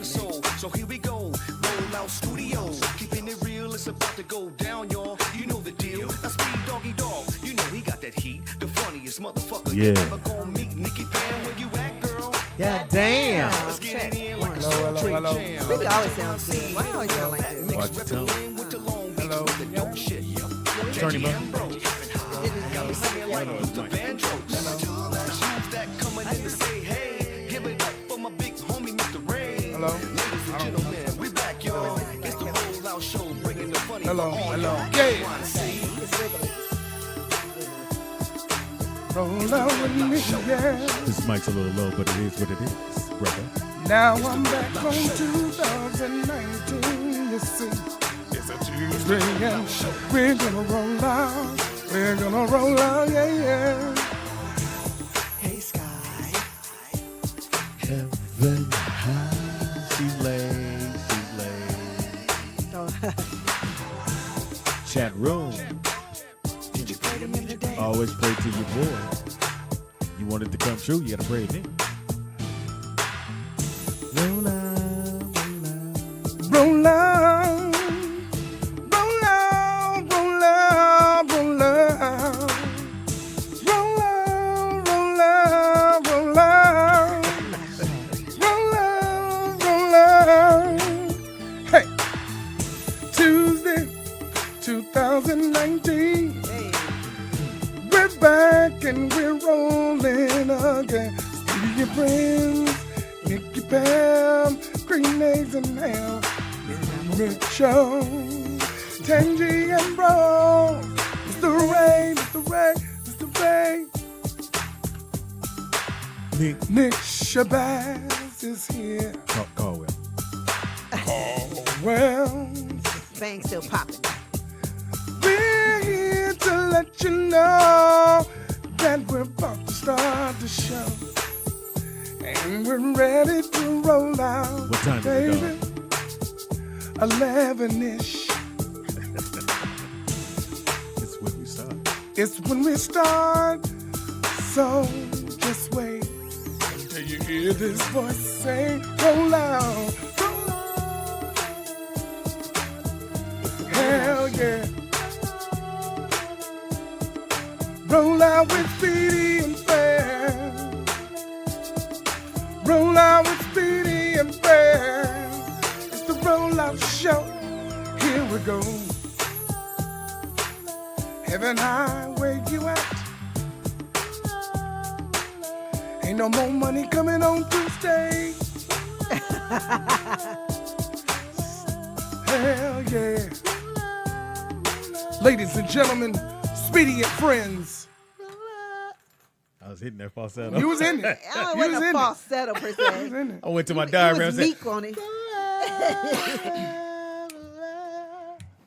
episode. So here we go, roll out studios. Keeping it real, it's about to go down, y'all. You know the deal. That's Speed Doggy Dog. You know he got that heat. The funniest motherfucker you ever gonna meet. Nikki Pam, where you at, girl? Yeah, damn. Let's get it in like a Hello. Really always sounds good. Why always sound like this? Watch your tone. Hello. Turn him up. Hello. Hello. Yeah. Roll out with me, yeah. This mic's a little low, but it is what it is, brother. Now I'm back on 2019, you see. It's a Tuesday and we're gonna roll out. We're gonna roll out, yeah. Hey, Sky. Heaven high. She's laid. Chat room. Did you pray to me today? Always pray to your boy. You want it to come true, you gotta pray to me. Roll out. Roll out. Roll out, roll out, roll out. Roll out, roll out, roll out. Roll out, roll out. Hey, Tuesday, 2019. Hey. We're back and we're rolling again. See your friends, Nicky Pam, green eggs and ham. Mitchell, Tangi and Bro. Mr. Ray. Nick Shabazz is here. Caldwell. Well, Bang still popping. we're here to let you know that we're about to start the show. And we're ready to roll out. What time is it, baby? 11-ish. It's when we start. It's when we start. So just wait until you hear this voice say, roll out. Roll out. Hell yeah. Roll out with Speedy and Fair. Roll out with Speedy and Fair. It's the rollout show. Here we go. Heaven high, where you at? Ain't no more money coming on Tuesday. Hell yeah. Ladies and gentlemen, Speedy and friends. I was hitting that falsetto. You was in it. I You wasn't was a in it. falsetto per You was se. in it. I went to my You diagram was and said, meek on it.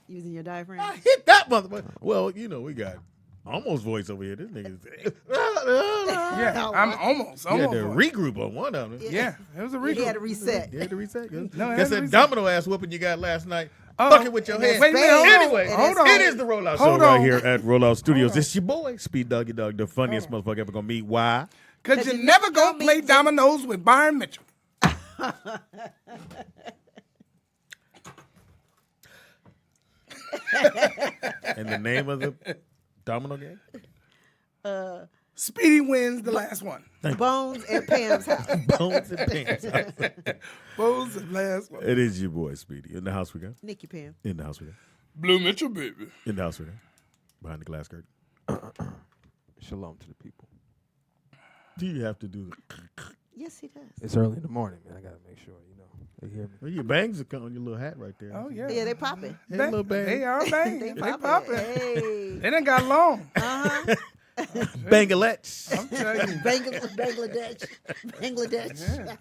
Using your diaphragm. I hit that motherfucker. Well, you know, we got almost voice over here. This nigga's. Yeah, I'm almost. You had to regroup on one of them. Yeah, it was a He regroup. had to reset. You had to reset. No, it Guess had to that reset. domino ass whooping you got last night. Oh. Fucking with your head. Wait a minute, hold on. Anyway, Hold on. it is the rollout show Hold right on. here at Rollout Studios. This your boy, Speed Doggy Dog, the funniest motherfucker ever gonna meet. Why? Because you're never going to play dominoes with Byron Mitchell. And the name of the domino game? Speedy wins the last one. Bones at Pam's house. Bones and Pants. Bones the last one. It is your boy, Speedy. In the house we go. Nicky Pam. In the house we go. Blue Mitchell, baby. In the house we go. Behind the glass curtain. Shalom to the people. Do you have to do Yes, he does. It's early in the morning, man. I gotta make sure, they hear me. well, your bangs are on your little hat right there. Oh, yeah. Yeah, they popping. Hey, little bang. They are bang. They They popping. popping. Hey. They done got long. Uh-huh. Bangalets. I'm telling you. Bangladesh. Yeah.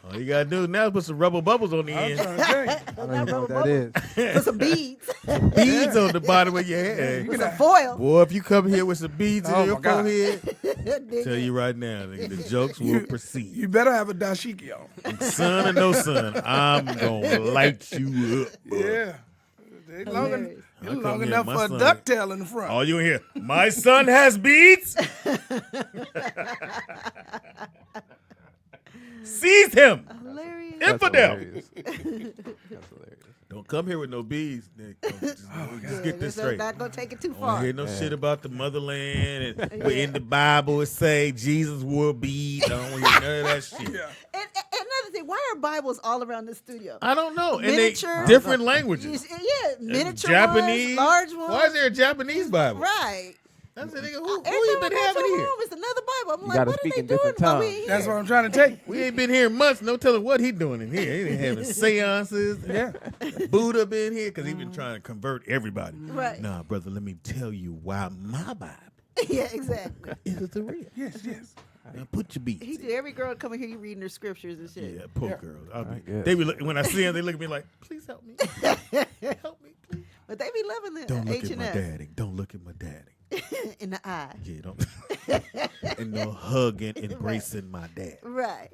All you gotta do now is put some rubber bubbles on the I'm end. trying to tell you. I don't even know what that is. Put some beads. Beads on the bottom of your head. With some foil. Boy, if you come here with some beads Oh, in your my God. forehead, Dig tell it. you right now, nigga, the jokes will proceed. You better have a dashiki on. Son or no son, I'm gonna light you up. Boy. Yeah. They long, Hilarious. you're I come long here, enough my for a son- ducktail in the front. All you hear, my son has beads. Seize him Hilarious. Infidel. hilarious. That's hilarious. Don't come here with no bees, Nick. Just get this straight. Not gonna take it too I don't far. hear no shit about the motherland and in the Bible it say Jesus wore beads. I don't want to hear none of that shit. And another thing, why are Bibles all around the studio? I don't know. And Miniature. they different languages. Yeah, miniature Japanese, ones, large ones. Why is there a Japanese Bible? Right. I said, nigga, Every who time you I been go having to a here? room, it's another Bible. I'm You like, gotta what are speak they in doing? different while we tongues. here? That's what I'm trying to take. We ain't been here months. No telling what he doing in here. He been having seances. Yeah. Buddha been here because he been trying to convert everybody. Right. Nah, brother, let me tell you why my Bible Yeah, exactly. is the real. Yes, yes. Now put your beats. He in. did. Every girl coming here, you reading their scriptures and shit. Yeah, poor Yeah. girls. guess. They be when I see them, they look at me like, please help me. Help me, please. But they be loving the Don't look H at my and daddy. Don't look at my daddy. in the eye. Yeah, don't. And no hugging, embracing my dad. Right.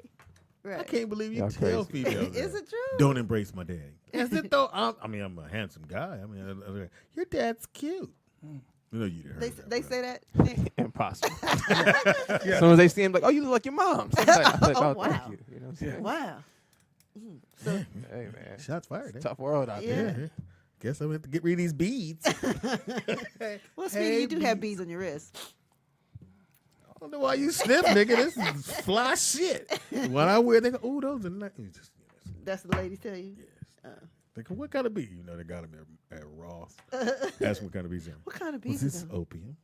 I Right. can't believe you Y'all tell crazy. females Is that. it true? Don't embrace my daddy. Is it though? I'm a handsome guy. I mean, your dad's cute. You know you didn't They heard that, they bro. say that. Nick? Impossible. As soon as they see him, like, oh, you look like your mom. So I'm like, Oh, oh, wow. thank you. You know what I'm saying? Wow. Hey, man. Shots fired. Eh? Tough world out Yeah. there. Yeah. Guess I'm going to have to get rid of these beads. Well, Speedy, you do have beads on your wrist. I don't know why you sniff, nigga. This is fly shit. When I wear, they go, ooh, those are nice. You just, That's what the ladies tell you. they go, what kind of bead? You know, they got them at Ross. Ask what kind of beads they are. What kind of Was beads? this are them? opium?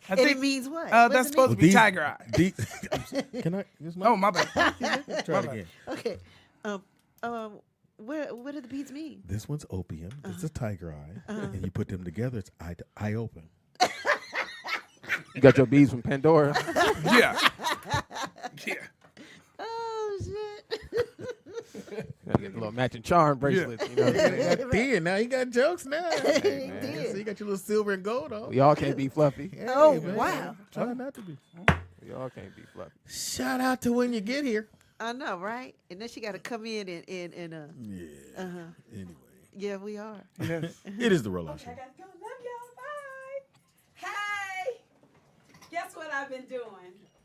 I And it think means what? that's What's it supposed to Well, be tiger eye. Can I? This Oh, my bad. Try it my again. mean? Okay. What do the beads mean? This one's opium. This is tiger eye. And you put them together, it's eye open. You got your beads from Pandora. Yeah. Yeah. Oh shit. Gotta get a little matching charm bracelets. You know what I'm saying? Got Th, now you got jokes now. Hey, man. did. So you got your little silver and gold on. We all can't be fluffy. Hey, Oh, man. wow. Try not to be. We all can't be fluffy. Shout out to when you get here. I know, right? And then she got to come in and Yeah. Anyway, yeah, we are. Yes. it is the rollout show. I gotta go. Love y'all. Bye. Hey. Guess what I've been doing?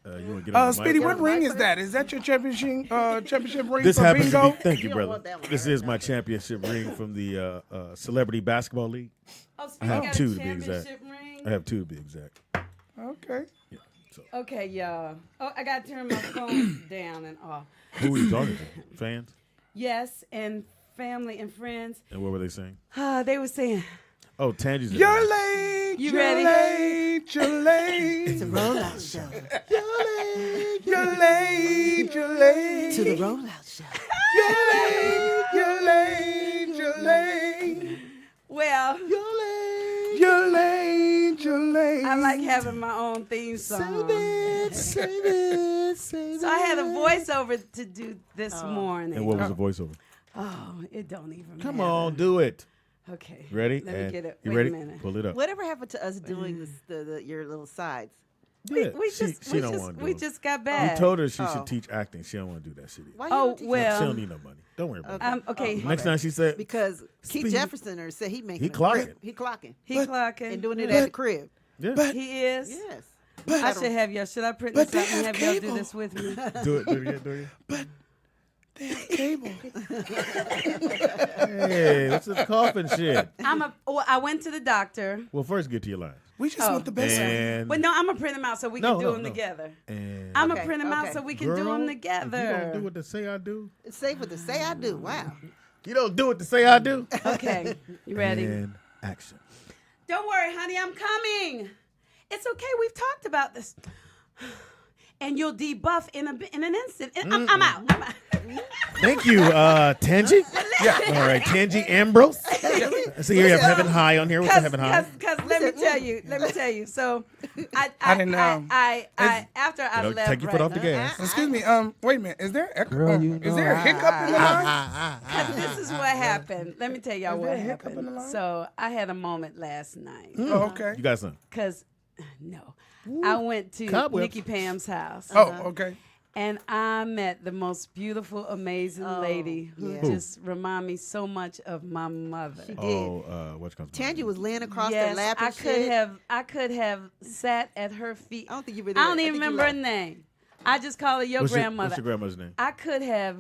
You want to get on the Speedy, mic? what ring is that? Is that your championship ring This for happens bingo? to be. Thank you, You don't brother. want that one. This is my championship ring from the Celebrity Basketball League. Oh, so I you have got two a to be exact. championship ring? I have two to be exact. Okay. Yeah. So, Okay, y'all. Oh, I gotta turn my phone down and off. who are you talking to? Fans? Yes, and family and friends. And what were they saying? They were saying, Oh, Tangi's. You're late. You you're ready? late. You're late. It's a rollout show. You're late. You're late. To the rollout show. You're late. You're late. You're late. well, You're late. You're late. I like having my own theme song. Save it. So I had a voiceover to do this morning. And what was the voiceover? Oh, it don't even Come matter. on, do it. Okay. Ready? Let me And get it. You Wait ready? a minute. Pull it up. Whatever happened to us doing this, your little sides? Yeah, We she don't want to do we it. just got We back. told her she Oh. should teach acting. She don't want to do that shit either. Why Oh, you teach- well. She don't need no money. Don't worry about it. Okay. Next time she said, Because Keith Speedy. Jefferson said he making He a crib. clocking. He clocking. He clocking. And doing it at the crib. yeah, He is. Yes. I should have y'all. Should I print But this out they and have have y'all do cable. this with me? do it again, do it again. Cable. Hey, what's this coughing shit? I went to the doctor. Well, first get to your lines. We just want the best. And, But no, I'm gonna print them out so we can do them together. and I'm Okay, gonna print them out okay. so we can girl, do them if together. you don't do what they say I do. Say what to say I do. Wow. You don't do what they say I do. Okay, you ready? And action. Don't worry, honey, I'm coming. It's okay. We've talked about this. And you'll debuff in an instant. And I'm out. I'm out. Thank you, Tangi. Yeah. All right, Tangi Ambrose. So here you have Heaven High on here. What's the Heaven High? Because let me tell you. So I didn't know. after I You know, left, take your foot off the gas. Excuse me. Wait a minute. Is there echo? Girl, you is there a know hiccup in the line? This is what happened. Let me tell y'all Is there what a hiccup in the happened. line? So I had a moment last night. Oh, okay. You got some. Because, no. I went to Cobwebs. Nikki Pam's house. Oh, okay. And I met the most beautiful, amazing lady who yeah. just remind me so much of my mother. She did. Oh, what's called? Tangi was laying across their Yes, lap and I could shit. have sat at her feet. I don't think you were I there. don't even think you remember her left. name. I just call her your grandmother. What's your grandmother's name? I could have.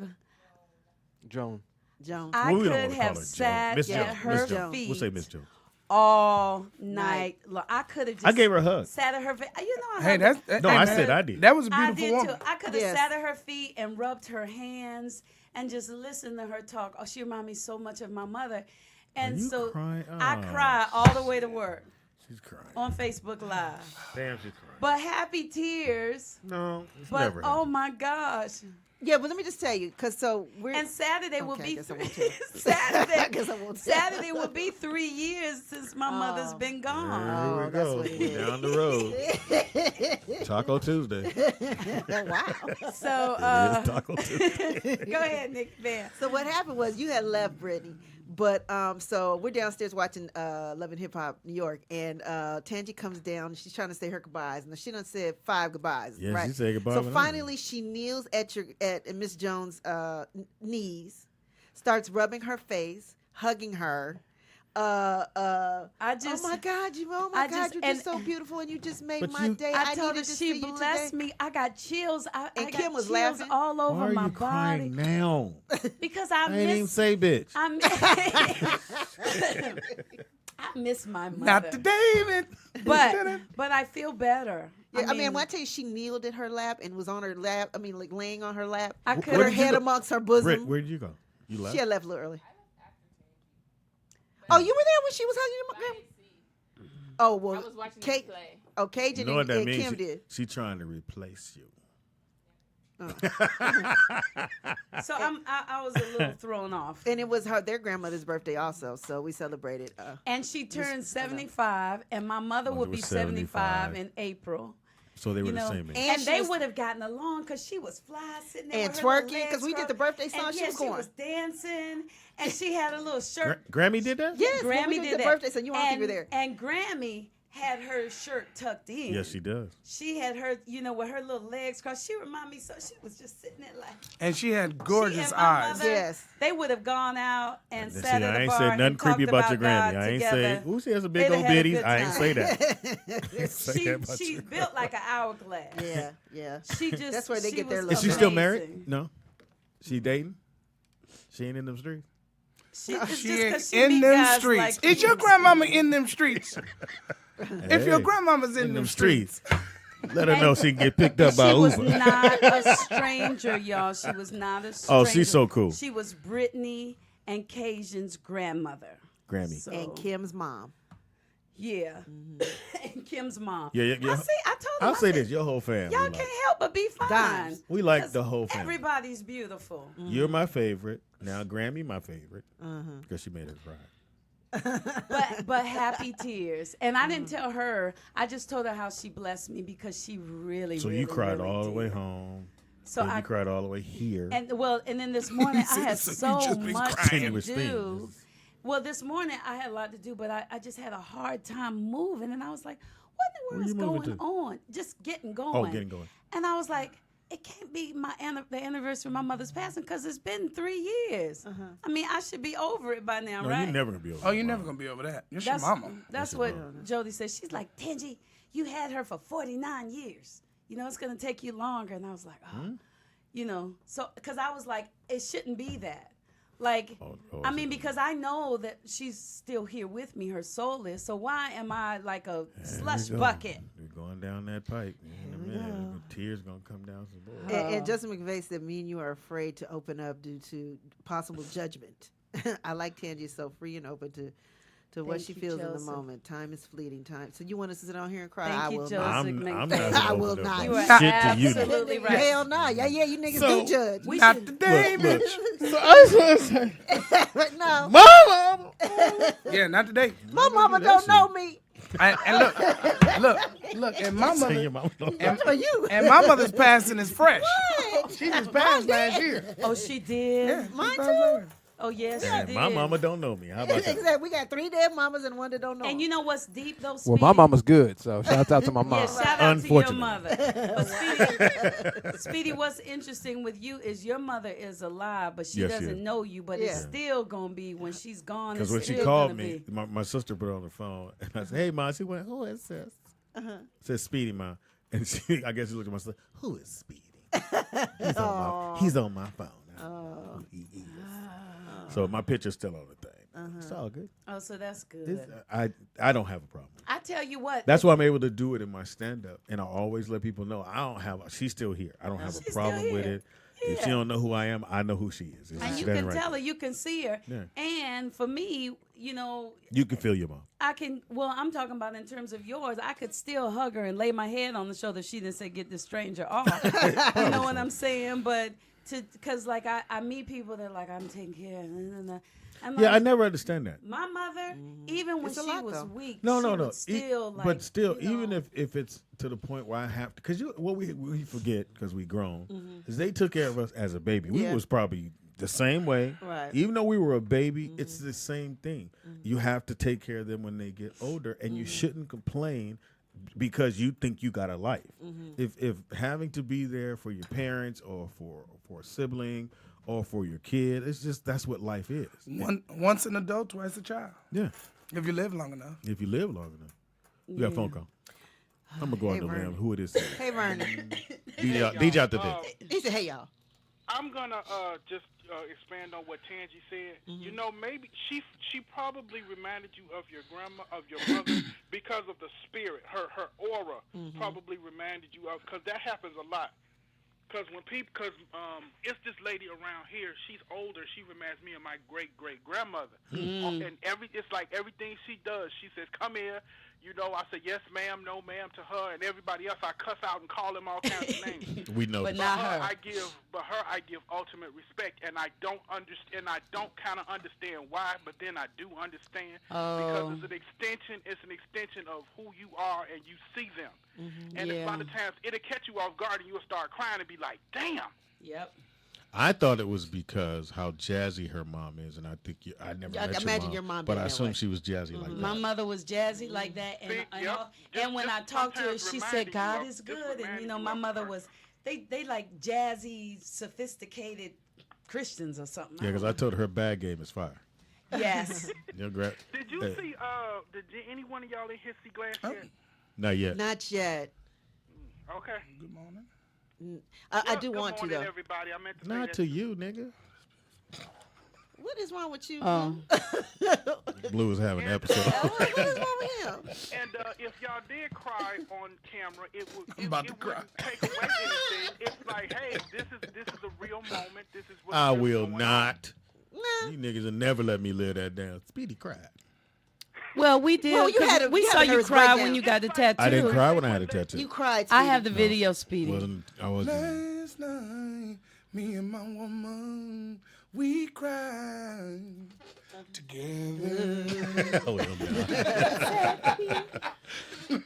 Joan. Jones. I Well, we don't could wanna call have her Joan. sat Miss at Jones. her Miss Jones. feet We'll say Miss Jones. all night long. I could have just. I gave her a hug. Sat at her feet. You know. Hey, that's No, I said I did. That was a I beautiful did woman. too. I could have Yes. sat at her feet and rubbed her hands and just listened to her talk. Oh, she reminded me so much of my mother. And you so crying? I Oh. cried all the way to work She's crying. on Facebook Live. Damn, she's crying. But happy tears. No, it's But never oh happened. my gosh. Yeah, but let me just tell you, because so we're. And Saturday will Okay, I be guess I won't tell. Saturday. I guess I won't tell. Saturday will be 3 years since my mother's been gone. Here we that's go. what it is. Down the road. Taco Tuesday. Wow. So It is Taco Tuesday. go ahead, Nick Van. So what happened was you had left, Brittany. But so we're downstairs watching Love and Hip Hop New York, and Tangi comes down. And she's trying to say her goodbyes, and she done said 5 goodbyes. Yeah, right? she said goodbye So when I finally, she kneels at Miss Jones' knees, starts rubbing her face, hugging her. Oh my God, you're just so beautiful, and you just made But my day. I told her needed to she see you blessed today. me. I got chills. I And got Kim was chills laughing. all over Why are my you body crying now? because I I ain't even miss. say bitch. I miss my mother. Not the David. but I feel better. Yeah, I mean, when I tell you she kneeled at her lap and was on her lap, I mean, like laying on her lap, I with could her have head amongst her bosom. Britt, where did you go? You left? She had left a little early. Oh, you were there when she was hugging him? Oh, well, I was watching Kate, the play. oh, Cajun You know what that and means? Kim did. She trying to replace you. So I was a little thrown off. And it was their grandmother's birthday also, so we celebrated. And she turned 75, and my mother would be was 75 75. in April. So they were You the know, same age. and she they was- would have gotten along because she was fly sitting there And with her little twerking, 'cause legs we did the crossed. birthday song, And she yeah, was she going. was dancing, and she had a little shirt. Grammy did that? Yes, when Grammy we did did the that. birthday song. You all think you were there. And Grammy had her shirt tucked in. Yes, she does. She had her, with her little legs crossed. She reminded me so. She was just sitting there like. And she had She gorgeous and my eyes. mother, Yes. They would have gone out and See, sat at I a ain't bar said nothing and creepy talked about your God Grammy. I ain't together. say, ooh, she has a big They'd old have had a bitties. good I ain't time. say that. I ain't say that about She's you. built like an hourglass. Yeah, yeah. She just. That's where they she get their was look. Is she still married? amazing. No. She dating? She ain't in them streets? It's She just 'cause ain't she in meet them guys streets. like Is you. your grandmama in them streets? If your Hey, grandmama's in them streets, Let her know she can get picked up by She was Uber. not a stranger, y'all. She was not a stranger. Oh, she's so cool. She was Brittany and Cajun's grandmother. Grammy. So, And Kim's mom. yeah. And Kim's mom. Yeah. I told her. I'll I say said, this, your whole family. y'all like, can't help but be fine. Dimes. we like 'Cause the whole family. Everybody's beautiful. You're my favorite. Now Grammy, my favorite. Uh-huh. Because she made us cry. But happy tears. And I didn't tell her. I just told her how she blessed me because she really, So really, you cried really all the did. way home. So Then I you cried all the way here. And then this morning I had So you so just been much crying. to Continuous do. things. Well, this morning I had a lot to do, but I just had a hard time moving, and I was like, "What in the Where you world moving is going on?" Just getting going. Oh, getting going. And I was like, "It can't be the anniversary of my mother's passing because it's been 3 years. I mean, I should be over it by now, No, right?" you're never going to be over oh, you're that. never gonna be over that. You're That's, your mama. that's what Jody said. She's like, "Tangi, you had her for 49 years. It's going to take you longer." And I was like, "Oh, so because I was like, it shouldn't be that. Like, I mean, because I know that she's still here with me. Her soul is. So why am I like a slush Here we go. bucket?" We're going down that pipe in a minute. The tears going to come down some more. And Justin McVeigh said, me and you are afraid to open up due to possible judgment. I like Tangi so free and open to what Thank she you, feels in Joseph. the moment. Time is fleeting. Time. So you want us to sit on here and cry? Thank I you, will Joseph. not. I'm McVeigh. not gonna I open will up not. no You are shit to you. absolutely right. Hell no. Yeah, you niggas So- do judge. We Not should- today, Look, bitch. so I just want to say, But no, Mama! Yeah, not today. my mama don't know me. And look, and my Say mother, your mama don't know. For you. and my mother's passing is fresh. What? She just passed last year. Oh, she did. Yeah, Mine she passed last year. Oh, yes, And she did. my mama don't know me. How about that? Exactly. We got 3 dead mamas and 1 that don't know. And you know what's deep though? Well, Speedy? my mama's good, so shout out to my mom. Yeah, shout out to your Unfortunately. mother. But Speedy, what's interesting with you is your mother is alive, but she Yes, she doesn't is. know you. But Yeah. it's still gonna be when she's gone. Because It's when she still called gonna me, be. my sister put her on the phone, and I said, "Hey, Mom." She went, "Who is this?" Said Speedy, Mom. And I guess she looked at my sister. Who is Speedy? He's on my phone. He is. So my picture's still on the thing. It's all good. Oh, so that's good. I don't have a problem. I tell you what. That's why I'm able to do it in my stand-up. And I always let people know she's still here. I don't have a problem with it. Yeah. If she don't know who I am, I know who she is. And you can tell her, you can see her. Yeah. And for me, you can feel your mom. I'm talking about in terms of yours, I could still hug her and lay my head on the shoulder. She didn't say, get this stranger off. You know what I'm saying? But because like I meet people that like, I'm taking care of. I never understand that. My mother, even when she was weak, no. Still, but still, even if it's to the point where I have to, because what we forget because we grown is they took care of us as a baby. We was probably the same way. Right. Even though we were a baby, it's the same thing. You have to take care of them when they get older, and you shouldn't complain because you think you got a life. If having to be there for your parents or for a sibling or for your kid, it's just that's what life is. Once an adult, twice a child. Yeah. If you live long enough. You got a phone call. I'm gonna go on the limb. Who it is? Hey, Vernon. DJ out today. He said, "Hey, y'all." I'm gonna just expand on what Tangi said. You know, maybe she probably reminded you of your mother because of the spirit. Her aura probably reminded you of, because that happens a lot. Because it's this lady around here. She's older. She reminds me of my great grandmother. And it's like everything she does. She says, "Come here." You know, I say, "Yes, ma'am," "No, ma'am" to her, and everybody else I cuss out and call them all kinds of names. We know. But not her. I give ultimate respect, and I don't understand. I don't kind of understand why, but then I do understand because it's an extension of who you are, and you see them. And a lot of times it'll catch you off guard, and you'll start crying and be like, "Damn." Yep. I thought it was because how jazzy her mom is, and I think I never met your mom, but I assume she was jazzy like that. My mother was jazzy like that, and when I talked to her, she said, "God is good," and my mother was. They like jazzy, sophisticated Christians or something. Yeah, because I told her bag game is fire. Yes. Did you see? Did any one of y'all in here see Glass yet? Not yet. Not yet. Okay. Good morning. I do want to, though. Everybody. I meant to Not to you, nigga. What is wrong with you? Blue is having an episode. What is wrong with him? And if y'all did cry on camera, it would take away anything. It's like, hey, this is a real moment. This is what I will not. Nah. You niggas will never let me live that down. Speedy cried. Well, we did. Well, we saw you cry when you got the tattoo. I didn't cry when I had a tattoo. You cried, Speedy. I have the video, Speedy. I wasn't. Last night, me and my woman, we cried together. Oh,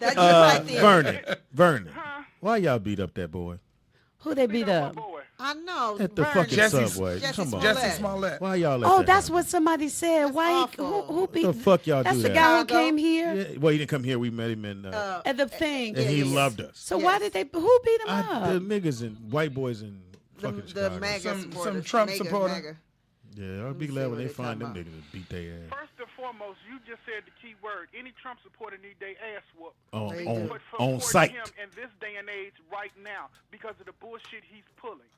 That's right there. Vernon, why y'all beat up that boy? Who they beat up? I know. At the fucking Subway. Come on. Jussie Smollett. Why y'all let that that's happen? what somebody said. Why? Who beat? The fuck y'all That's do the that? guy who came here. Yeah, well, he didn't come here. We met him in at the thing. and he loved us. So why did they? Who beat him up? The niggas and white boys in fucking Chicago. The MAGA supporter. Some Trump supporter. Yeah, I'll be glad when they find them niggas and beat their ass. First and foremost, you just said the key word. Any Trump supporter need their ass whooped. On site. Him in this day and age right now because of the bullshit he's pulling.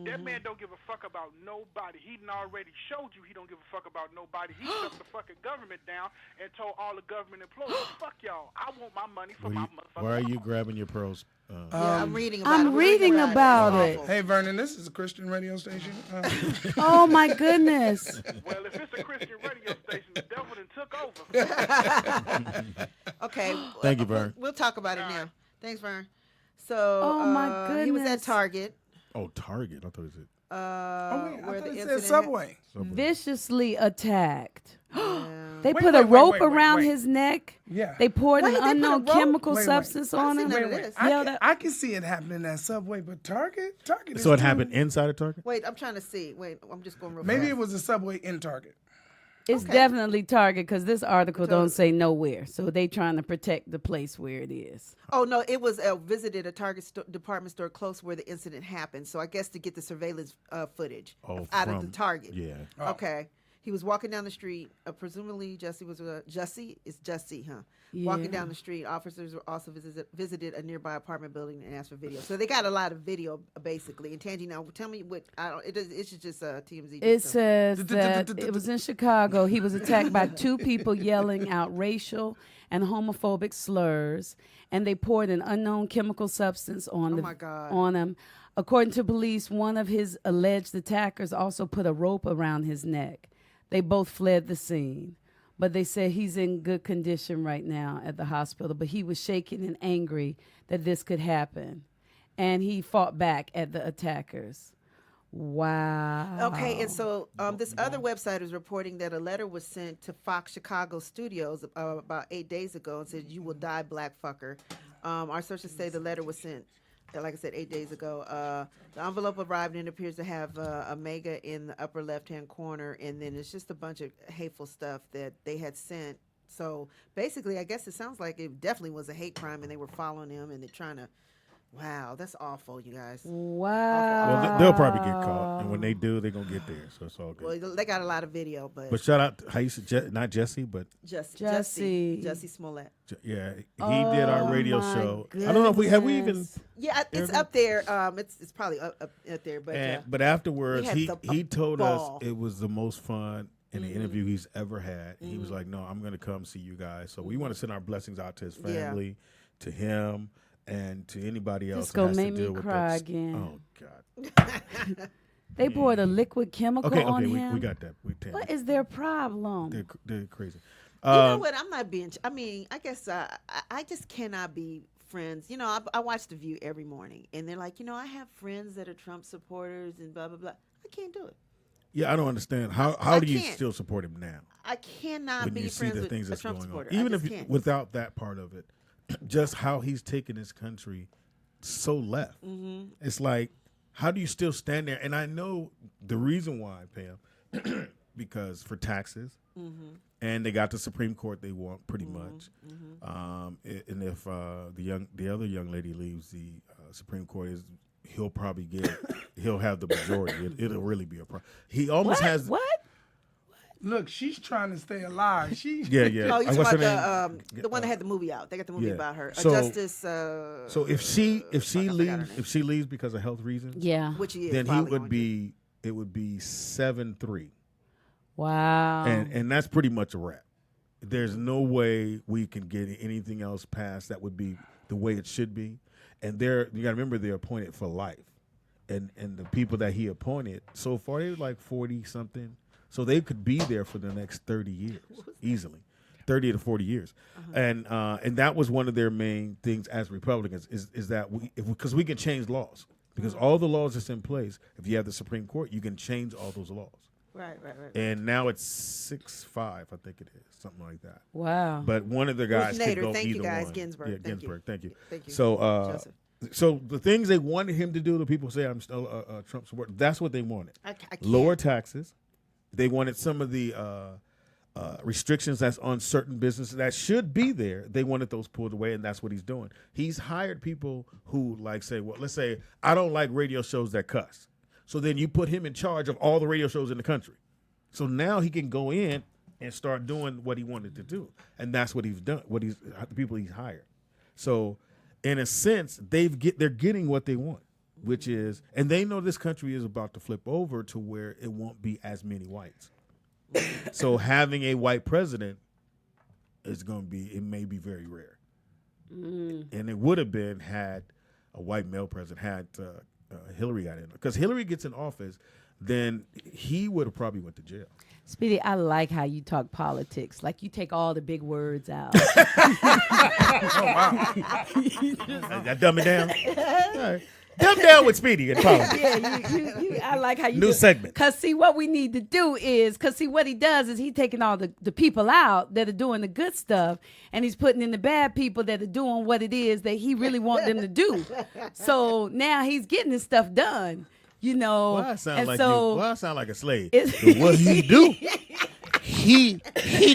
That man don't give a fuck about nobody. He done already showed you he don't give a fuck about nobody. He shut the fucking government down and told all the government employees, fuck y'all. I want my money for my motherfucking Why are you grabbing your pearls? I'm reading about it. I'm reading about it. Hey, Vernon, this is a Christian radio station. Oh, my goodness. Well, if it's a Christian radio station, the devil done took over. Okay. Thank you, Vern. We'll talk about it now. Thanks, Vern. So, oh, my goodness. He was at Target. Oh, Target. I thought it said. I Where thought the it said Subway. Viciously attacked. They Wait, put a rope around his neck. Yeah. They poured an Wait, they put a unknown rope? chemical substance on him. I can see it happening at Subway, but Target is So it happened inside of Target? Wait, I'm trying to see. Wait, I'm just going real Maybe fast. it was a Subway in Target. It's definitely Target because this article don't say nowhere. So they trying to protect the place where it is. Oh, no, it was visited a Target department store close where the incident happened. So I guess to get the surveillance footage out of the Target. Yeah. Okay. He was walking down the street. Presumably, Jussie is Jussie, huh? Yeah. Walking down the street. Officers were also visited a nearby apartment building and asked for video. So they got a lot of video, basically. And Tangi, now tell me what. It's just TMZ. It says that it was in Chicago. He was attacked by two people yelling out racial and homophobic slurs, and they poured an unknown chemical substance on on him. According to police, one of his alleged attackers also put a rope around his neck. They both fled the scene, but they said he's in good condition right now at the hospital. But he was shaking and angry that this could happen, and he fought back at the attackers. Wow. Okay, and so this other website is reporting that a letter was sent to Fox Chicago Studios about 8 days ago and said, "You will die, black fucker." Our sources say the letter was sent, like I said, 8 days ago. The envelope arrived and it appears to have a mega in the upper left-hand corner, and then it's just a bunch of hateful stuff that they had sent. So basically, I guess it sounds like it definitely was a hate crime, and they were following him, and they're trying to. Wow, that's awful, you guys. Wow. Well, they'll probably get caught, and when they do, they're gonna get there. So it's all good. Well, they got a lot of video, but shout out, how you said not Jesse, but Jussie Smollett. Yeah, he did our radio show. Goodness. I don't know if we even. Yeah, it's up there. It's probably up there, but But afterwards, he told ball. us it was the most fun in the interview he's ever had. He was like, "No, I'm gonna come see you guys." So we want to send our blessings out to his family, to him, and to anybody else. This gonna make me cry again. Oh God. They poured a liquid chemical on him. we got that. What is their problem? They're crazy. You know what? I'm not being. I mean, I guess I just cannot be friends. You know, I watch The View every morning, and they're like, I have friends that are Trump supporters and blah blah blah. I can't do it. Yeah, I don't understand. How do you still support him now? I cannot when be you see friends the things with a that's Trump going supporter. on. Even if without that part of it, just how he's taken his country so left. Mm-hmm. It's like, how do you still stand there? And I know the reason why, Pam, because for taxes, and they got the Supreme Court they want pretty much. And if the other young lady leaves the Supreme Court, he'll probably he'll have the majority. It'll really be a problem. He almost has what? Look, she's trying to stay alive. Yeah. Oh, you talking about the one that had the movie out? They got the movie about her. Justice. So if she leaves because of health reasons, which he is, then it would be 7-3. Wow. And that's pretty much a wrap. There's no way we can get anything else passed that would be the way it should be. And you got to remember, they're appointed for life, and the people that he appointed so far, they're like 40 something. So they could be there for the next 30 years, easily, 30 to 40 years. And that was one of their main things as Republicans is that because we can change laws. Because all the laws that's in place, if you have the Supreme Court, you can change all those laws. Right. And now it's 6-5, I think it is, something like that. Wow. But one of the guys could go thank either you guys, one. Ginsburg. Yeah, Thank Ginsburg. you. Thank you. Thank you. So the things they wanted him to do, the people say I'm still a Trump supporter, that's what they wanted. I can't. Lower taxes. They wanted some of the restrictions that's on certain businesses that should be there. They wanted those pulled away, and that's what he's doing. He's hired people who say, well, let's say I don't like radio shows that cuss. So then you put him in charge of all the radio shows in the country. So now he can go in and start doing what he wanted to do, and that's what he's done. The people he's hired. So in a sense, they're getting what they want. Which is, and they know this country is about to flip over to where it won't be as many whites. So having a white president it may be very rare. And it would have been had a white male president, had Hillary got in. Because Hillary gets in office, then he would have probably went to jail. Speedy, I like how you talk politics. Like you take all the big words out. I dumb it down. All right. Dumb down with Speedy in politics. Yeah, I like how you New segment. Because see, what we need to do is, what he does is he's taking all the people out that are doing the good stuff, and he's putting in the bad people that are doing what it is that he really wants them to do. So now he's getting his stuff done. Well, I sound like a slave. What he do? He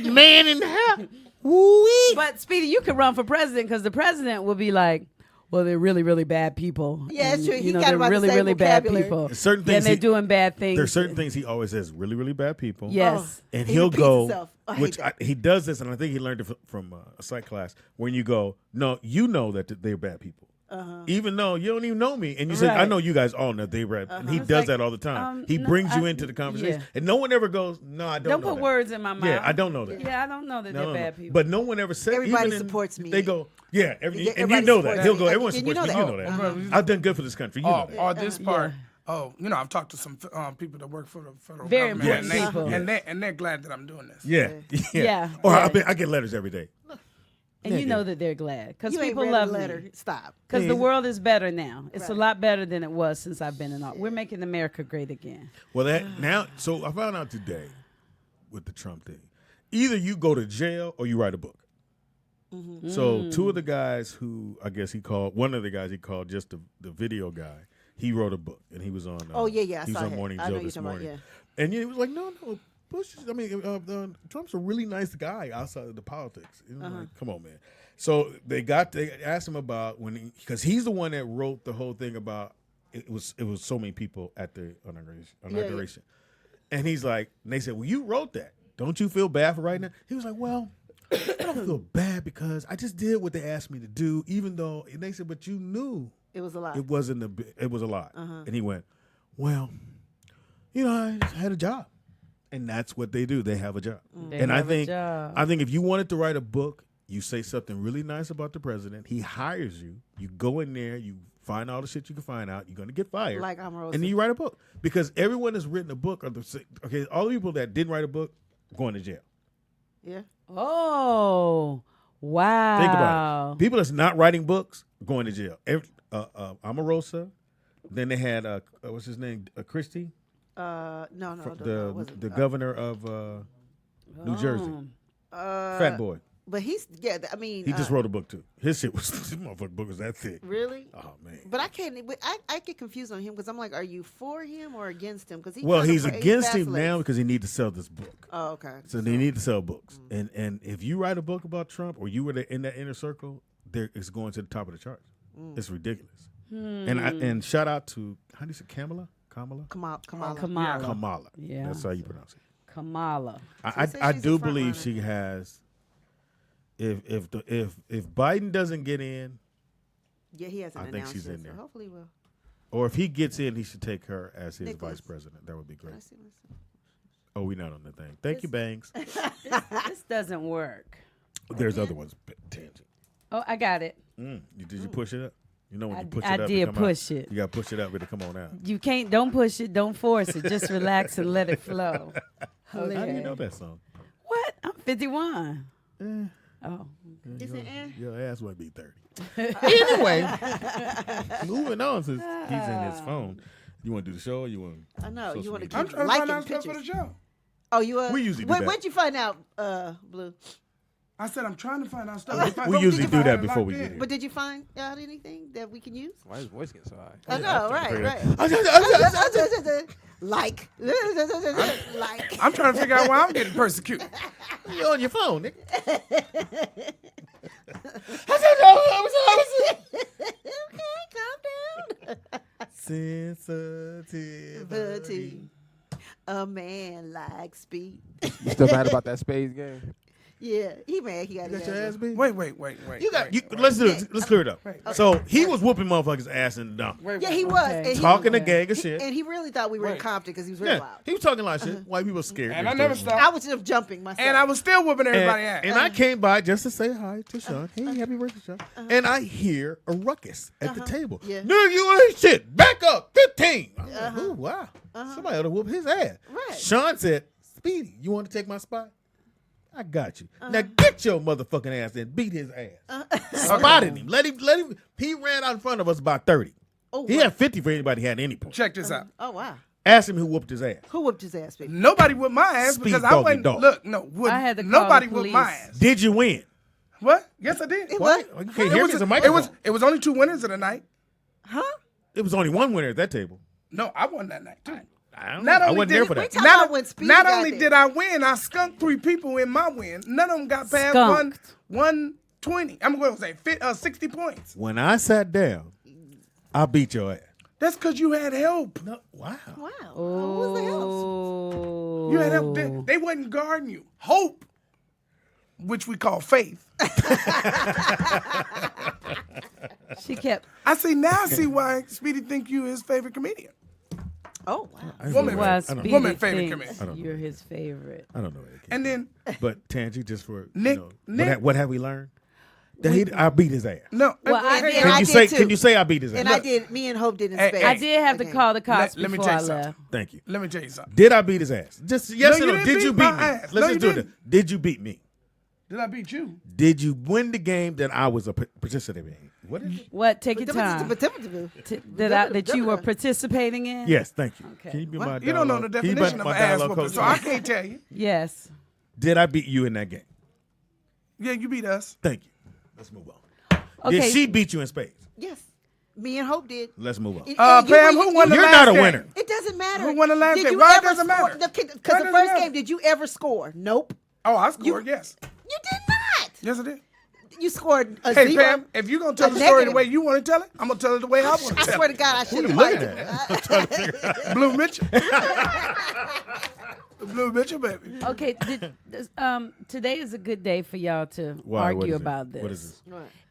man in the house. Woo-wee. But Speedy, you can run for president because the president will be like, well, they're really, really bad people. Yeah, and, true. You He know, got they're about the really, same really bad vocabulary. people. Certain things and they're doing bad things. There's certain things he always says really, really bad people. Yes. And He he'll repeats go, himself. I hate which that. he does this, and I think he learned it from a psych class, when you go, no, you know that they're bad people. Even though you don't even know me, and you say, I know you guys all know they're bad. And he It's does like, that all the time. He no, brings you into the conversation, and no one ever goes, no, I don't know put that. words in my mouth. Yeah, I don't know that. Yeah, I don't know that they're bad people. But no one ever said. Everybody even in- supports me. They go, yeah, and you everybody know that. supports He'll me. go, everyone And you supports know me. that. You know that. I've done good for this country. You know that. Or this part. Oh, I've talked to some people that work for the federal Very government, important people. and they're glad that I'm doing this. Yeah. Yeah. Or Yeah. I get letters every day. And you know that they're glad because You ain't people read love a letter. me. Stop. Because the world is better now. It's a Right. lot better than it was since I've been in art. We're making America great again. Well, so I found out today with the Trump thing. Either you go to jail or you write a book. So two of the guys who I guess one of the guys he called just the video guy, he wrote a book and he was on. Oh, yeah, I he was saw on him. Morning I know Joe you're this talking about, morning, and he was like, no, Bush. I mean, Trump's a really nice guy outside of the politics. You know, like, come on, man. So they asked him about because he's the one that wrote the whole thing about it was so many people at the inauguration, and he's like, and they said, well, you wrote that. Don't you feel bad for writing that? He was like, well, I don't feel bad because I just did what they asked me to do, even though, and they said, but you knew It was a lot. it was a lot. And he went, well, I just had a job. And that's what they do. They have a job. And I think if you wanted to write a book, you say something really nice about the president. He hires you. You go in there. You find all the shit you can find out. You're going to get fired. Like Omarosa. And then you write a book. Because everyone that's written a book, all the people that didn't write a book, going to jail. Yeah. Oh, wow. Think about it. People that's not writing books, going to jail. Omarosa. Then they had, what's his name? Christie? No, The governor of New Jersey. Fat boy. But he's I mean, He just wrote a book too. His motherfucking book was that thick. Really? Oh man. But I can't. I get confused on him because I'm like, are you for him or against him? Because he's against him now because he needs to sell this book. Oh, okay. So they need to sell books, and if you write a book about Trump or you were in that inner circle, it's going to the top of the charts. It's ridiculous. And shout out to how do you say Kamala? Kamala. Yeah, that's how you pronounce it. Kamala. I do believe she has. If Biden doesn't get in, yeah, he hasn't. I think she's in there. So hopefully, he will. Or if he gets in, he should take her as his vice president. That would be great. I see myself. Oh, we're not on the thing. Thank you, Banks. This doesn't work. There's other ones. Tangent. Oh, I got it. Did you push it up? You know when you push I it up, did it come push out. it. You got to push it up, it'll come on out. You can't. Don't push it. Don't force it. Just relax and let it flow. How do you know that song? What? I'm 51. Oh. Is it Your ass might be 30. Anyway, moving on since he's in his phone. You want to do the show or you want I know. You want to I'm keep trying to find liking out stuff for pictures. the show. Oh, you We usually do that. Where'd you find out, Blue? I said I'm trying to find out stuff. We usually do that before we get here. But did you find out anything that we can use? Why his voice getting so high? I know, right. Like. I'm trying to figure out why I'm getting persecuted. You're on your phone, nigga. Okay, calm down. Sensitivity. A man likes speed. You still mad about that Spades game? Yeah, he mad. He got You his got your ass beat? Wait. Let's do it. Let's clear it up. So he was whooping motherfuckers' ass in the dump. Yeah, he was. Okay. And he- Talking a gang of shit. And he really thought we were in Compton because he was real Yeah, loud. he was talking a lot of shit. White people scared. And I never stopped. I was just jumping myself. And I was still whooping everybody ass. And I came by just to say hi to Sean. Hey, happy birthday, Sean. And I hear a ruckus at the table. Yeah. Nigga, you ain't shit. Back up. 15. I'm like, ooh, wow. Somebody ought to whoop his ass. Right. Sean said, Speedy, you want to take my spot? I got you. Now get your motherfucking ass and beat his ass. Spotted him. Let him. He ran out in front of us about 30. Oh, He wow. had 50 for anybody had any point. Check this out. Oh, wow. Ask him who whooped his ass. Who whooped his ass, baby? Nobody whooped my ass Speed because I doggy wasn't. dog. Look, no, I had to call nobody the whooped my police. ass. Did you win? What? Yes, I did. What? You can't hear me. It's a microphone. It was only 2 winners of the night. Huh? It was only one winner at that table. No, I won that night too. I don't know. I wasn't there for that. talking about when Speedy Not got only there. did I win, I skunked 3 people in my win. None of them got past Skunked. one 20. I'm going to say 60 points. When I sat down, I beat your ass. That's because you had help. No, wow. Wow. Who was the help? You had help. They wasn't guarding you. Hope, which we call faith. She kept. I see why Speedy think you his favorite comedian. Oh, wow. Woman favorite thinks comedian. You're his favorite. I don't know. And then But Tangi, just for Nick, what have we learned? That I beat his ass. no. Well, I did. Can you say I beat his ass? And I did. Me and Hope did in Hey, space. I did have to call the cops Let me before tell I you something. left. Thank you. Let me tell you something. Did I beat his ass? Just yes No, or you no. didn't Did you beat beat my me? ass. Let's No, just you do it. didn't. Did you beat me? Did I beat you? Did you win the game that I was a participant in? What is it? What? Take your time. That you were participating in? Yes, thank you. Okay. Can you be my You don't know the dialogue- can you be definition of my an ass dialogue whooping, coach? so I can't tell you. Yes. Did I beat you in that game? Yeah, you beat us. Thank you. Let's move on. Okay. Did she beat you in spades? Yes. Me and Hope did. Let's move on. Pam, who won the You're last not a game? winner. It doesn't matter. Who won the last Did game? you Why ever does it matter? score? Because Why the does it first matter? game, did you ever score? Nope. Oh, I scored, yes. You did not. Yes, I did. You scored a Hey, zero. Pam, if you're going to tell A the story the negative. way you want to tell it, I'm going to tell it the way I want to I tell swear to it. God, I should have Look liked at it. Blue Mitchell. Blue Mitchell, baby. Okay. Today is a good day for y'all to Why? What argue is it? about this. What is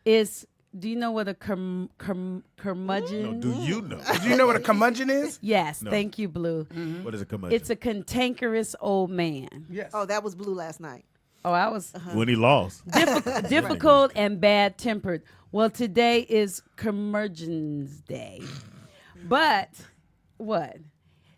Is do you know what a curmudgeon? No, do you know? Do you know what a curmudgeon is? Yes. No. Thank you, Blue. What is a curmudgeon? It's a cantankerous old man. Yes. Oh, that was Blue last night. Oh, I was when he lost. difficult and bad tempered. Well, today is Curmudgeon's Day. But what?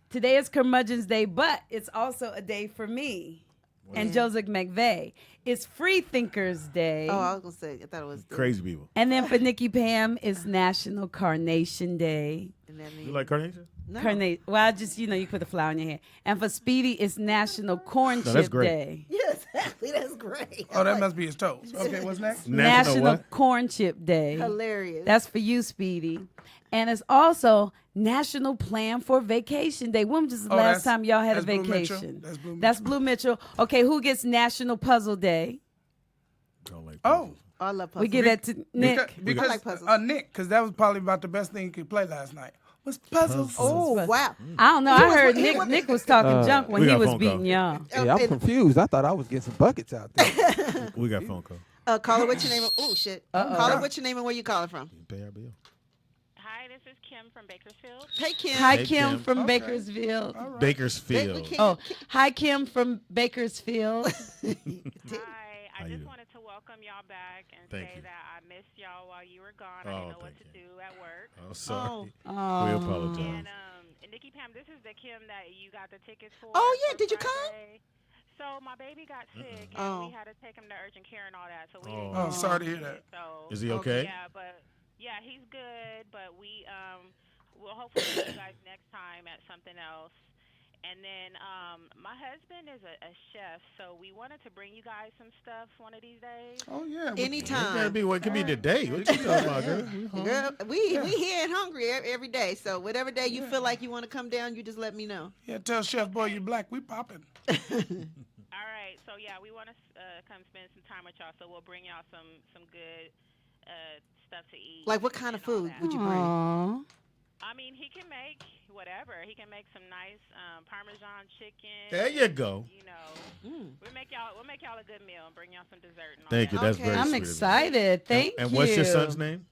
Today is Curmudgeon's Day, but it's also a day for me and Joseph McVeigh. It's Free Thinkers Day. Oh, I was going to say, I thought it was. Crazy people. And then for Nikki Pam, it's National Carnation Day. And then You like carnation? No. Well, I just, you put the flower in your hair. And for Speedy, it's National Corn that's Chip great. Day. Yeah, exactly. That's great. Oh, that must be his toes. Okay, what's next? National what? Corn Chip Day. Hilarious. That's for you, Speedy. And it's also National Plan for Vacation Day. When was the last time y'all had a that's Blue Mitchell. vacation? That's Blue That's Blue Mitchell. Okay, who gets National Puzzle Day? Don't like Oh. I love puzzles. We give that to Nick. Because I like puzzles. Nick, because that was probably about the best thing he could play last night. Was puzzles. Oh, wow. I don't know. He I was- heard he was- Nick was talking junk when we he got a was phone beating call. y'all. Yeah, I'm confused. I thought I was getting some buckets out there. We got a phone call. Caller, what's your name? Oh, shit. Caller, what's your name and where you calling from? Pay our bill. Hi, this is Kim from Bakersfield. Hey, Kim. Hi, Hey, Kim Kim. from Bakersfield. Bakersfield. Oh, hi, Kim from Bakersfield. Hi, How I you just doing? wanted to welcome y'all back and Thank say you. that I missed y'all while you were gone. I Oh, didn't know what thank to you. do at work. Oh, sorry. Oh. We apologize. And Nikki Pam, this is the Kim that you got the tickets for. Oh, yeah. for Did you come? Friday. So my baby got sick, and Oh. we had to take him to urgent care and all that. So we Oh. didn't Oh, go sorry to see hear that. it, So Is he okay? Yeah, but yeah, he's good. But we'll hopefully see you guys next time at something else. And then my husband is a chef, so we wanted to bring you guys some stuff one of these days. Oh, yeah. Anytime. What could be today? What you talking about, girl? Girl, we here and hungry every day. So whatever day you feel like you want to come down, you just let me know. Yeah, tell Chef Boy you black. We popping. All right, so yeah, we want to come spend some time with y'all, so we'll bring y'all some good stuff to eat. Like what kind of and all food that. would you bring? Aw. I mean, he can make whatever. He can make some nice Parmesan chicken. There you go. You know, we'll make y'all a good meal and bring y'all some dessert and all Thank you. that. That's Okay. very I'm sweet of you. excited. Thank you. And what's your son's name?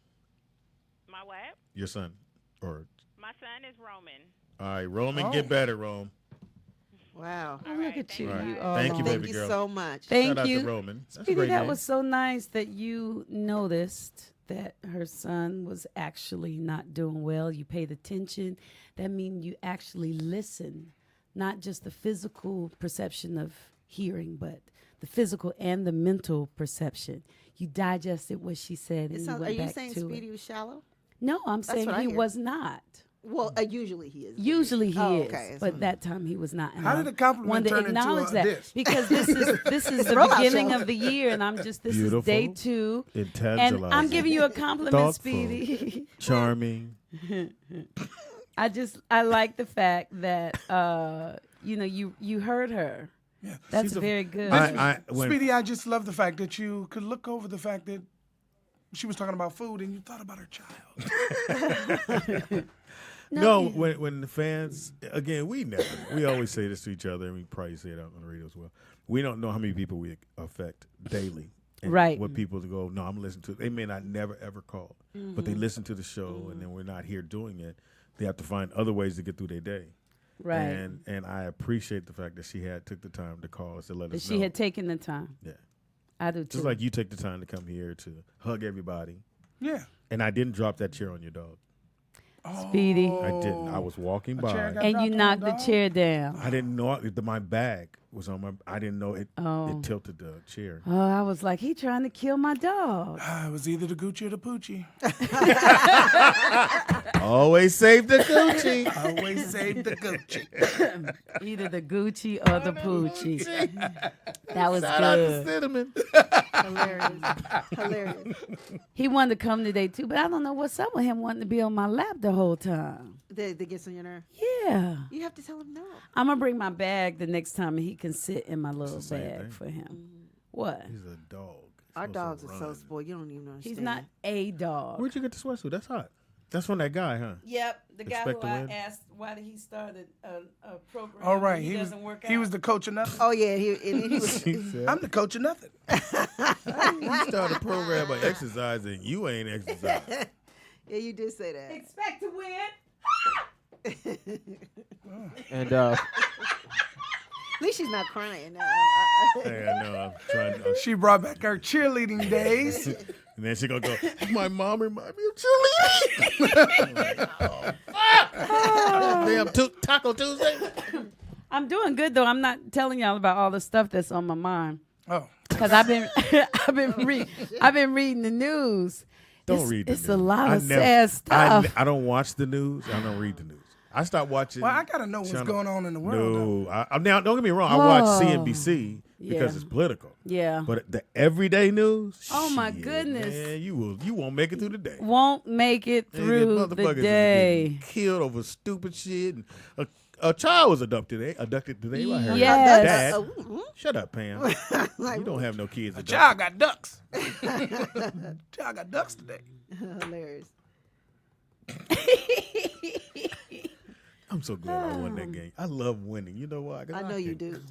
My what? Your son. Or My son is Roman. all right, Roman, Oh. get better, Rome. Wow. Oh, look at you. Right. You all Thank you, alone. baby Thank you girl. so much. Thank Shout out you. to Roman. That's a Speedy, great that name. was so nice that you noticed that her son was actually not doing well. You paid attention. That means you actually listen, not just the physical perception of hearing, but the physical and the mental perception. You digested what she said, and It you sounds, went are you back saying to Speedy it. was shallow? No, I'm saying what I he hear. was not. Well, usually he is. Usually he Oh, is, okay. but that time he was not. And How I did a compliment wanted to turn into acknowledge a that diss? because this is the rollout beginning show. of the year, and I'm just this Beautiful. is day 2, and Intangible. I'm giving you a compliment, Thoughtful. Speedy. Charming. I like the fact that you heard her. Yeah. That's very good. Speedy, I just love the fact that you could look over the fact that she was talking about food and you thought about her child. No, when the fans, again, we always say this to each other, and we probably say it out on the radio as well. We don't know how many people we affect daily. And right. what people to go, no, I'm listening to it. They may not never, ever call, but they listen to the show, and then we're not here doing it. They have to find other ways to get through their day. Right. And I appreciate the fact that she took the time to call us to let us know. She had taken the time. Yeah. I do too. Just like you take the time to come here to hug everybody. Yeah. And I didn't drop that chair on your dog. Speedy. I didn't. I was walking by. And you knocked the chair down. I didn't know my bag was on my. I didn't know it. It tilted the chair. Oh, I was like, he trying to kill my dog. It was either the Gucci or the Poochie. Always save the Gucci. Always save the Gucci. Either the Gucci or the Poochie. That was Shout good. out to Cinnamon. Hilarious. He wanted to come today too, but I don't know what's up with him wanting to be on my lap the whole time. They gets on your nerve. Yeah. You have to tell him no. I'm gonna bring my bag the next time, and he can sit in my little It's the same bag thing. for him. What? He's a dog. Our Supposed dogs to are so run. spoiled. You don't even understand. He's not a dog. Where'd you get the sweatsuit? That's hot. That's from that guy, huh? Yep, the guy Expect who to I win. asked why did he start a program. All right. He He doesn't work out. was the coach of nothing. Oh yeah, he was. He said, I'm the coach of nothing. you start a program by exercising. You ain't exercising. Yeah, you did say that. Expect to win. And At least she's not crying now. Hey, I know. I'm trying to. She brought back her cheerleading days. And then she gonna go. My mom remind me of cheerleading. Damn Taco Tuesday. I'm doing good though. I'm not telling y'all about all the stuff that's on my mind Oh. because I've been reading the news. Don't read the It's news. a lot I of never- sad stuff. I don't watch the news. I don't read the news. I stopped watching. Well, I gotta know what's going on in the world. No, I'm now. Don't get me wrong. I watch Oh. CNBC because Yeah. it's political. Yeah. But the everyday news. Oh, my shit, goodness. Man, you won't make it through the day. Won't make it through Niggas, the motherfuckers is day. getting killed over stupid shit. And a child was abducted today. I heard Yes. that. Mhm. Shut up, Pam. You don't have no kids. A adopted. child got ducks. Child got ducks today. Hilarious. I'm so glad I won that game. I love winning. You know why? 'Cause I know you can- do.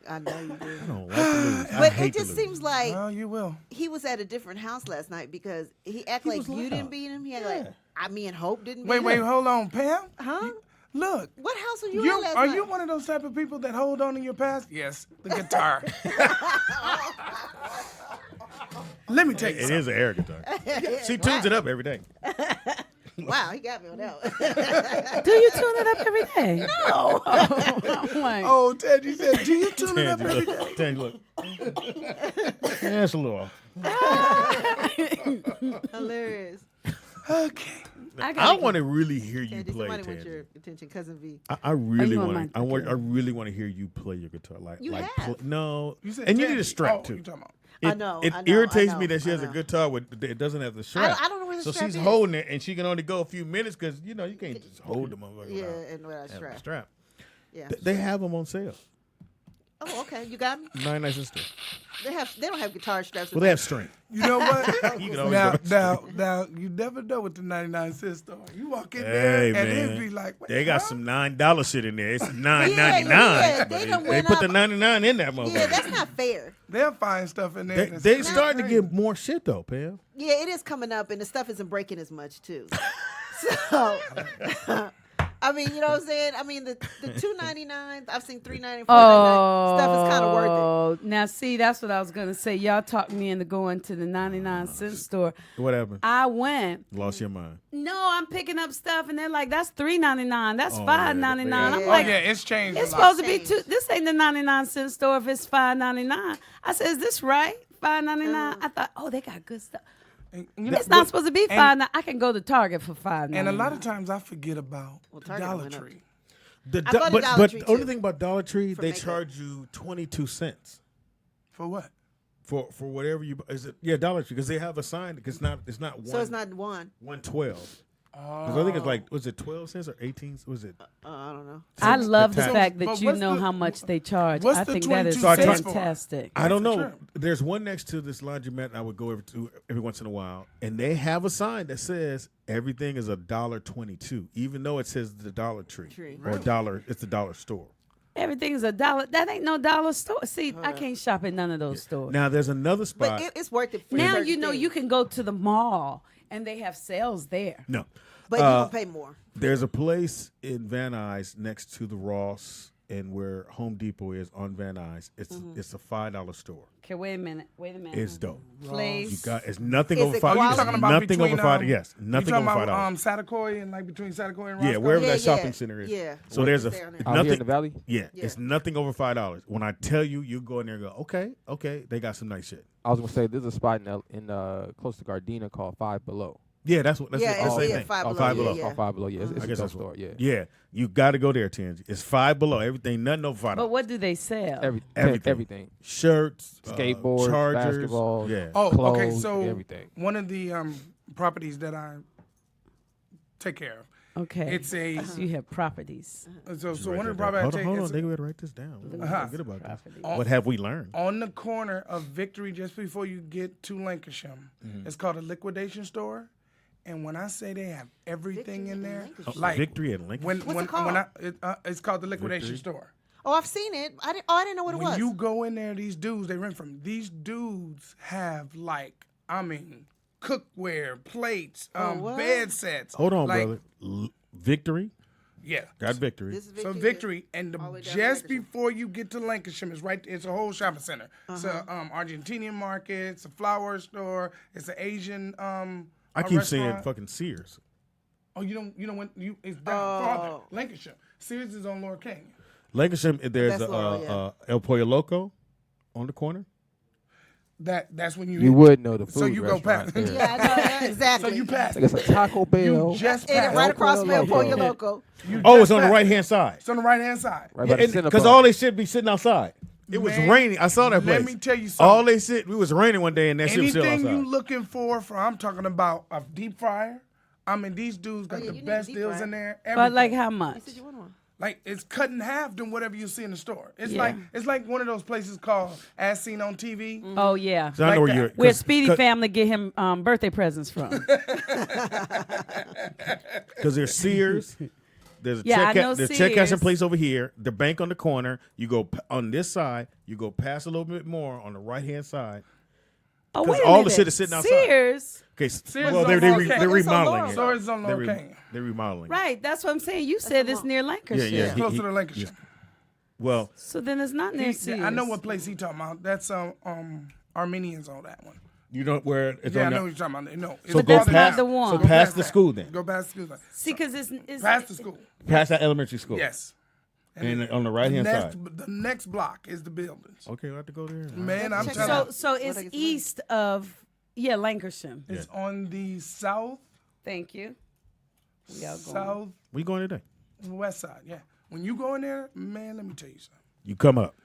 I know you do. I don't like to lose. I But hate it just to lose. seems like Oh, you will. he was at a different house last night because he acted He like was you loud. didn't beat him. He acted like me and Hope didn't beat Wait, him. hold on, Pam. Huh? Look. What house were you at last Are night? you one of those type of people that hold on to your past? Yes, the guitar. Let me tell you It something. is an air guitar. She tunes it up every day. Wow, he got me on that one. Do you tune it up every day? No. I'm like, Oh, Ted, you said, do you tune it up every day? Tangi, look. Yeah, it's a little off. Hilarious. Okay. I want to really hear you Tangi, play, somebody want Tangi. your attention, Cousin V. I really want want to. mine? I really want to hear you play your guitar. You have. No, You said and you Tangi. need a strap Oh, too. you talking about? I know, It I know, irritates I me know, that she I has a know. guitar with it doesn't have the strap. I don't know where the so strap she's is. holding it, and she can only go a few minutes because you can't just hold the motherfucker. Yeah, without and without a having strap. a strap. Yeah. They have them on sale. Oh, okay. You got me. 99 cents store. They don't have guitar straps. Well, they have string. You know what? You can always now, you never know with the 99 cent store. You walk in there Hey and man, it'd be like, they got huh? some $9 shit in there. It's $9.99. yeah, but they they done went put the up. 99 in that motherfucker. Yeah, that's not fair. They'll find stuff in there. They that's starting to crazy. get more shit though, Pam. Yeah, it is coming up, and the stuff isn't breaking as much too. So, I mean, you know what I'm saying? I mean, the $2.99, I've seen $3.99, $4.99 stuff is kind of worth it. Oh, now see, that's what I was gonna say. Y'all talked me into going to the 99-cent store. What happened? I went. Lost your mind. No, I'm picking up stuff, and they're like, "That's $3.99. That's Oh, $5.99." yeah, I'm yeah. Oh, like, yeah, it's changed. "It's a lot. supposed to be two. This ain't the 99-cent store if it's $5.99." I said, "Is this right? $5.99?" I thought, "Oh, they got good stuff." And, you know, It's not but- supposed to be and- $5. I can go to Target for $5.99. And a lot of times I forget about Target Dollar went up. Tree. The I go to but Dollar but Tree, the only too, thing about Dollar Tree, for they makeup. charge you 22 cents For what? for whatever you is it. Yeah, Dollar Tree because they have a sign. It's not one. So it's not one. 112. Because I think it's like, was it 12 cents or 18? Was it? I don't know. I love the tax. fact that But you what's know the- how much they charge. what's I the think that is 22 cents for? fantastic. I don't That's know. the trip. There's one next to this laundromat I would go every once in a while, and they have a sign that says everything is $1.22, even though it says the Dollar Tree or dollar. It's the dollar store. Everything's $1. That ain't no dollar store. See, I can't shop at none of those stores. Now there's another spot. But it's worth it. For Now certain you know things. you can go to the mall and they have sales there. No, But you don't pay more. there's a place in Van Nuys next to the Ross and where Home Depot is on Van Nuys. It's a $5 store. Okay, wait a minute. It's dope. Place. You got it's nothing Is over it $5. quality? Oh, you talking about nothing between, over $5? Yes, nothing you over talking $5. about Satakoy and like between Satakoy and Roscoe? Yeah, wherever Yeah, that shopping yeah, center is. yeah. So there's a Down there. Out here in the valley? Yeah, Yeah. it's nothing over $5. When I tell you, you go in there and go, okay, they got some nice shit. I was gonna say there's a spot in close to Gardena called Five Below. Yeah, that's Yeah, the it's- same yeah, thing. Five Oh, Below, Five yeah, Below. yeah. Oh, Five Below, yeah. It's I a guess dope that's store, what. yeah. Yeah, you got to go there, Tangi. It's $5 Below. Everything, nothing over $5. But what do they sell? Everything. Shirts, Skateboards, chargers, basketball. Yeah. Oh, okay. Clothes, So everything. one of the properties that I take care of. Okay. It's a So you have properties. so Just one write of the that down. properties I Hold on. take They is gotta write this down. Uh-huh. Forget about this. Properties. What have we learned? on the corner of Victory, just before you get to Lancashire. It's called a liquidation store. And when I say they have everything Victory in and there, Lancashire. Oh, like Victory and Lincoln. when it called? it's called the liquidation Victory? store. Oh, I've seen it. I didn't know what it When was. you go in there, these dudes they rent from. These dudes have cookware, plates, what? bed sets. Hold on, like, brother. Victory. Yeah. Got Victory. This is So Victory. Victory, and all the way down to just Lancashire. before you get to Lancashire, it's right. It's a whole shopping center. It's a Argentinian market. It's a flower store. It's an Asian. I a keep saying restaurant. fucking Sears. Oh, you don't when you it's down farther. Lancashire. Sears is on Lower Canyon. Lancashire, there's That's Laurel, El Pollo Loco on the corner. That's when you You would know the food So you go restaurant past. there. Yeah, I know, exactly. So you pass. Like it's a Taco Bell. You just And passed. right across from El Pollo Loco. Loco. You Oh, just it's on the passed. right hand side. It's on the right hand side. Right by the Cinnabon. Because all they should be sitting outside. It was Man, raining. I saw that place. let me tell you something. All they sit. It was raining one day, and that shit was still Anything outside. you looking for, I'm talking about a deep fryer. I mean, these dudes got yeah, the you need best a deep deals fryer. in there. But everything. like how much? You said you want one. Like it's cut in half than whatever you see in the store. It's Yeah. like one of those places called As Seen on TV. Oh yeah. So I know like where you're. that. Where 'cause- Speedy 'cause- family get him birthday presents from. Because there's Sears. There's a Yeah, I check, know there's check cashing Sears. place over here. The bank on the corner. You go on this side. You go past a little bit more on the right hand side. Oh, 'Cause wait a all the minute. shit is sitting outside. Sears. Okay, Sears well is they're on they're, Lower re- Canyon. they're It's on remodeling Laurel. it. Sears is on They're, Lower Canyon. they're remodeling. it. Right, that's what I'm saying. You said it's near Lancashire. Yeah. Closer to Lancashire. he's- Well, So then it's not near Sears. I know what place he talking about. That's Armenians on that one. you don't where it's Yeah, I on know that- what you're talking about. No, it's So But go that's not past the one. So Go past the that. school then. Go past the school. See, because it's Past the school. Past that elementary school. Yes. And on the right hand side. The next block is the buildings. Okay, I have to go there. Man, I'm Check it telling out. you. So it's I get some east of Lancashire. It's on the south, Thank you. We all going. We going today? southwest side. Yeah. When you go in there, man, let me tell you something. You come up.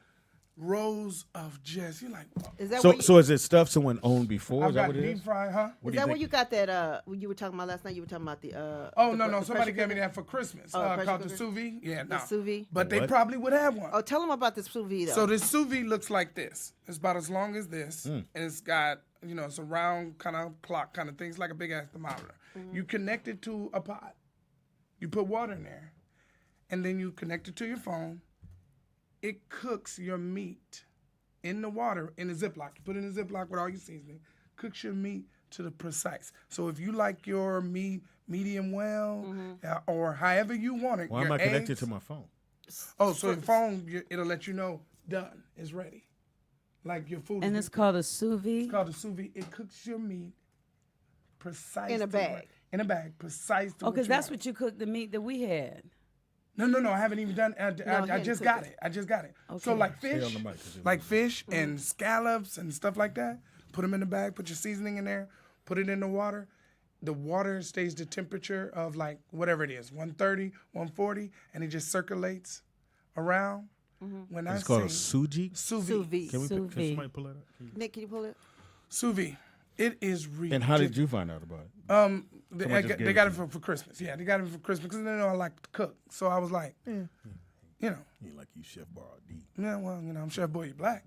Rows of just you're like, wow. Is that So where you, so is it stuff someone owned before? I've Is that got what it deep is? fry, huh? What is do you that where think? you got that? When you were talking about last night, you were talking about the. Oh the no, pr- no! the Somebody pressure gave me cooker? that for Christmas. pressure Called the cooker? sous vide. Yeah, no. sous vide? But they What? probably would have one. Oh, tell them about this sous vide. So this sous vide looks like this. It's about as long as this, and it's got it's a round kind of clock kind of thing. It's like a big ass thermometer. You connect it to a pot. You put water in there, and then you connect it to your phone. It cooks your meat in the water in a Ziploc. You put it in a Ziploc with all your seasoning. Cooks your meat to the precise. So if you like your meat medium well, or however you want it, Why am your I connected eggs- to my phone? Oh, so your phone, it'll let you know done, it's ready. Like your food. And is it's called a sous it's vide. called a sous vide. It cooks your meat precise. In a to bag. what- In a bag, precise. To Oh, because that's want. what you cooked the meat that we had. No, I haven't even done. I he just didn't got cook it. I just got it. So Okay. like Stay fish, on the mic, 'cause you're like fish and scallops and stuff like that. Put them in the bag. Put your seasoning in there. Put it in the water. The water stays the temperature of like whatever it is, 130, 140, and it just circulates around. When I It's called say a suji. sous Sous vide, vide. Can we? Sous Can vide. somebody pull that up? Nick, can you pull it? sous vide. It is ridiculous. And how did you find out about it? They got it for Christmas. Yeah, they got it for Christmas because they know I like to cook. So I was like, you know. You like you Chef Bar D. Yeah, well, you know, I'm Chef Boy Black.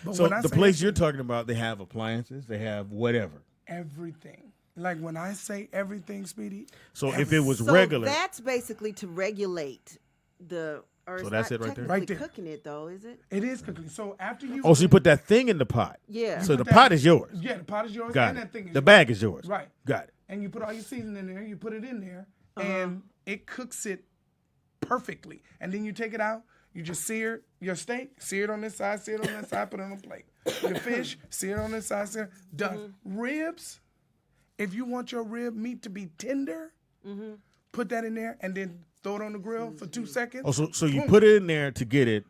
But So the place you're talking about, they have appliances, they have whatever. Everything. Like when I say everything, Speedy. So if it was So regular, that's basically to regulate the. Or So it's that's not it right there? technically Right there. cooking it though, is it? It is cooking. So after you. so you put that thing in the pot. Yeah. So the put that- pot is yours. Yeah, the pot is yours. Got and it. that thing is The yours. bag is yours. Right. Got it. And you put all your seasoning in there. You put it in there, and it cooks it perfectly. And then you take it out. You just sear your steak, sear it on this side, sear it on that side, put it on a plate. Your fish, sear it on this side, sear it. Done. Ribs, if you want your rib meat to be tender, put that in there and then throw it on the grill for 2 seconds. Oh, so you Boom. put it in there to get it.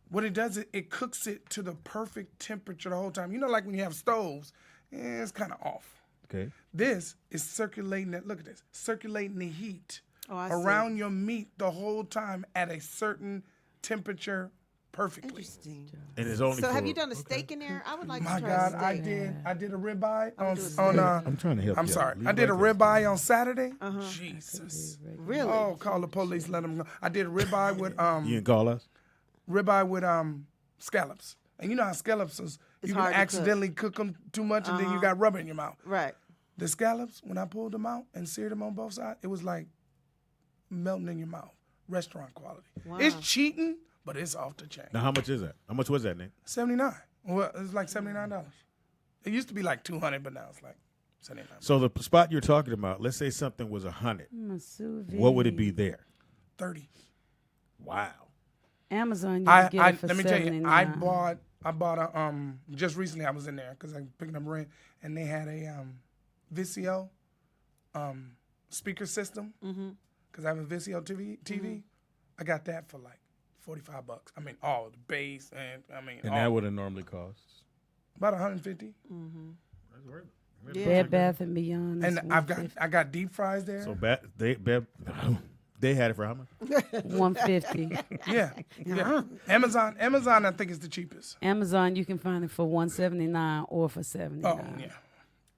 What it does is it cooks it to the perfect temperature the whole time. You know, like when you have stoves, it's kind of off. Okay. This is circulating it. Look at this, circulating the heat I see. around your meat the whole time at a certain temperature perfectly. Interesting. And it's only So for, have you done a steak in there? I would like My to try God, a I steak. did. I did a ribeye I'm I'm trying to help I'm you. sorry. Leave I did a right there. ribeye on Saturday. Jesus. Really? Oh, call the police. Let them go. I did a ribeye with You can call us. ribeye with scallops. And you know how scallops is. It's You can hard to cook. accidentally cook them too much, and then you got rubber in your mouth. Right. The scallops, when I pulled them out and seared them on both sides, it was like melting in your mouth. Restaurant quality. Wow. It's cheating, but it's off the chain. Now, how much is that? How much was that, Nick? $79. Well, it's like $79. It used to be like $200, but now it's like $79. So the spot you're talking about, let's say something was $100. What would it be there? 30. Wow. Amazon, you can get it for Let me tell you, $79. I bought a just recently I was in there because I'm picking up rent, and they had a Vizio speaker system because I have a Vizio TV. I got that for like $45. I mean, all the bass and And all, that would have normally cost. about $150. That's worth it. Bed Bath and Beyond. And is I got deep fries there. So they had it for how much? $150. yeah. Amazon I think is the cheapest. Amazon, you can find it for $179 or for $79. Oh yeah.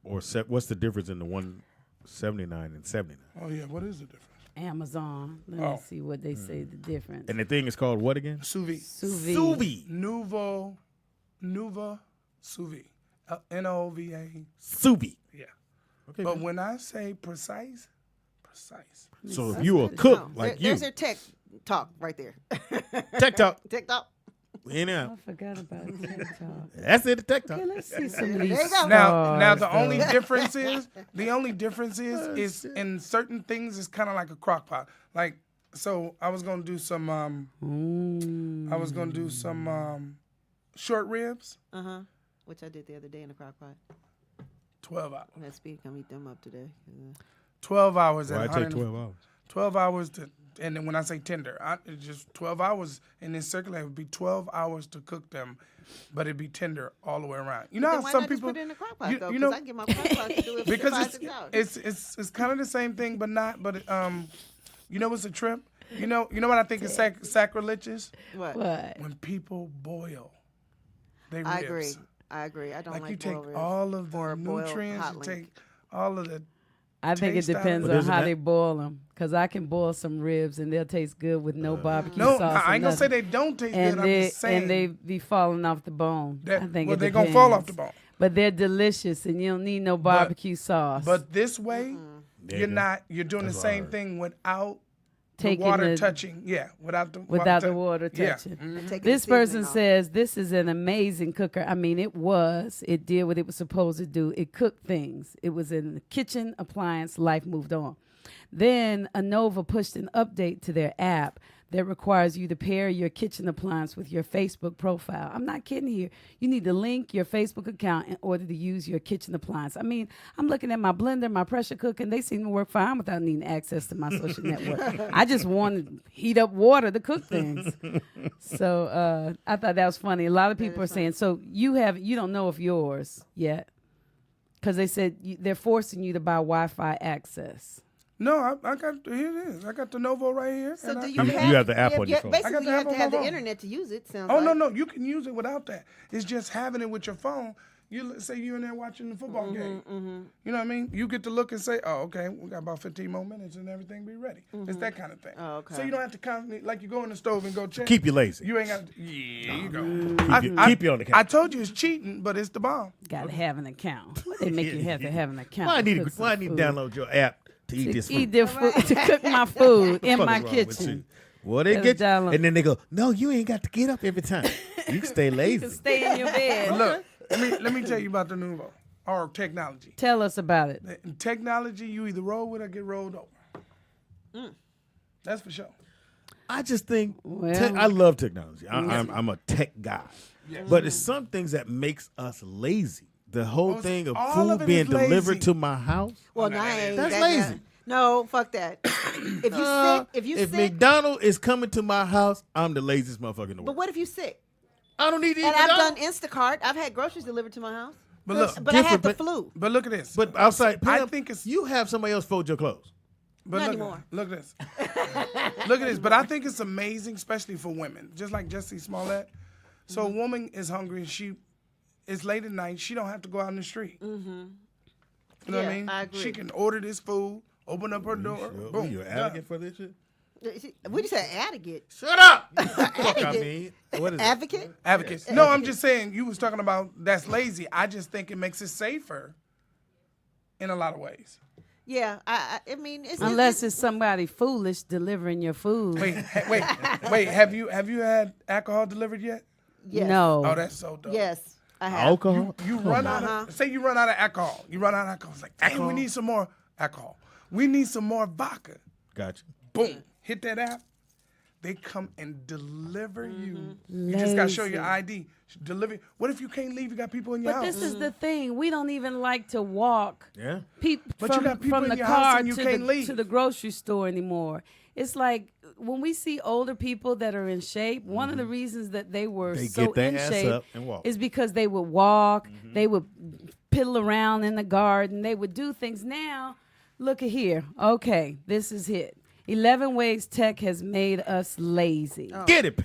Or what's the difference in the 179 and 79? Oh yeah. What is the difference? Amazon. Let me see what they say the difference. And the thing is called what again? Sous vide. Sous vide. Sous vide. Nuva sous vide. Nova. Sous vide. Yeah. Okay. But man. when I say precise. So if you a cook like you, There's their tech talk right there. tech talk. Tech talk. In I out. forgot about TikTok. That's it. The tech talk. Okay, let's see some of these There you go. Now stars, the only though. difference is in certain things it's kind of like a crock pot. Like so I was gonna do some short ribs. Which I did the other day in the crock pot. 12 hours. That Speed come eat them up today. 12 hours. Why at it take 100 12 hours? 12 hours to, and then when I say tender, it's just 12 hours, and then circulate would be 12 hours to cook them, but it'd be tender all the way around. You know Then how why some not just people, put it in the crock pot though? you know, Because I can get my crock pot to do it for because 5-6 hours. it's kind of the same thing, but not. But you know what's a trip? You know what I think is sacrilegious? What? When people boil their ribs. I agree. I don't Like like you take boiled ribs. all of the Or boiled nutrients, hot you link. take all of the. I think it taste out of depends it. But on isn't how that- they boil them. Because I can boil some ribs and they'll taste good with no barbecue No, sauce. I ain't or gonna say nothing. they don't taste and good. they, I'm just saying. and they be falling off the bone. That- I think well, it they depends. gonna fall off the bone. But they're delicious and you don't need no barbecue sauce. But this way, There you're you go. not. You're doing That's the what I same heard. thing without Taking the water the- touching. Yeah, without the without water the touch- water Yeah. touching. Taking This the seasoning person off. says this is an amazing cooker. I mean, it did what it was supposed to do. It cooked things. It was in the kitchen appliance. Life moved on. Then Anova pushed an update to their app that requires you to pair your kitchen appliance with your Facebook profile. I'm not kidding here. You need to link your Facebook account in order to use your kitchen appliance. I mean, I'm looking at my blender, my pressure cooker, and they seem to work fine without needing access to my social network. I just want to heat up water to cook things. So I thought that was funny. A lot of people are saying, so you don't know if yours yet, because they said they're forcing you to buy Wi-Fi access. No, I got here it is. I got the Novo right here. So and do you have the app on your phone. I got Basically, the you app have to on have my the phone. internet to use it. Sounds Oh like. no, you can use it without that. It's just having it with your phone. You say you're in there watching the football game. You know what I mean? You get to look and say, "Oh, okay, we got about 15 more minutes and everything be ready." It's that kind of thing. Oh, okay. So you don't have to constantly like you go in the stove and go check. Keep you lazy. You ain't got. Yeah, you go. Keep you on the couch. I told you it's cheating, but it's the bomb. Gotta have an account. They make you have to have an account. Why I to need cook to some food. download your app to eat this food? Eat their food, to cook my food in my kitchen. Well, they Gotta get you, download. and then they go, "No, you ain't got to get up every time. You can stay lazy." You can stay in your bed. Look, let me tell you about the Nouveau or technology. Tell us about it. In technology, you either roll with or get rolled over. That's for sure. I just think Well- I love technology. I'm a tech guy, but it's some things that makes us lazy. The whole thing of all of food it being is lazy. delivered to my house. Well, no, I ain't That's that lazy. guy. No, fuck that. If you if sick, McDonald is coming to my house, I'm the laziest motherfucker in the but world. what if you sick? I don't need to eat And I've done McDonald's. Instacart. I've had groceries delivered to my house. But look, But I had the different, flu. but look at this. But outside, I Pam, think it's you have somebody else fold your clothes. But Not look, anymore. Look at this. Look at this. But I think it's amazing, especially for women. Just like Jussie Smollett. So a woman is hungry. It's late at night. She don't have to go out in the street. You know what Yeah, I mean? I agree. She can order this food, open up her door. Boom. You're an done. advocate for this shit? What do you say, advocate? Shut up! Fuck, I mean, what is it? Advocate? Advocate. No, I'm just saying. You was talking about that's lazy. I just think it makes it safer in a lot of ways. Yeah, I mean, Unless it's somebody foolish delivering your food. Wait. Have you had alcohol delivered yet? yes. No. Oh, that's so dope. Yes, I have. Alcohol? You run out of, say you run out of alcohol. You run out of alcohol. It's like, dang, we need some more alcohol. We need some more vodka. Gotcha. Boom. Hit that app. They come and deliver you. You just got to show your ID. Deliver. What if you can't leave? You got people in your But house. this is the thing. We don't even like to walk Yeah. But you got people from in the your house car and you to can't leave. to the grocery store anymore. It's like when we see older people that are in shape, one of the reasons that they were They so get their in ass shape up and walk. is because they would walk, they would piddle around in the garden, they would do things. Now, look at here. Okay, this is it. 11 ways tech has made us lazy. Get it,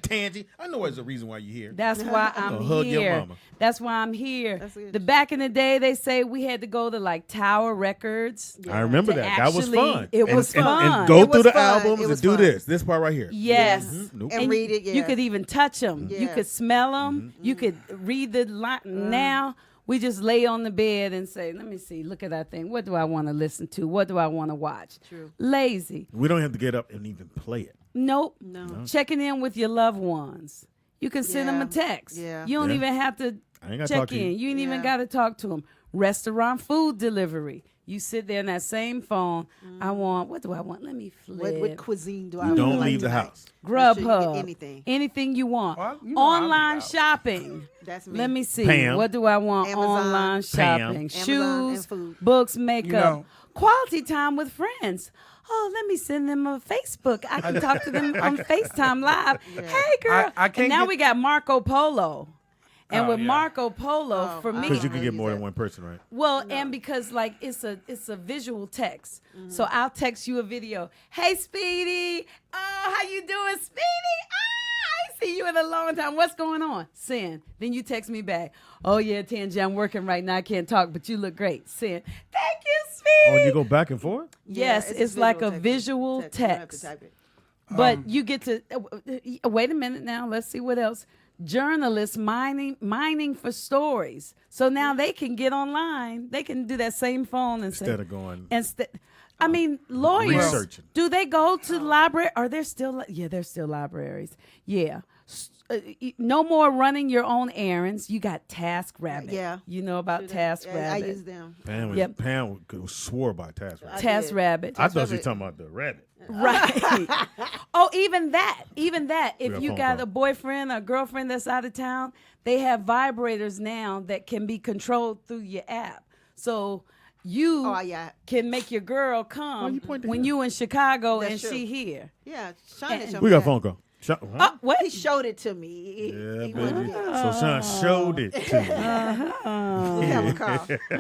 Tangi. I know there's a reason why you're here. That's why I'm gonna hug your here. mama. That's why I'm here. That's good. The back in the day, they say we had to go to like Tower Records. I remember To that. That was actually- fun. it was fun. And go It through was the fun. albums It and was do fun. this part right here. Yes. Nope. And read it, You yes. could even touch them. You Yes. could smell them. You could read the line. Now we just lay on the bed and say, let me see, look at that thing. What do I want to listen to? What do I want to watch? True. Lazy. We don't have to get up and even play it. Nope. No. Checking in with your loved ones. You can send them a Yeah. text. Yeah. You don't Yeah. even have to I ain't gotta check talk to you. in. You ain't even Yeah. got to talk to them. Restaurant food delivery. You sit there in that same phone. I want, what do I want? Let me flip. What cuisine do I You don't like leave the tonight? house. Make sure you get Grubhub. anything. You want. Well, you know I'll leave Online out. shopping. That's me. Let me see. Pam. What do I want? Amazon. Online shopping. Amazon Shoes, and food. books, makeup. know. Quality time with friends. Oh, let me send them a Facebook. I can talk to them on FaceTime Live. Hey, girl. I can't and now get- we got Marco Polo. And Oh, with yeah. Marco Polo, for me, Because you can get use more that. than one person, right? well, and because like it's a visual text. So I'll text you a video. Hey, Speedy. Oh, how you doing, Speedy? I ain't see you in a long time. What's going on? Send. Then you text me back. Oh yeah, Tangi, I'm working right now. I can't talk, but you look great. Send. Thank you, Speedy. Oh, and you go back and forth? Yes, Yeah, it's like a visual text. You don't have to text. type it. But you get to wait a minute now. Let's see what else. Journalists mining for stories. So now they can get online. They can do that same phone and Instead of going. I mean, lawyers. Researching. Do they go to the library? Are there still? Yeah, there's still libraries. Yeah. No more running your own errands. You got TaskRabbit. Yeah. You know about TaskRabbit. I use them. Pam swore by TaskRabbit. TaskRabbit. I thought she was talking about the rabbit. Right. Oh, even that. If got you phone got call. a boyfriend or girlfriend that's out of town, they have vibrators now that can be controlled through your app. So you can make your girl come you point to when him? you in Chicago That's and true. she here. Yeah, Shonda showed We me got a that. phone call. What? He showed it to me. Yeah, baby. So Sean showed it to me. We have a call.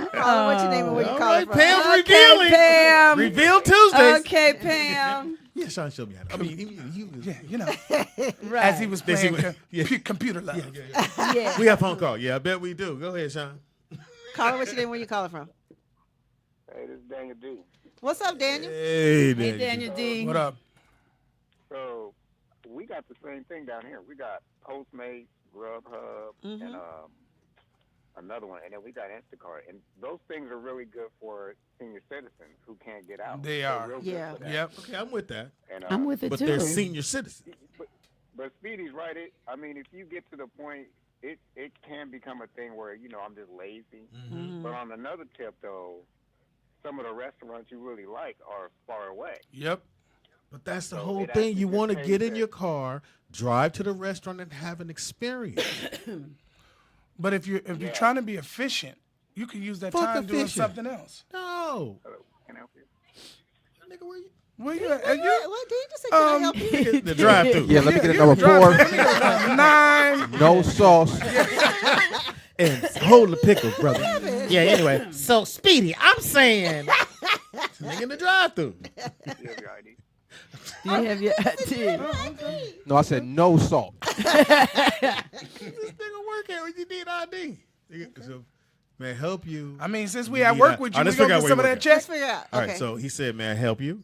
Caller, what's your name and where you calling from? Pam's revealing. Pam. Reveal Tuesdays. Okay, Pam. Yeah, Sean showed me how to. I mean, he was. Yeah, you know, Right. as he was playing Yeah. computer love. Yeah. We have phone call. Yeah, I bet we do. Go ahead, Sean. Caller, what's your name and where you calling from? Hey, this is Daniel D. What's up, Daniel? Hey, Hey, Daniel D. What up? So we got the same thing down here. We got Postmates, Grubhub, and another one, and then we got Instacart. And those things are really good for senior citizens who can't get out. They They're are. real good Yeah. for that. Yep. Okay, I'm with that. And, I'm with it But too. they're senior citizens. But Speedy's right. I mean, if you get to the point, it can become a thing where, I'm just lazy. But on another tip, though, some of the restaurants you really like are far away. Yep. But that's the So whole it thing. actually You want to just get pays in your car, drive to the restaurant, and have an experience. But if you're trying to be efficient, you can use that Fuck time doing efficient. something else. No. Hello, can I help you? Nigga, where you? Where you at? What did you just say? Can I help you? The drive-through. Yeah, let me get a number 4. 9. No sauce. And hold the pickles, brother. Yeah, anyway. So, Speedy, I'm saying. Nigga in the drive-through. You have your ID? Do you have your ID? No, I said no salt. This nigga work at when you need ID. So, may I help you? I mean, since we You at need work I- with All you, right, we gonna let's get some of figure out that where Let's check. figure out. All Okay. right, so he said, may I help you?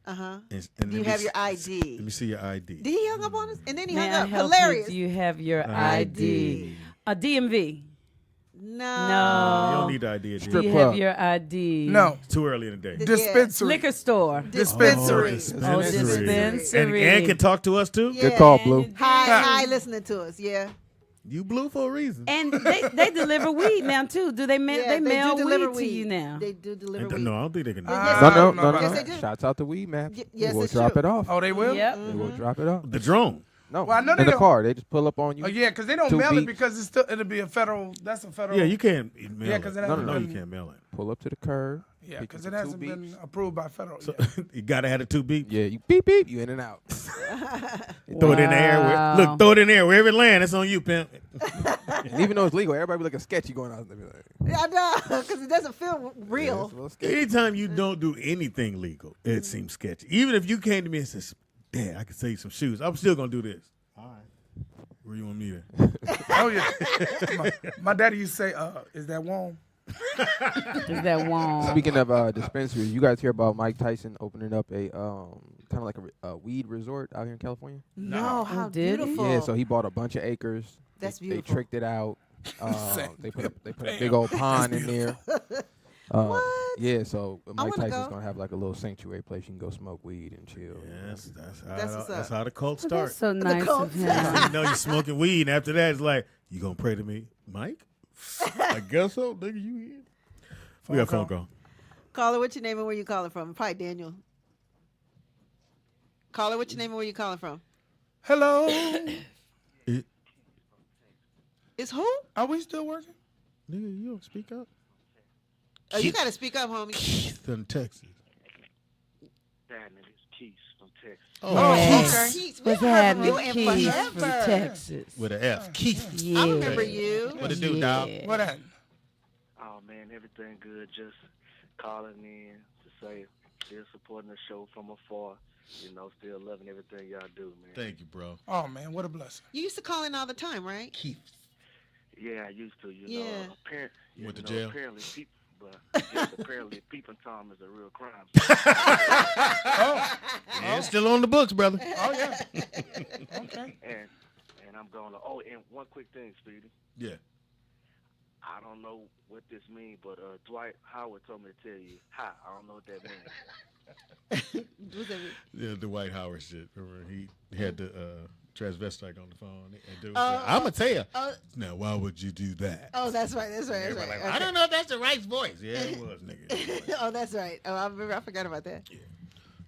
Uh-huh. And Do you have your ID? Let me see your ID. Did he hung up on us? And then he May I hung up. help Hilarious. you? Do you have your ID? A DMV. No. No. You don't need the ID. Do Strip you club. have your ID? No. It's too early in the day. Dispensary. Liquor store. Dispensary. Dispensary. And can talk to us too? Yeah. Good call, Blue. Hi, listening to us. Yeah. You blue for a reason. And they deliver weed now too. Do they mail? Yeah, they mail do deliver weed to you now. They do deliver And weed. no, I don't think they can. Yes, No. Yes, they do. Shouts out to Weed Map. Yes, We'll it's drop true. it off. Oh, they will? Yep. They will drop it off. The drone. No, Well, I know in they the don't- car. They just pull up on you. Oh, yeah, because they don't 2 mail it beats. because it'll be a federal. That's a federal. Yeah, you can't mail Yeah, it. 'cause it No, hasn't no, you been- can't mail it. Pull up to the curb. Yeah, pick because up it the 2 hasn't been beeps. approved by federal. So yet. you gotta have the 2 beeps. Yeah, you beep beep. You in and out. Throw it in the air. Wow. Look, throw it in the air. Wherever it land, it's on you, pimp. And even though it's legal, everybody be looking sketchy going out. They be like, Yeah, I know, because it doesn't feel yeah, real. it's a little sketchy. Anytime you don't do anything legal, it seems sketchy. Even if you came to me and said, "Dad, I can sell you some shoes," I'm still gonna do this. All right. Where you want me to? Oh, yeah. my daddy used to say, is that warm? Is that one? Speaking of dispensaries, you guys hear about Mike Tyson opening up a kind of like a weed resort out here in California? No, how did he? beautiful. Yeah, so he bought a bunch of acres. That's They beautiful. tricked it out. Same. They put a big old pond in there. What? Yeah, so Mike wanna Tyson's go. gonna have like a little sanctuary place you can go smoke weed and chill. Yes, that's what's that's up. how the cult That's starts. so nice cult of him. You know you're smoking weed, and after that, it's like, you gonna pray to me, Mike? I guess so, nigga. You here? We got a phone call. Caller, what's your name and where you calling from? Probably Daniel. Caller, what's your name and where you calling from? Hello. It's who? Are we still working? Nigga, you don't speak up. Oh, you got to speak up, homie. From Texas. Damn it, it's Keith from Texas. Oh, Hey. okay. Keith, What's we haven't heard happening? from you in Keith from forever. Texas. With an F. Keith. Yeah. I remember you. What it do, dog? Yeah. What that? Oh, man, everything good. Just calling in to say still supporting the show from afar. You know, still loving everything y'all do, man. Thank you, bro. Oh, man, what a blessing. You used to call in all the time, right? Keith. Yeah, I used to, you Yeah. know. Went to jail? Apparently, apparently, peeping Tom is a real crime. Yeah, it's still on the books, brother. Oh, yeah. Okay. And I'm going to, and one quick thing, Speedy. Yeah. I don't know what this means, but Dwight Howard told me to tell you, hi. I don't know what that means. What's that mean? Yeah, the White Howard shit. Remember, he had the transvestite on the phone. And dude said, I'm going to tell you. Now, why would you do that? Oh, that's right. That's right. That's Everybody right. like, I don't know if that's the right voice. Yeah, it was, nigga. Oh, that's right. Oh, I remember. I forgot about that.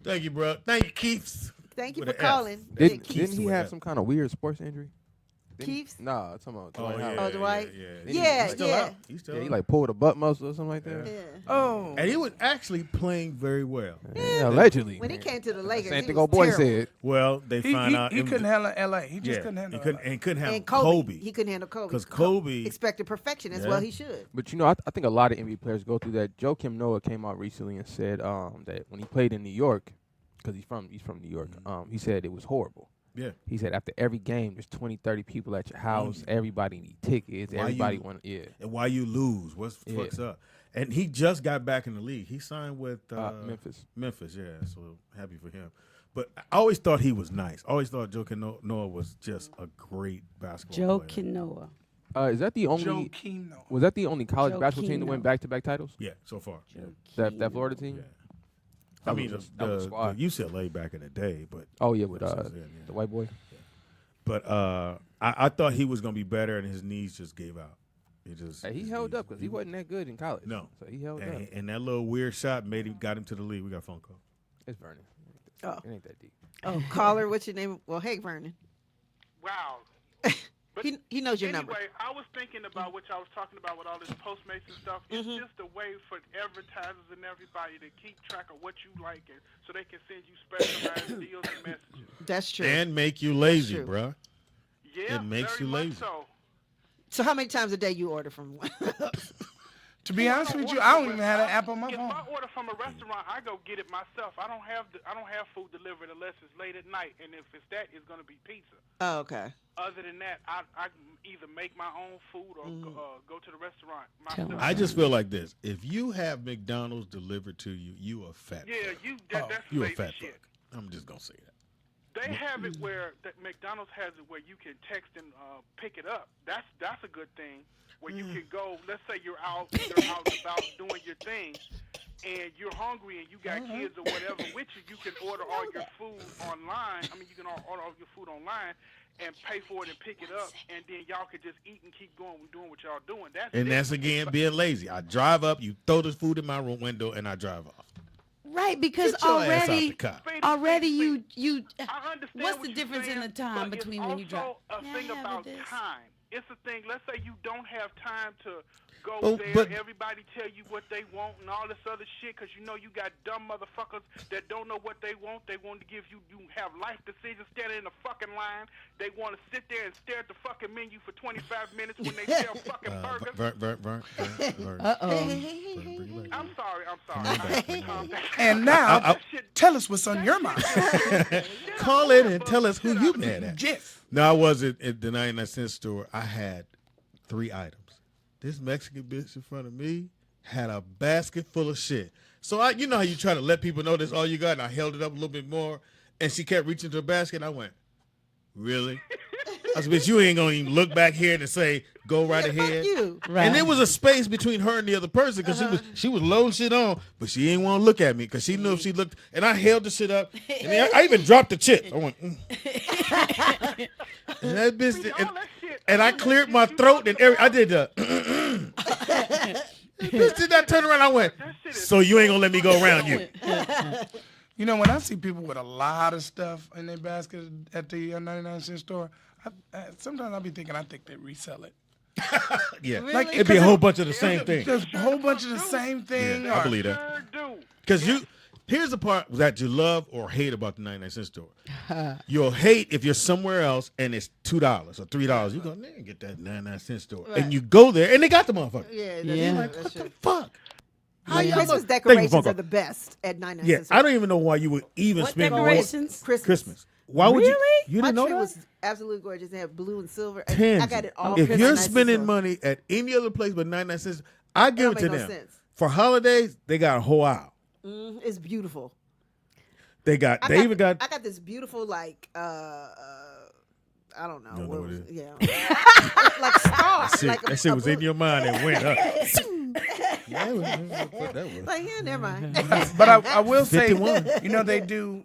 Thank you, bro. Thank you, Keith. Thank you With for an F. calling. Didn't Keith he with have that. some kind of weird sports injury? Keith's? Nah, I'm talking about Dwight yeah, Howard. Oh, Dwight? Yeah. Yeah, yeah. He's still Yeah, he out. like pulled a butt muscle or something like that. Yeah. Oh. And he was actually playing very well. Yeah, allegedly. When he came to the Lakers, Same he thing was old boy terrible. said. Well, they found out He it was- couldn't handle L.A. He just yeah, couldn't handle he couldn't, LA. and couldn't handle And Kobe. Kobe. He couldn't handle Kobe. 'Cause Kobe- expected perfection as Yeah. well. He should. But you know, I think a lot of NBA players go through that. Joe Kim Noah came out recently and said that when he played in New York, because he's from New York, he said it was horrible. Yeah. He said after every game, there's 20, 30 people at your house. Everybody need tickets. Why Everybody you- want And why you lose? What's fucks up? And he just got back in the league. He signed with Memphis. Memphis, yeah. So happy for him. But I always thought he was nice. I always thought Joe Noah was just a great basketball player. Noah. Is that the only? Joe Kino. Was that the only college Joe basketball team to Kino. win back-to-back titles? Yeah, so far. That Florida team. Yeah. That I mean, was the squad. UCLA back in the day, but Oh yeah, with Since then, the white boy. but I thought he was gonna be better, and his knees just gave out. He his held knees- up because he wasn't that good in college. No, so he held up. and that little weird shot got him to the league. We got a phone call. It's Vernon. Oh. It ain't that deep. Oh, caller, what's your name? Well, hey, Vernon. Wow. He knows your anyway, number. I was thinking about what y'all was talking about with all this Postmates and stuff. It's just a way for advertisers and everybody to keep track of what you like, and so they can send you specialized deals and messages. That's true. And make you lazy, true. bruh. Yeah, It makes very you much lazy. So. So how many times a day you order from one? To be honest with you, I don't even have an app on my If phone. I order from a restaurant, I go get it myself. I don't have food delivered unless it's late at night, and if it's that, it's gonna be pizza. Oh, okay. Other than that, I either make my own food or go to the restaurant myself. I just feel like this: if you have McDonald's delivered to you, you a fat. Yeah, fuck. that's You a lazy fat shit. fuck. I'm just gonna say that. They have it where McDonald's has it where you can text and pick it up. That's a good thing. Where you can go. Let's say you're out and about doing your thing, and you're hungry and you got kids or whatever with you. You can order all your food online. I mean, you can order all your food online and pay for it and pick it up, and then y'all could just eat and keep going doing what y'all doing. That's again being lazy. I drive up, you throw this food in my room window, and I drive off. Right, because Get your ass out the car. already you. I understand What's what the you're difference in saying, the time but between it's when you drive? also a thing Yeah, about but this- time. It's a thing. Let's say you don't have time to go Oh, there. but- Everybody tell you what they want and all this other shit because you know you got dumb motherfuckers that don't know what they want. They want to give you have life decisions standing in the fucking line. They want to sit there and stare at the fucking menu for 25 minutes when they sell fucking burgers. Vern. I'm sorry. Calm down. And now, tell us what's on your mind. Call in and tell us who you mad at. Jeff. No, I wasn't at the 99-cent store. I had 3 items. This Mexican bitch in front of me had a basket full of shit. So you know how you try to let people know that's all you got, and I held it up a little bit more, and she kept reaching to her basket, and I went, really? I said, bitch, you ain't gonna even look back here and say, go right ahead. You. Right. And there was a space between her and the other person because she was loading shit on, but she didn't want to look at me because she knew if she looked. And I held the shit up, and then I even dropped the chips. I went, and that bitch, and I cleared my throat and I did the. Bitch did not turn around. I went, so you ain't gonna let me go around you. You know, when I see people with a lot of stuff in their basket at the 99-cent store, sometimes I think they resell it. Yeah, Really? like it'd be a whole bunch of the same thing. Just a whole bunch of the same thing. Yeah, I believe that. Because here's the part that you love or hate about the 99-cent store. You'll hate if you're somewhere else and it's $2 or $3. You go, man, get that 99-cent store, Right. and you go there and they got the motherfucker. Yeah, Yeah. that's What true. the fuck? How y'all Christmas look- decorations Thank you, are the best at 99 Yeah, cents. I don't even know why you would even What spend more. decorations? Christmas. Why would you? Really? You My didn't know tree that? was absolutely gorgeous. They have blue and silver. I Tens. got it all. If Christmas you're 99 cent spending store. money at any other place but 99 cents, I give it That to don't make them. no sense. For holidays, they got a whole aisle. It's beautiful. They I got this beautiful I don't know. You don't know what it is? Yeah. Like stars. that shit was in your mind and went up. Like, yeah, never mind. But I will say, 51. you know, they do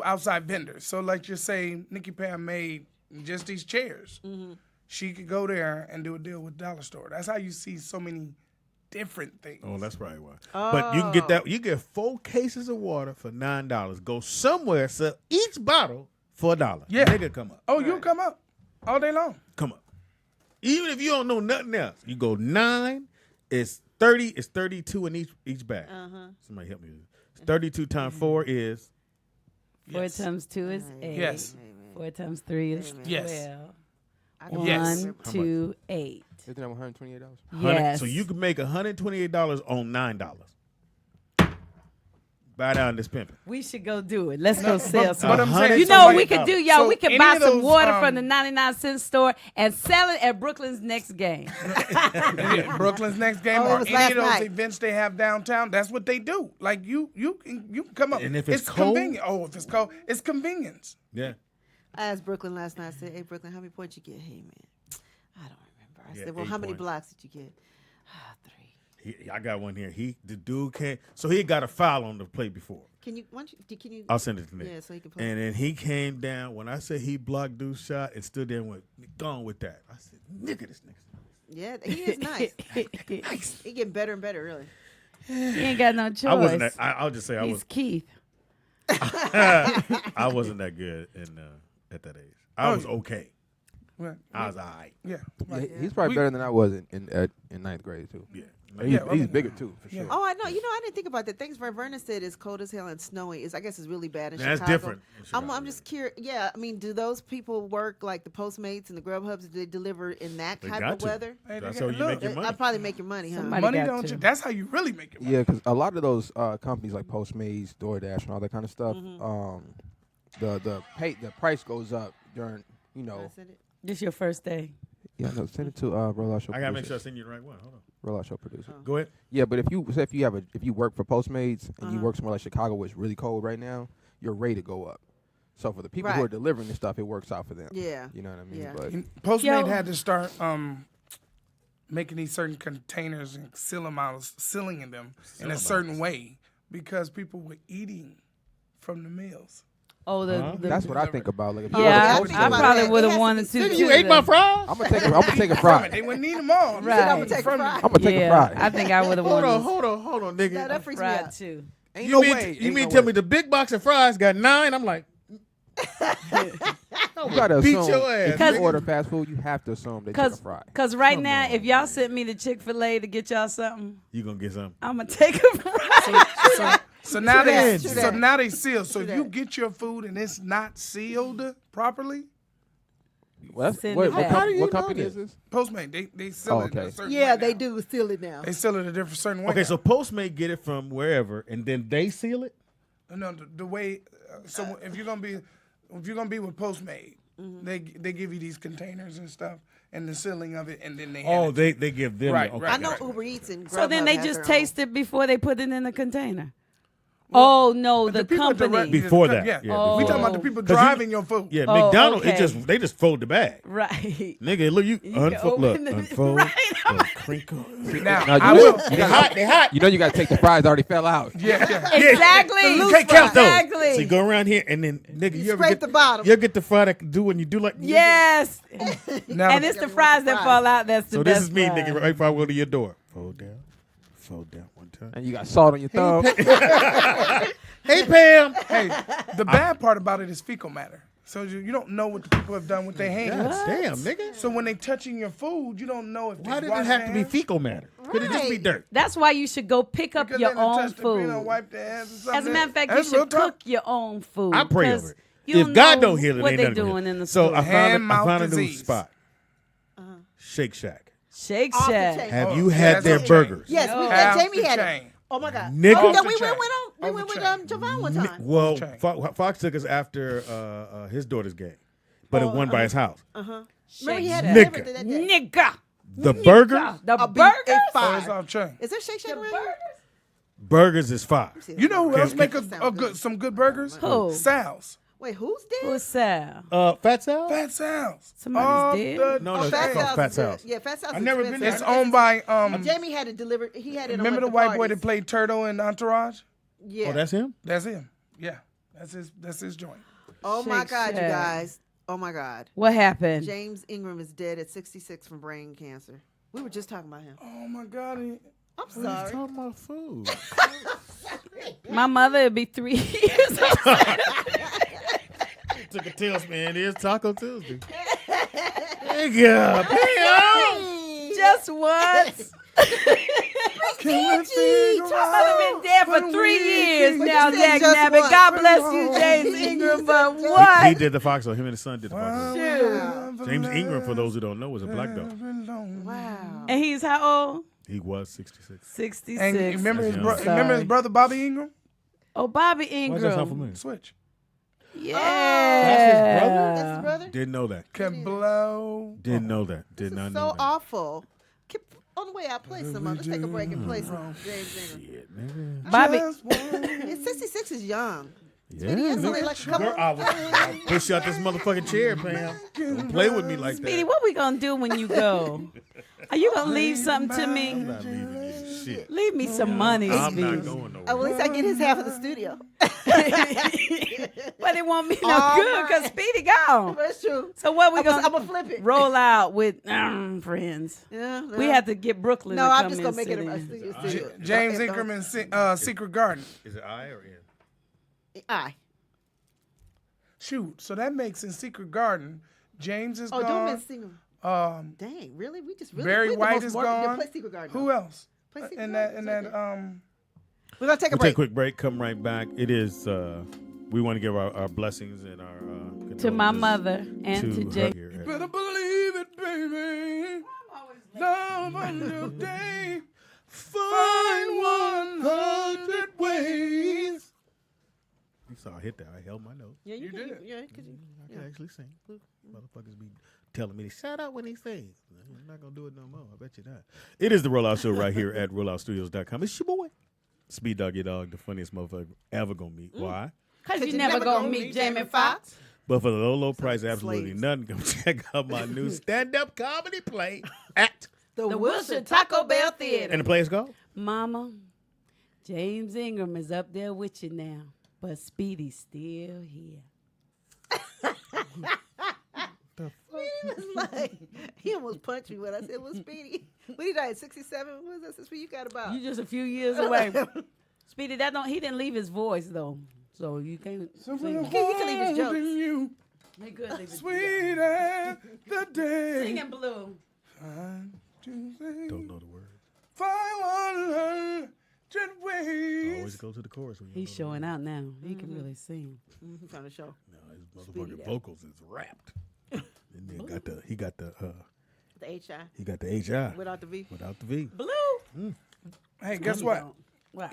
outside vendors. So like you're saying, Nikki Pam made just these chairs. Mm-hmm. She could go there and do a deal with Dollar Store. That's how you see so many different things. Oh, that's probably why. But you can get that. You get 4 cases of water for $9. Go somewhere, sell each bottle for $1. Yeah. Nigga come up. Oh, you'll come up all day long. Even if you don't know nothing else, you go 9. It's 30. It's 32 in each bag. Somebody help me. 32 times 4 is 4 times 2 is 8. Yes. 4 times 3 is 12. Yes. 1, 2, 8. Isn't that $128? Yes. So you can make $128 on $9. Buy down this pimping. We should go do it. Let's go sell some. But I'm saying, You know what we somebody- could do, y'all? so We could any buy of some those, water from the 99-cent store and sell it at Brooklyn's next game. Brooklyn's next game Oh, it or was any last of those night. events they have downtown, that's what they do. Like you can come up. And if it's cold? convenient. Oh, if it's cold, it's convenience. Yeah. I asked Brooklyn last night. I said, "Hey, Brooklyn, how many points you get?" "Hey, man, I don't remember." I Yeah, said, "Well, 8 how many points. blocks did you get?" 3. I got one here. The dude came. So he got a foul on the play before. Can you? I'll send it to Nick. Yeah, so he can play. And then he came down. When I said he blocked dude's shot and stood there and went, gone with that. I said, nigga, this nigga. Yeah, he is nice. He getting better and better, really. He ain't got no choice. I wasn't that. I'll just say I He's was. Keith. I wasn't that good at that age. I was okay. Right. I was all right. Yeah. He's probably better than I was in ninth grade too. Yeah. He's bigger too, for sure. Oh, I know. You know, I didn't think about that. Things Vernon said is cold as hell and snowy. I guess it's really bad in That's Chicago. different in I'm Chicago, just curious. Yeah, I mean, do those people work like the Postmates and the Grubhubs? Do they deliver in that They type got of to. weather? Hey, That's they how got- you look, make your money. I probably make your money, huh? Somebody Money got don't to. you? That's how you really make it. Yeah, because a lot of those companies like Postmates, DoorDash, and all that kind of stuff, the price goes up during, you know. I said it. This your first day. Yeah, no, send it to Roll Out Show. I gotta make producer. sure I send you the right one. Hold on. Roll Out Show producer. Go ahead. Yeah, but if you work for Postmates and you work somewhere like Chicago where it's really cold right now, your rate to go up. So for the people who Right. are delivering this stuff, it works out for them. Yeah. You know what I mean? Yeah. But Postmate Yo. had to start making these certain containers and sealing in them in a certain way because people were eating from the meals. Oh, the that's what I think about. Like, if you yeah, order I Postmates, probably would It have has wanted to to. be do You ate my that. fries? I'm gonna take a fry. They wouldn't need them all. Right. I'm I'ma take from a fry. them. I'm gonna take a fry. I think I would have Hold wanted on, nigga. No, that freaks me fried out. too. Ain't You no mean way. you Ain't mean no tell way. me the big box of fries got 9? I'm like, You gotta beat assume your ass, if nigga. you order fast food, you have to assume they take a fry. Cause right Come now, on, if y'all sent me to Chick-fil-A to get y'all something, you gonna get something. I'm gonna take a fry. So now they True that. now they seal. So True you that. get your food and it's not sealed properly. Well, that's, Send what it back. How do you what know company this? is this? Postmate, they seal it in okay. a certain Yeah, way they now. do seal it now. They seal it a different certain way. Okay, now. so Postmate get it from wherever, and then they seal it. No, the way. So if you're gonna be with Postmate, they give you these containers and stuff and the sealing of it, and then they. hand Oh, it to they give them. Right, the, okay, right. I know gotcha. Uber Eats and So then Grubhub they has just their taste it before they put it in the container. Oh no, But the people company. direct- Before that, yeah. yeah, Oh. We before talking that. about the people 'Cause you- driving your food. Yeah, Oh, McDonald's. okay. They just fold the bag. Right. Nigga, look, you can unfold. Look, open the- unfold. Right. Crinkle. Now, Now, I you will. They hot. They hot. You know you gotta take the fries that already fell out. Yeah. Exactly. You can't count those. Exactly. So you go around here and then, nigga, you ever scrape get the bottom. You ever get the fry that do when you do like? Yes. Now, And it's the fries that fall out. That's the So best. this is me, fries. nigga. Right before I go to your door. Fold down one time. And you got salt on your thumb. Hey Pam. hey, the bad part about it is fecal matter. So you don't know what the people have done with their hands. God damn, nigga. So when they touching your food, you don't know if Why they did it washed have their to be hands. fecal matter? Could it just be Right. dirt? That's why you should go pick up Because your they done own touched food. wipe their hands or something. As a matter of fact, you That's real should tough. cook your own food. I pray 'cause over it. you If God know don't heal it, what ain't they nothing gonna doing heal. in the So store. I Hand-mouth found a new disease. spot. Shake Shack. Shake Off the Shack. chain. Have Oh, you yeah, had that's their off the burgers? Yes, we Half had. Jamie the had chain. it. Oh my God. Nigga. Oh, yeah, Off we the went chain. we Off went the with chain. Javon one time. Well, Chain. Fox took us after his daughter's game, but it won by his house. Remember Shake he had Shack. it Nigga. delivered that day. Nigga. The burgers, The A beef burgers. and So fire. it's off chain. Is there Shake Shack The around burgers. burgers is fire. here? You know who else make Sound some good burgers? Who? Sal's. Wait, who's dead? Who's Sal? Fat Sal? Fat Sal's. Somebody's Off dead? the No, Oh, no, it's called Fat is good. Sal's. Yeah, Fat Sal's. I've never been there. It's owned by Jamie had it delivered. He had it. remember on the white boy that played Turtle in Entourage? Yeah. Oh, that's him. That's him. Yeah. That's his joint. Oh my Shake God, you Shack. guys. Oh my God. What happened? James Ingram is dead at 66 from brain cancer. We were just talking about him. Oh my God. I'm sorry. Talking about food. My mother would be 3 years old. Took a tailspin. It is Taco Tuesday. Nigga, Just once. Can I've been dead for 3 years now, said Dag just Nabbit. once. God bless you, James Ingram, but what? he did the foxhole. Him and his son did the foxhole. James Ingram, for those who don't know, was a black dog. Wow. And he's how old? He was 66. 66. And remember his, That's young. remember his brother Bobby Ingram? Oh, Bobby Why does that sound Ingram. familiar? Switch. Yeah. That's his brother? Didn't know that. Can blow. Didn't know that. Did This not is know so that. awful. On the way out, play some. Let's take a break and play some James Ingram. Shit, nigga. Bobby. Yeah, 66 is young. Yeah. It's only like a couple. Girl, I'll push you out this motherfucking chair, Pam. Don't play with me like Speedy, that. what we gonna do when you go? Are you gonna leave something to I'm me? not leaving you shit. Leave me some money, I'm Speedy. not going nowhere. Well, at least I get his half of the studio. But it won't be no Oh, good because Speedy gone. That's true. So what we I'm gonna gonna flip it. roll out with friends? Yeah, no. We have to get Brooklyn. No, to I'm come just in gonna make it sit a in. studio. James Ingram and Secret Garden. Is it I or N? Aye. Shoot, so that makes in Secret Garden, James is Oh, don't gone. miss single. Dang, really? We just really. Barry we're the White most is morbid. Yeah, gone. play Secret Garden. Who else? Play Secret And Garden. that It's okay. We're gonna take a We'll break. take a quick break. Come right back. It is. We want to give our blessings and our To my condolences mother and to her Jay. here at- Better believe it, baby. Love a new day. Find 100 ways. You saw I hit that. I held my note. Yeah, you did. Yeah, 'cause I can actually sing. Look, motherfuckers be telling me to shut up when he sings. I'm not gonna do it no more. I bet you not. It is the Rollout Show right here at rolloutstudios.com. It's your boy, Speed Doggy Dog, the funniest motherfucker ever gonna meet. Why? Cause you never gonna meet Jamie Foxx. But for the low price, absolutely slaves. nothing. Come check out my new stand-up comedy play at The Wilshire Taco Bell Theater. and the play is called. Mama, James Ingram is up there with you now, but Speedy's still here. He was like, he almost punched me when I said it was Speedy. When he died, 67. What was that? You got about? You just a few years away. Speedy, he didn't leave his voice though, so you can't. Sing. He can leave his jokes. You, He could leave his sweet as the day. Singing blue. Don't know the words. Find 100 ways. Always go to the chorus. When you He's know the showing out now. He can really sing. He's trying to show. words. No, his motherfucking vocals is rapped. And then he got the The HI. HI Without the V. without the V. Blue. Hey, guess what? What?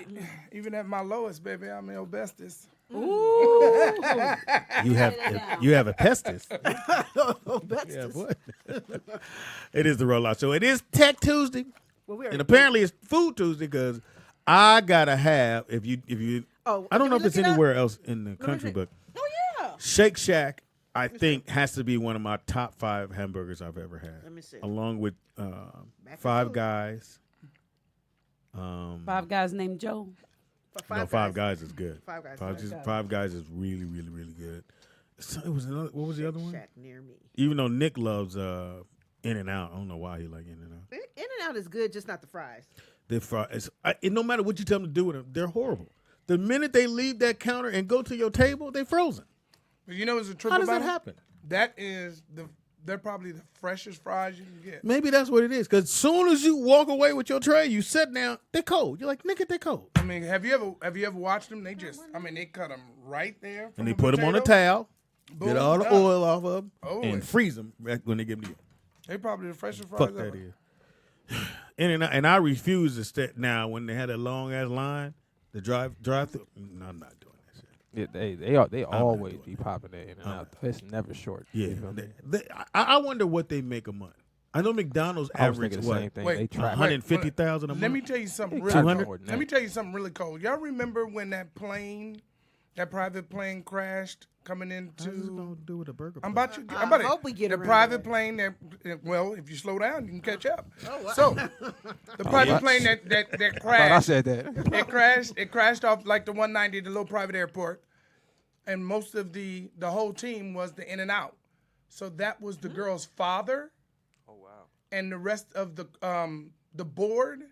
Even at my lowest, baby, I'm your bestest. Ooh. You have a pestis. That's Yeah, just- what? It is the Rollout Show. It is Tech Tuesday, Well, we are. and apparently it's Food Tuesday because I gotta have if you. Oh, I don't can know we if it's look it up? anywhere else in the country, see. but Oh yeah. Shake Shack, I think, has to be one of my top 5 hamburgers I've ever had. Let me see. Along with and Five Food. Guys. 5 guys named Joe. No, Five Guys is good. Five Guys. Five Guys is really, really, really good. So it was another. What was the other one? Shack near me. Even though Nick loves In and Out, I don't know why he like In and Out. In and Out is good, just not the fries. Their fries, no matter what you tell them to do with them, they're horrible. The minute they leave that counter and go to your table, they're frozen. But you know what's the truth How does about that it? happen? That is they're probably the freshest fries you can get. Maybe that's what it is. Because as soon as you walk away with your tray, you sit down, they're cold. You're like, nigga, they're cold. I mean, have you ever watched them? They they cut them right there. And they put them on a towel, get all the oil off of them, and freeze them when they give them to you. They probably the freshest fries Fuck ever. that is. And I refuse to step now when they had a long ass line, the drive through. No, I'm not doing that shit. Yeah, they not always doing be it. popping there in and out. It's never short. Yeah, You feel me? I wonder what they make a month. I know McDonald's I was average thinking the same what thing. Wait, they try. 150,000 a month. Let me tell you something. They Really, charge 200? more than let me that. tell you something really cold. Y'all remember when that private plane crashed coming How's this into? gonna do with a burger? I'm place? about to. I I'm about to. hope we get the around private to plane that. Well, if you slow down, you can catch up. Oh, wow. So, the private yeah. plane that I thought I crashed. said that. It crashed off like the 190, the little private airport, and most of the whole team was the in and out. So that was the girl's father. Oh wow. And the rest of the board.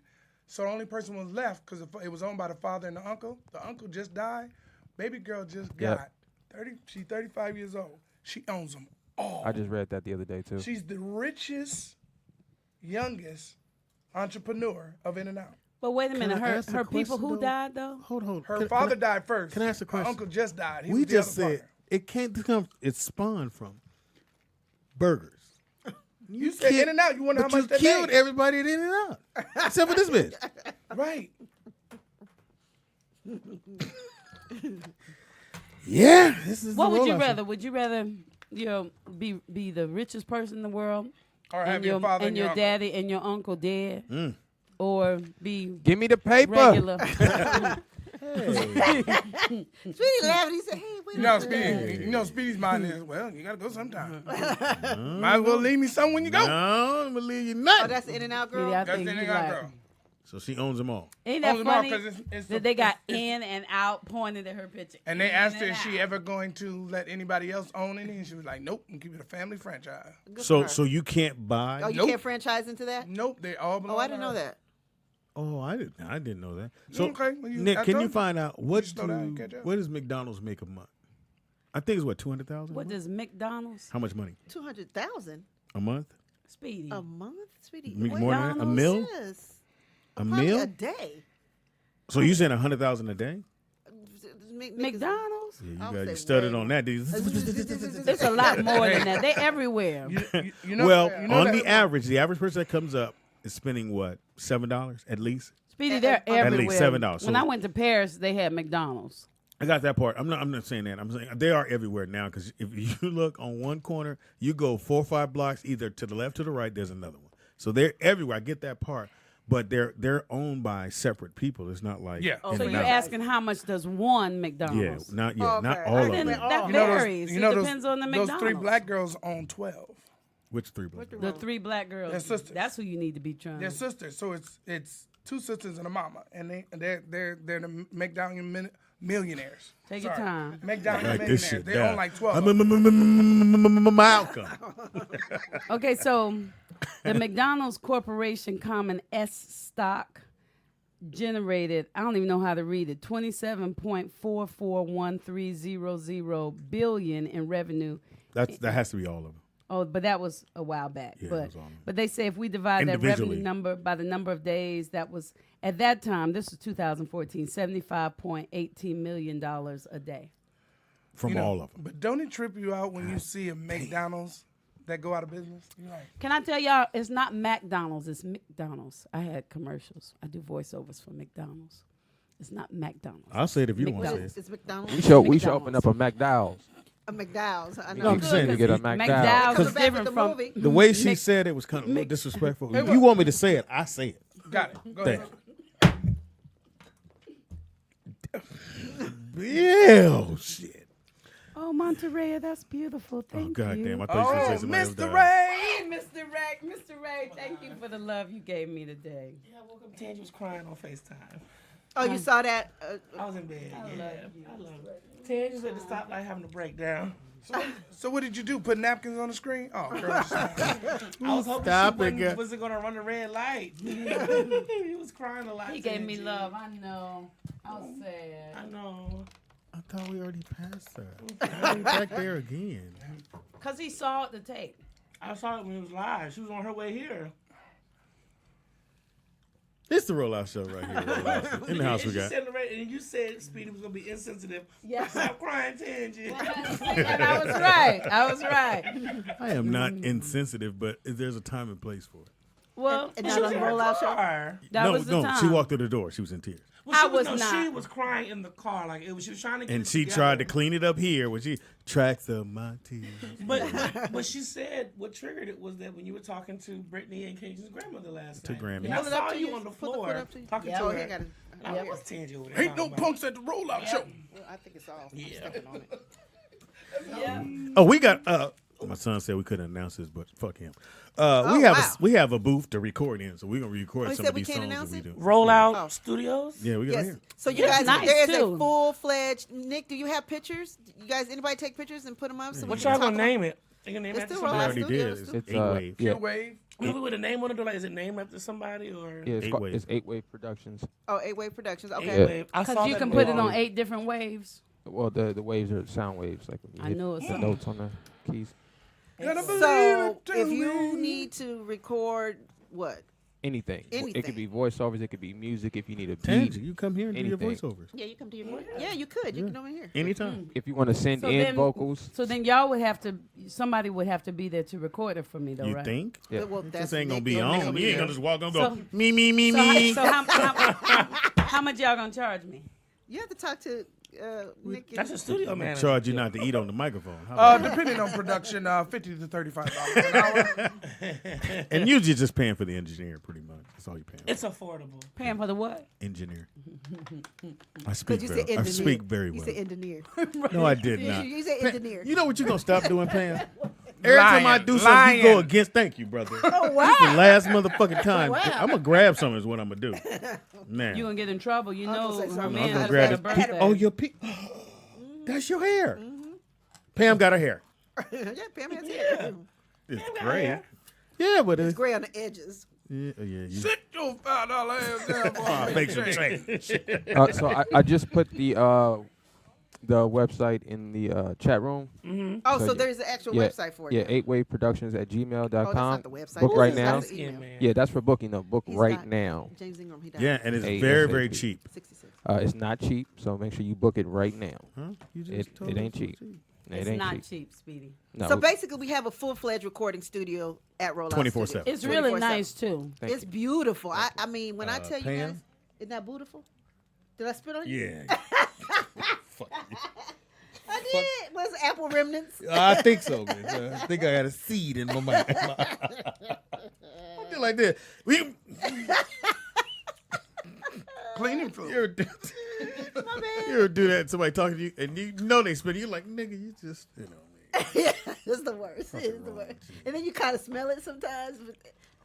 So the only person was left because it was owned by the father and the uncle. The uncle just died. Baby girl just got 30. She's 35 years old. She owns them I just read that the other day too. She's the richest, youngest entrepreneur of In-N-Out. But wait a minute, I ask a her people question, who though? died though? Hold. Her father died first. Can I ask a question? Her uncle just died. He We was the just other said partner. it can't come. It spawned from burgers. You said In-N-Out. You wonder how But you much that killed made. everybody at In-N-Out, except for this bitch. Right. Yeah, this is. What the would you rollout rather? Would you rather be the richest person in the world Or have your father and your uncle. daddy and your uncle dead, or be Give me the paper. regular? Speedy laughed. He said, "Hey, wait a minute." Speedy's mind is, well, you gotta go sometime. Might as well leave me some when you go. No, I'm gonna leave you Oh, nothing. that's the In-N-Out girl. Yeah, I That's think the you In-N-Out like- girl. So she owns them all. Ain't that Owns them all funny? 'cause it's that they got in and out pointed at her picture. And they In asked her, and is she out. ever going to let anybody else own any? And she was like, nope, I'm keeping it a family franchise. Good So for her. so you can't buy. Oh, you Nope. can't franchise into that? Nope, they all belong Oh, I to didn't her. know that. Oh, I didn't know that. So Okay, well, Nick, I can told you you. find out what slow down and catch up. what does McDonald's make a month? I think it's what 200,000. What does McDonald's? How much money 200,000 a month? Speedy. a month, sweetie. More Wait, than that? A mil? yes. A Probably meal? a day. So you saying 100,000 a day? McDonald's? Yeah, you I would got say you stuttered way on that. Did you? There's a lot more than that. They're everywhere. You know, Well, you know on that- the average person that comes up is spending what, $7 at least? Speedy, they're At everywhere. least $7. When So- I went to Paris, they had McDonald's. I got that part. I'm not saying that. I'm saying they are everywhere now because if you look on one corner, you go 4 or 5 blocks either to the left or the right. There's another one. So they're everywhere. I get that part, but they're owned by separate people. It's not like Yeah. in So and you're out. asking how much does one Yeah, McDonald's? not Okay. not I all of Then them. that You know those- varies. you know It those- depends on the Those McDonald's. 3 black girls own 12. Which 3 black? The 3 black girls. They're sisters. That's who you need to be trying. They're sisters, so it's 2 sisters and a mama, and they're the McDonald millionaires. Take your Sorry. time. McDonald Write millionaires. this shit They down. own like 12. Malcolm. Okay, so the McDonald's Corporation Common S stock generated, I don't even know how to read it, 27.441300 billion in revenue. That has to be all of them. Oh, but that was a while back. Yeah, but that was all. but they say if we divide that Individually. revenue number by the number of days, that was at that time, this was 2014, $75.18 million a day. From You know, all of them. But don't it trip you out when you see a McDonald's that go out of business? You're like, Can I tell y'all, it's not McDonald's, it's McDonald's. I had commercials. I do voiceovers for McDonald's. It's not McDonald's. I'll say it if you don't want to say McDonald's. it. It's McDonald's. We should open up a McDowell's. A McDowell's. I know. No, I'm saying to get a McDowell's McDowell's. is Coming back with different the from movie. The way she said it was kind of a little disrespectful. If you want me to say it, I say it. got it. Go ahead. Yeah, shit. Oh, Monterey, that's beautiful. Oh, Thank God you. damn. I thought you were going to say Oh, somebody else Mr. died. Ray. Mr. Ray, thank you for the love you gave me today. Yeah, I woke up, Tangi was crying on FaceTime. Oh, you saw that? I was in bed. I love it. Tangi was at the stoplight having a breakdown. So what did you do? Put napkins on the screen? Oh, girl. I was hoping Stop she it, girl. wasn't going to run the red light. He was crying a lot. He gave me Tangi. love. I know. I was sad. I know. I thought we already passed that. Why are we back there again? Because he saw the tape. I saw it when it was live. She was on her way here. It's the rollout show right here. Rollout. In the house we And she got. said, and you said Speedy was going to be insensitive. Yes. Stop crying, Tangi. And I was right. I was right. I am not insensitive, but there's a time and place for it. Well, And She not was on in the her rollout show? car. that was the time. She walked through the door. She was in tears. Well, I was not. She was crying in the car. Like, she was trying to get And it she together. tried to clean it up here when she tracks of my tears. But she said what triggered it was that when you were talking to Brittany and Cajun's grandmother last To night. Grammy. And I Put it up saw to you you. on the Put the floor foot up to you. talking Yeah, to oh, her. he got it. And I was Tangi over there. Ain't no talking punks at the rollout show. Well, I think it's off. I'm Yeah. stepping on it. Yeah. Oh, we got. My son said we couldn't announce this, but fuck him. Oh, We have a booth to record in, so we're gonna record Oh, he some said of we these can't songs that announce we it? do. Rollout Oh. Studios? Yeah, we got Yes. here. So you guys, nice, there is a too. full-fledged. Nick, do you have pictures? You guys, anybody take pictures and put them up? So What we y'all can gonna talk about- name it? You gonna name It's it after still We Rollout somebody? already did. Studios. It's It's 8-Wave. yeah, Pure wave. With a name on it, or like, is it named after somebody or? yeah. It's 8-Wave. It's 8-Wave Productions. Oh, 8-Wave Productions. Okay. Yeah. Wave. I saw Because you that can on put the it on wall. 8 different waves. Well, the waves are sound waves, like when you I hit know it's the a- notes on the keys. So if you need to record what? Anything. Anything. It could be voiceovers. It could be music. If you need a beat. Tangi, you come here and anything. do your voiceovers. Yeah, you come to your voice. Yeah, you could. You can come in here. Anytime. If you want to send in vocals. So then y'all would have to, somebody would have to be there to record it for me, though, You right? think? Yeah. Well, This ain't gonna be on. You ain't gonna just walk on and go, So- me. So how much y'all gonna charge me? You have to talk to Nick. That's a studio manager. Charge you not to eat on the microphone. How about Depending on production, $50 to $35 an hour. and usually just paying for the engineer, pretty much. That's all you're paying. It's affordable. Paying for the what? Engineer. I speak You very. said I engineer. speak very You well. said engineer. No, I did not. You said engineer. You know what you're gonna stop doing, Pam? Every time I do something, Lying. you go against. Thank you, brother. Oh, wow. This the last motherfucking time. Wow. I'm gonna grab something. Is what I'm gonna do. Man, You gonna get in trouble? You I know, was gonna say her something. man I'm gonna has grab had a it. birthday. Oh, your that's your hair. Pam got her hair. Yeah, Pam has hair. It's gray. Yeah, but It's it's gray on the edges. yeah. You, Sit your $5 ass down, boy. make some change. So I just put the website in the chat room. Oh, so So there's an actual yeah, website for it. Yeah, now. eightwayproductions@gmail.com. Oh, that's not the website. Book Ooh, right that's now. the email. Yeah, that's for booking. No, book He's right not- now. James Ingram, he died. Yeah, and it's ASAP. very, very cheap. 66. It's not cheap, so make sure you book it right now. Huh? You just It told it us ain't it's cheap. It's It ain't not cheap. cheap, Speedy. No, So basically, we have a full-fledged recording studio at Rollout 24/7. Studio. It's really 24/7. nice too. thank It's you. beautiful. I mean, when I tell you Pam? guys, isn't that beautiful? Did I spit on you? Yeah. Fuck you. I did. Was it apple remnants? I think so, man. I think I had a seed in my mind. I feel like this. We Cleaning fluid. you ever do that? Somebody talking to you, and you know they spit. You're like, nigga, you just, you know. Yeah, it's the worst. It's the worst. And then you kind of smell it sometimes.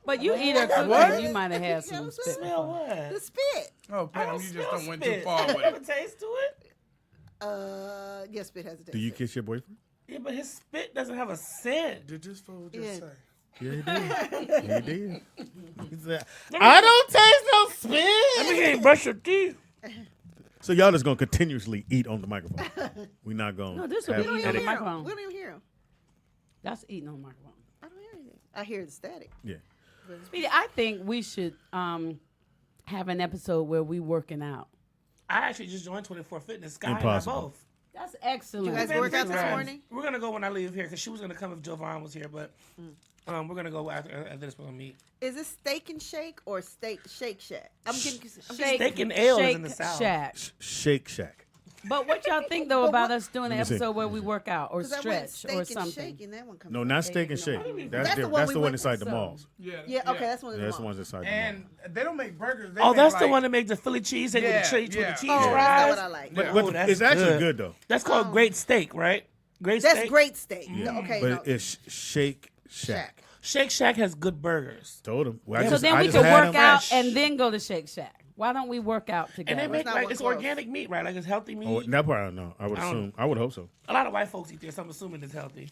But you eat her What? cookies, you might have had some Yeah, spit. Smell what? The spit. Oh, I Pam, you just smell don't went spit. too far with Have a it. taste to it? Yes, spit has a taste. Do you kiss your boyfriend? Yeah, but his spit doesn't have a scent. Did this fool just Yeah. say? Yeah, he did. He did. He said, I don't taste no spit. I mean, you ain't brush your teeth. So y'all just gonna continuously eat on the microphone. We're not gonna. No, this will be have eating on the edit. microphone. We don't even hear him. That's eating on the microphone. I don't hear anything. I hear the static. Yeah. Speedy, I think we should have an episode where we working out. I actually just joined 24 Fitness. Sky Impossible. and I both. That's excellent. You guys work out this morning? We're gonna go when I leave here because she was gonna come if Jovan was here, but we're gonna go after this. We're gonna meet. Is it Steak and Shake or Shake Shack? I'm getting Steak and ale is in the South. Shack. Shake Shack. But what y'all think though about us doing an Let me see. episode where we work out or 'cause I went stretch or Steak and something? Shake and that one comes No, up. not Steak and Shake. That's different. That's the one inside the malls. Yeah. Yeah, okay, that's one of the That's the malls. ones inside the And malls. they don't make burgers. They Oh, make that's the like- one that makes the Philly cheese with Yeah, the cheese yeah. with the cheese Oh, that's fries. what I like. But, Yeah. but Oh, that's it's actually good though. That's called great steak, right? Great That's steak. great steak. No, okay, But no. it's Shake Shack. Shake Shack has good burgers. Told him. Well, I So just- then I we just could had work them. out fresh. and then go to Shake Shack. Why don't we work out And together? they make not like one it's close. organic meat, right? Like it's healthy meat. Oh, that part I don't know. I would I don't assume. I would hope so. A lot of white folks eat this. So I'm assuming it's healthy.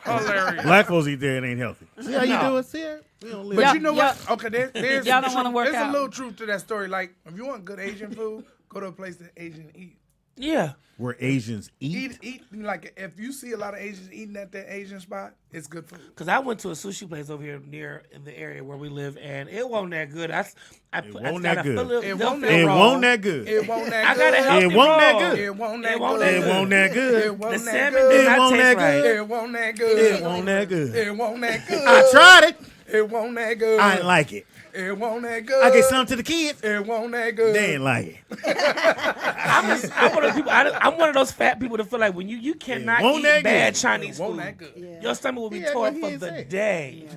Hilarious. Black folks eat there, it ain't healthy. See how you No. do it? See it? We don't live. But Yeah, you know yeah. what? Okay, there's Y'all some don't wanna truth- work There's out. a little truth to that story. Like, if you want good Asian food, go to a place that Asians eat. Yeah. Where Asians eat. Eat like if you see a lot of Asians eating at that Asian spot, it's good food. Because I went to a sushi place over here near in the area where we live, and it wasn't that good. I wasn't that good. It wasn't that It raw. won't that good. It won't that I good. got a healthy It won't that roll. good. It won't that It won't good. that It won't that good. It won't The that salmon good. did It not won't taste that right. good. It won't that good. It won't that good. It won't that good. I tried it. It won't that good. I ain't like it. It won't that good. I get some to the kids. It won't that good. They ain't like it. I'm one of those people. I'm one of those fat people that feel like when you cannot won't eat that bad good. Chinese It won't food, that good. your stomach will be Yeah, tore he for ain't the say. day.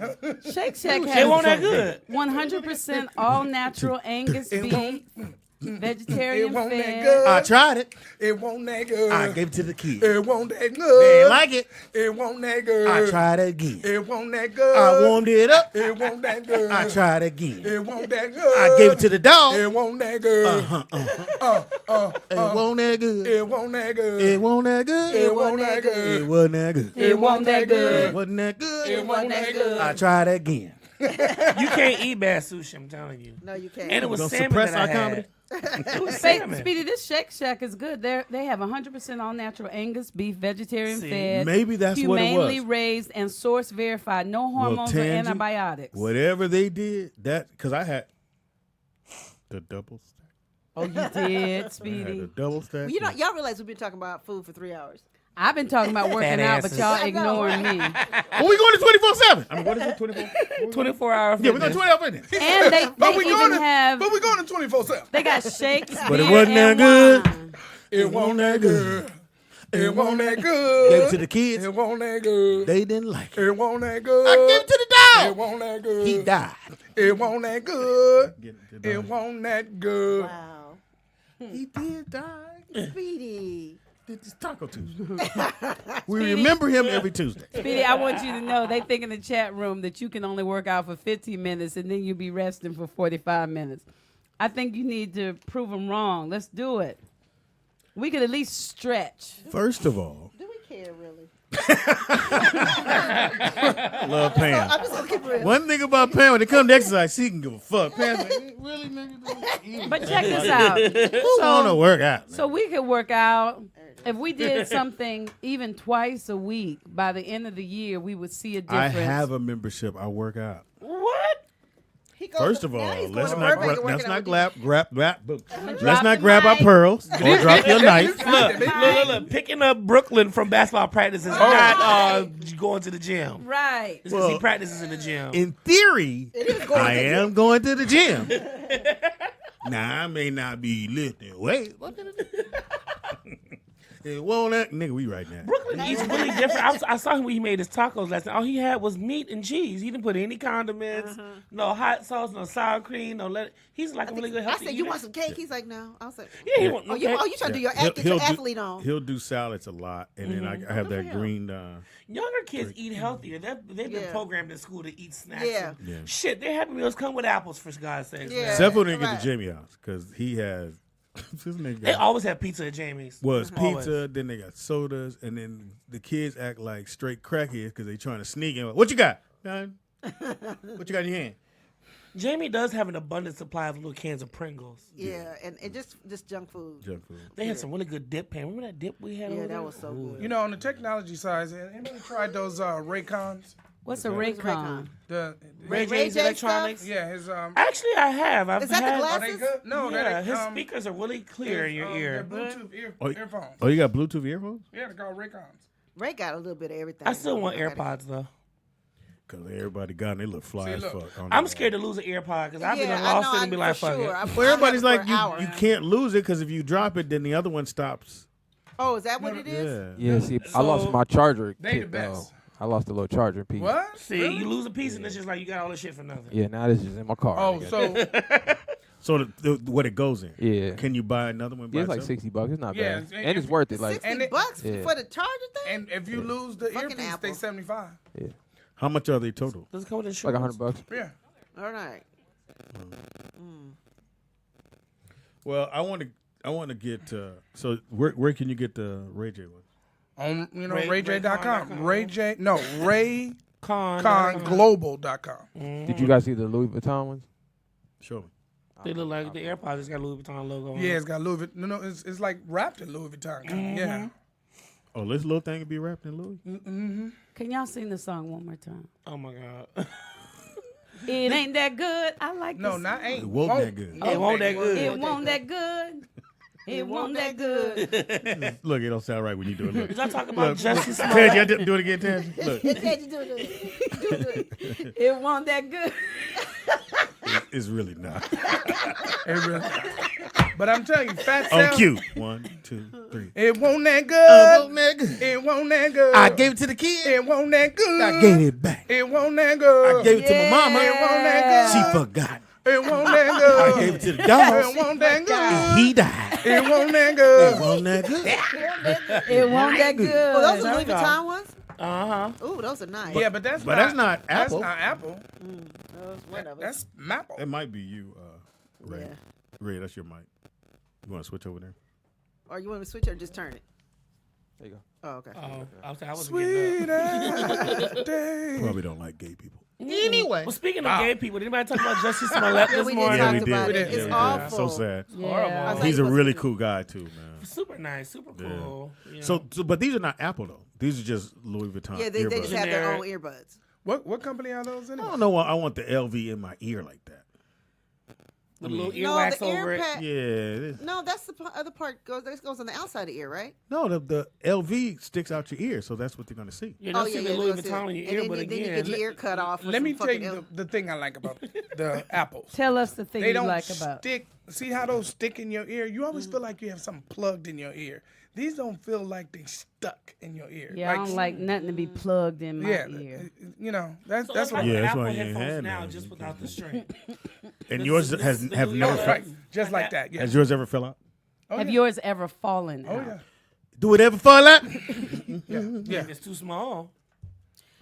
Shake Shack It has won't that good. 100% all natural Angus It beef, won't- vegetarian It won't that fed. good. I tried it. It won't that good. I gave it to the kids. It won't that good. They ain't like it. It won't that good. I tried it again. It won't that good. I warmed it up. It won't that good. I tried again. It won't that good. I gave it to the dog. It won't that good. It won't that good. It won't that good. It won't that good. It won't that It good. wasn't that good. It won't that It good. wasn't that good. It won't that good. I tried it again. You can't eat bad sushi, I'm telling you. No, you can't. And it was Don't salmon suppress that I our had. comedy. It was salmon. Speedy, this Shake Shack is good. They have 100% all natural Angus beef, vegetarian fed. Maybe that's what it humanely was. raised and source verified. No hormones or Tangi, antibiotics. Whatever they did, because I had the double stack. Oh, you did, I had Speedy. the double stack. Well, y'all realize we've been talking about food for 3 hours. I've been talking about working Fat out, but asses. y'all ignoring me. Well, we going to 24/7. I mean, what is it? 24. 24 hour Yeah, we're going to 24 fitness. And they But we even going have. to 24/7. They got shakes, But it beer, wasn't that and good. wine. It won't that good. It won't that good. Gave it to the kids. It won't that good. They didn't like it. It won't that good. I gave it to the It dog. won't that good. He died. It won't that good. Get it to the It dog. won't that good. Wow. He did die. Speedy. Did this Taco Tuesday. We remember him every Tuesday. Speedy, I want you to know they think in the chat room that you can only work out for 15 minutes and then you'll be resting for 45 minutes. I think you need to prove them wrong. Let's do it. We could at least stretch. First of all, Do we care, really? love Pam. I'm just going to keep it real. One thing about Pam, when it comes to exercise, she can give a fuck. Pam's like, really, nigga? But check this out. Who want to work out? So we could work out. If we did something even twice a week, by the end of the year, we would see a I difference. have a membership. I work out. What? He goes First to- of now all, he's going let's to not Burbank and working out with let's Drop not the grab our mic. pearls or drop your knife. Look. Picking up Brooklyn from basketball practice is not going to the gym. Right. It's because he Well, practices in the gym. In theory, is going I to the am going to the gym. Now, I may not be lifting weight. It won't act. Nigga, we right now. Brooklyn eats really different. I saw him when he made his tacos last night. All he had was meat and cheese. He didn't put any condiments, no hot sauce, no sour cream, no lettuce. He's like a really good I healthy said, eater. you want some cake? He's like, no. I was like, Yeah, he want oh, you trying to do your get your athlete on. He'll do salads a lot, and then I have that green. Younger kids eat healthier. They've been Yeah. programmed in school to eat snacks. Yeah. and- Yeah. Shit, their Happy Meals come with apples, for God's sakes. Yeah. man. Seppo didn't get right. to Jamie house because he has. This nigga They got- always have pizza at Jamie's. was Always. pizza, then they got sodas, and then the kids act like straight crackheads because they trying to sneak in. What you got? None. What you got in your hand? Jamie does have an abundant supply of little cans of Pringles. Yeah, and just junk food. Junk food. They had some really good dip pan. Remember that dip we had Yeah, over there? that was so good. You know, on the technology side, anybody tried those Raycons? What's a Raycon? Raycon? The Ray Ray J's J Electronics. yeah, his Actually, I have. I've Is that the had. glass? Are they good? No, Yeah, they're his speakers are really clear in your ear. They're Bluetooth earphones. Oh, you got Bluetooth earphones? Yeah, they're called Raycons. Ray got a little bit of everything. I still want I got it. AirPods though. Because everybody got them. They look fly as look, fuck. I don't I'm know. scared to lose an AirPod because I've been Yeah, lost I it and be like, for fuck sure. it. Well, everybody's I had like, it for an hour. you can't lose it because if you drop it, then the other one stops. Oh, is that what it is? Yeah. Yeah, see, I lost my charger They the kit, best. though. I lost a little charger piece. What? See, Really? you lose a piece and it's just like you got all this shit for nothing. Yeah, now this is in my car. Oh, nigga. so So what it goes in? Yeah. Can you buy another one? By Yeah, it's like itself? $60. It's not Yeah, bad, and and it's worth it. Like, 60 and it- bucks Yeah. for the charger thing? and if you lose the Fucking earpiece, Apple. they $75. yeah, How much are they total? Does it come with insurance? like $100. Yeah. All right. Well, I want to get. So where can you get the Ray J one? On Ray- RayJ.com. Raycon.com. RayConGlobal.com. Did you guys see the Louis Vuitton ones? Show me. They look like the AirPods just got Louis Vuitton logo on Yeah, it. it's got Louis Vuitton. No, it's like wrapped in Louis Vuitton. Kind of. Yeah. Oh, this little thing can be wrapped in Louis. Can y'all sing the song one more time? Oh my God. It ain't that good. I like No, this. not ain't. It won't that good. It won't that good. It won't that good. It won't that good. Look, it don't sound right when you do it. Look. Did I talk about Look, Jussie Tangi, Smollett? I do it again, Tangi. Look, It won't that good. it's really not. It really- But I'm telling you, Fat On Sal. cue. 1, 2, 3. It won't that good. nigga. It won't that good. I gave it to the kid. It won't that good. I gave it back. It won't that good. I gave it to my mama. It won't that She good. forgot. It won't that good. I gave it to the dog. It won't that good. He died. It won't that It good. wasn't that good. It won't that good. Oh, those are Louis Vuitton ones? Uh-huh. Ooh, those are nice. Yeah, but that's But not. that's not Apple. That's not Apple. Those, whatever. That's Maple. It might be you, Ray. Yeah. Ray, that's your mic. You want to switch over there? Or you want me to switch or just turn it? There you go. Oh, okay. I was getting up. Sweet as day. Probably don't like gay people. Anyway. Well, speaking of gay people, did anybody talk about Jussie Smollett this morning? Yeah, we did. about it. Yeah, It's we did. awful. So sad. Yeah. He's a really cool guy too, man. Super nice, super cool. You know. So, but these are not Apple though. These are just Louis Vuitton. Yeah, they earbuds. just have their own earbuds. What company are those I anyway? don't know why I want the LV in my ear like that. With a little No, earwax the over ear it. pad. Yeah. It is. No, that's the other part. That goes on the outside of the ear, right? No, the LV sticks out your ear, so that's what they're gonna see. Yeah, they'll see the Louis that's it. Vuitton in your And ear, then but you again, get your ear cut off. with Let me some tell fucking you the thing I like about the apples. Tell us the thing They you don't like about. stick. See how those stick in your ear? You always feel like you have something plugged in your ear. These don't feel like they stuck in your ear. Yeah, I don't like nothing to be plugged in my ear. You know, that's that's what like Yeah, that's Apple why you ain't headphones had now, none. just without the string. And yours have never right, fell. just like that. Yeah. Has yours ever fell out? Have yours ever fallen Oh out? yeah. Do it ever fall out? Yeah. If it's too small.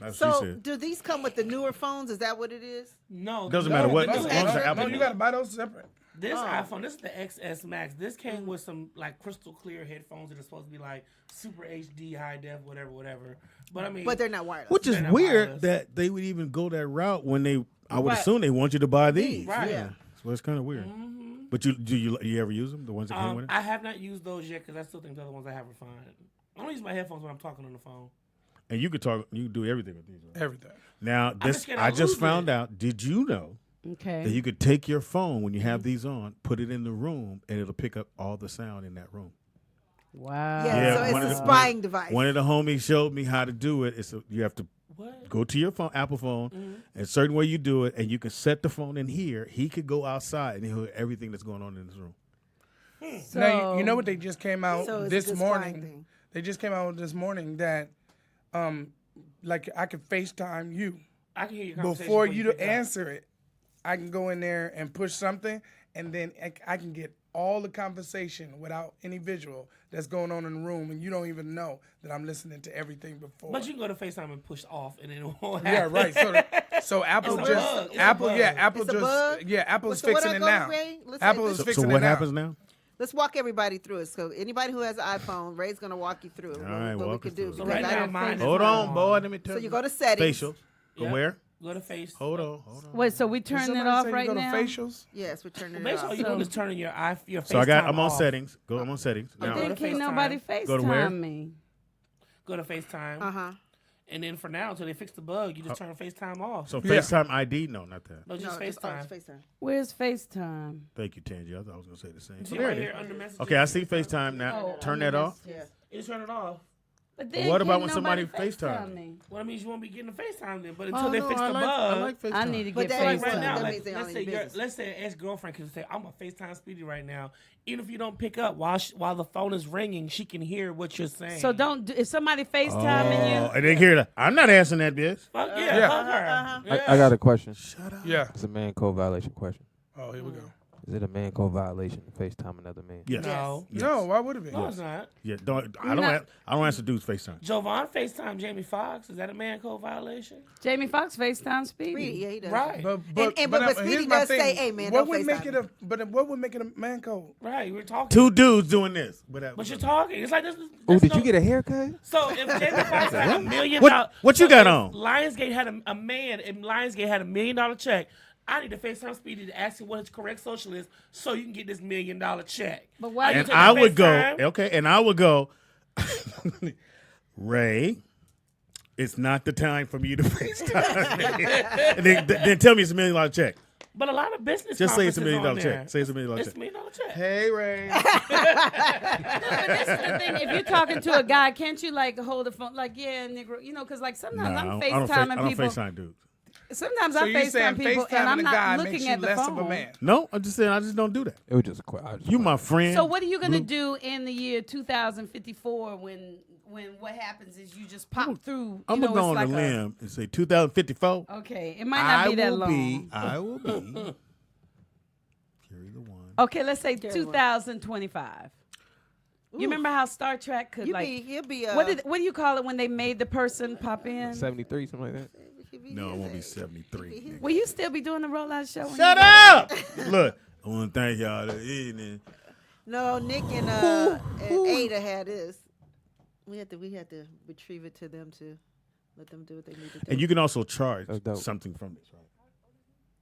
That's what she So, said. do these come with the newer phones? Is that what it is? No. Doesn't matter what. No, As long as they're Apple. you gotta buy those separate. This iPhone, this is the XS Max. This came with some like crystal clear headphones that are supposed to be like super HD, high def, whatever. But I mean, But they're not wireless. Which is They're not weird wireless. that they would even go that route when they. I would Right. assume they want you to buy these. Right. Yeah. So it's kind of weird. But you ever use them? The ones that came with it? I have not used those yet because I still think the other ones I have are fine. I don't use my headphones when I'm talking on the phone. And you could talk. You can do everything with these. Right? Everything. Now this, scared I I'll just lose found it. out. Did you know Okay. that you could take your phone when you have these on, put it in the room, and it'll pick up all the sound in that room? Wow. Yeah, so one it's of a the- spying device. One of the homies showed me how to do it. You have to What? go to your phone, Apple phone, and a certain way you do it, and you can set the phone in here. He could go outside and he'll hear everything that's going on in this room. So, Now you know what they just came out So it's a this good spying morning. thing. They just came out this morning that, like I could FaceTime you I can hear your conversation before you pick to up. answer it. I can go in there and push something, and then I can get all the conversation without any visual that's going on in the room, and you don't even know that I'm listening to everything before. But you can go to FaceTime and push off, and it won't Yeah, happen. right. So Apple It's a just bug. It's a Apple, bug. yeah, Apple It's a just bug? Apple's So what fixing I it go, now. Ray? Listen, Apple is So fixing what it now. happens now? Let's walk everybody through it. So anybody who has an iPhone, Ray's gonna walk you through All right, what we walk can us do. through it. So because right I now, don't- mine is Hold on, on. boy. Let me tell So you. you go to settings. Facial. Go Yep. where? Go to Face. Hold on. wait, so we Did turn it somebody off say right you go now? to facials? Yes, we're turning it Basically, all off. you're doing is turning your FaceTime So I'm on off. settings. I'm on settings. Now, Then Go to can't FaceTime. nobody Go to where? FaceTime me. Go to FaceTime. Uh-huh. And then for now, until they fix the bug, you just turn FaceTime off. so Yeah. FaceTime ID? No, not that. No, just No, FaceTime. FaceTime. Where's FaceTime? Thank you, Tangi. I thought I was going to say the same. So See there right it here is. under messages. Okay, I see FaceTime now. Turn that off. Yeah. You just turn it off. But then what about can't when somebody nobody FaceTime me? Well, that means you won't be getting the FaceTime then. But Oh, until they no, fix the I bug. like FaceTime. I need to But get that Like ain't right FaceTime. now, That like, means they let's only say business. let's say an ex-girlfriend can say, "I'm a FaceTime Speedy right now." Even if you don't pick up while the phone is ringing, she can hear what you're saying. So don't if somebody Oh, FaceTiming you. and they hear that. I'm not answering that, bitch. Fuck yeah, Yeah. fuck her. Yeah. I got a question. Yeah. It's a man code violation question. Oh, here we go. Is it a man code violation to FaceTime another man? Yes. No, Yes. No, why would it be? no, it's not. Yeah, I don't answer dudes FaceTime. Jovan FaceTime Jamie Foxx. Is that a man code violation? Jamie Foxx FaceTime Speedy. Speedy, yeah, he does. Right. But but here's Speedy my does thing. say, "Hey, man, what don't would make FaceTime it what would make it a man code? Right. We're talking. Two dudes doing this. Whatever. But you're talking. It's like this. Oh, did you get a haircut? So if Jamie Foxx had $1 million, What you got if on? Lionsgate had a man. If Lionsgate had $1 million check, I need to FaceTime Speedy to ask him what his correct social is, so you can get this $1 million check. But why? Are you And taking I would go, FaceTime? okay, and I would go, Ray, it's not the time for me to FaceTime. And then tell me it's $1 million check. But a lot of business. Just say it's $1 conferences million on there. check. Say it's $1 million It's check. $1 million check. Hey, Ray. But this is the thing. If you're talking to a guy, can't you like hold the phone? Like, yeah, Negro. You know, because like sometimes I'm FaceTiming I don't people. FaceTime dudes. Sometimes So I you saying FaceTime people, FaceTime and I'm a guy not makes looking you at the less phone. of a man? No, I'm just saying I just don't do that. It was just a question. You my friend. So what are you gonna do in the year 2054 when what happens is you just pop through? I'm you going to know, go it's on like a limb and say 2054. Okay, it might not be that long. I will be. Carry the one. Okay, let's say 2025. You remember how Star Trek could He'll be. what do you call it when they made the person pop in? 73, something like that. No, it won't be 73. Will you still be doing the rollout show? when Shut you- up! Look, I want to thank y'all this evening. No, Nick and Ada had this. We had to retrieve it to them too. Let them do what they need to do. And you can also charge something from this, right?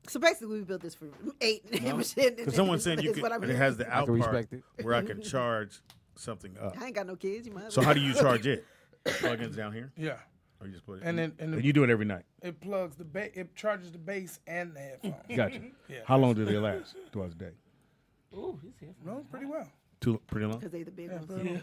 So basically, we built this for 8. Because someone's saying you can. It has the out part where I can charge something up. I ain't got no kids. You might. So how do you charge it? Plugins down here. Yeah. Or you just put it. And you do it every night. It plugs the it charges the bass and the headphones. Gotcha. Yeah. How long do they last throughout the day? Ooh, he's here. No, pretty well. Pretty long. Because they the big ones.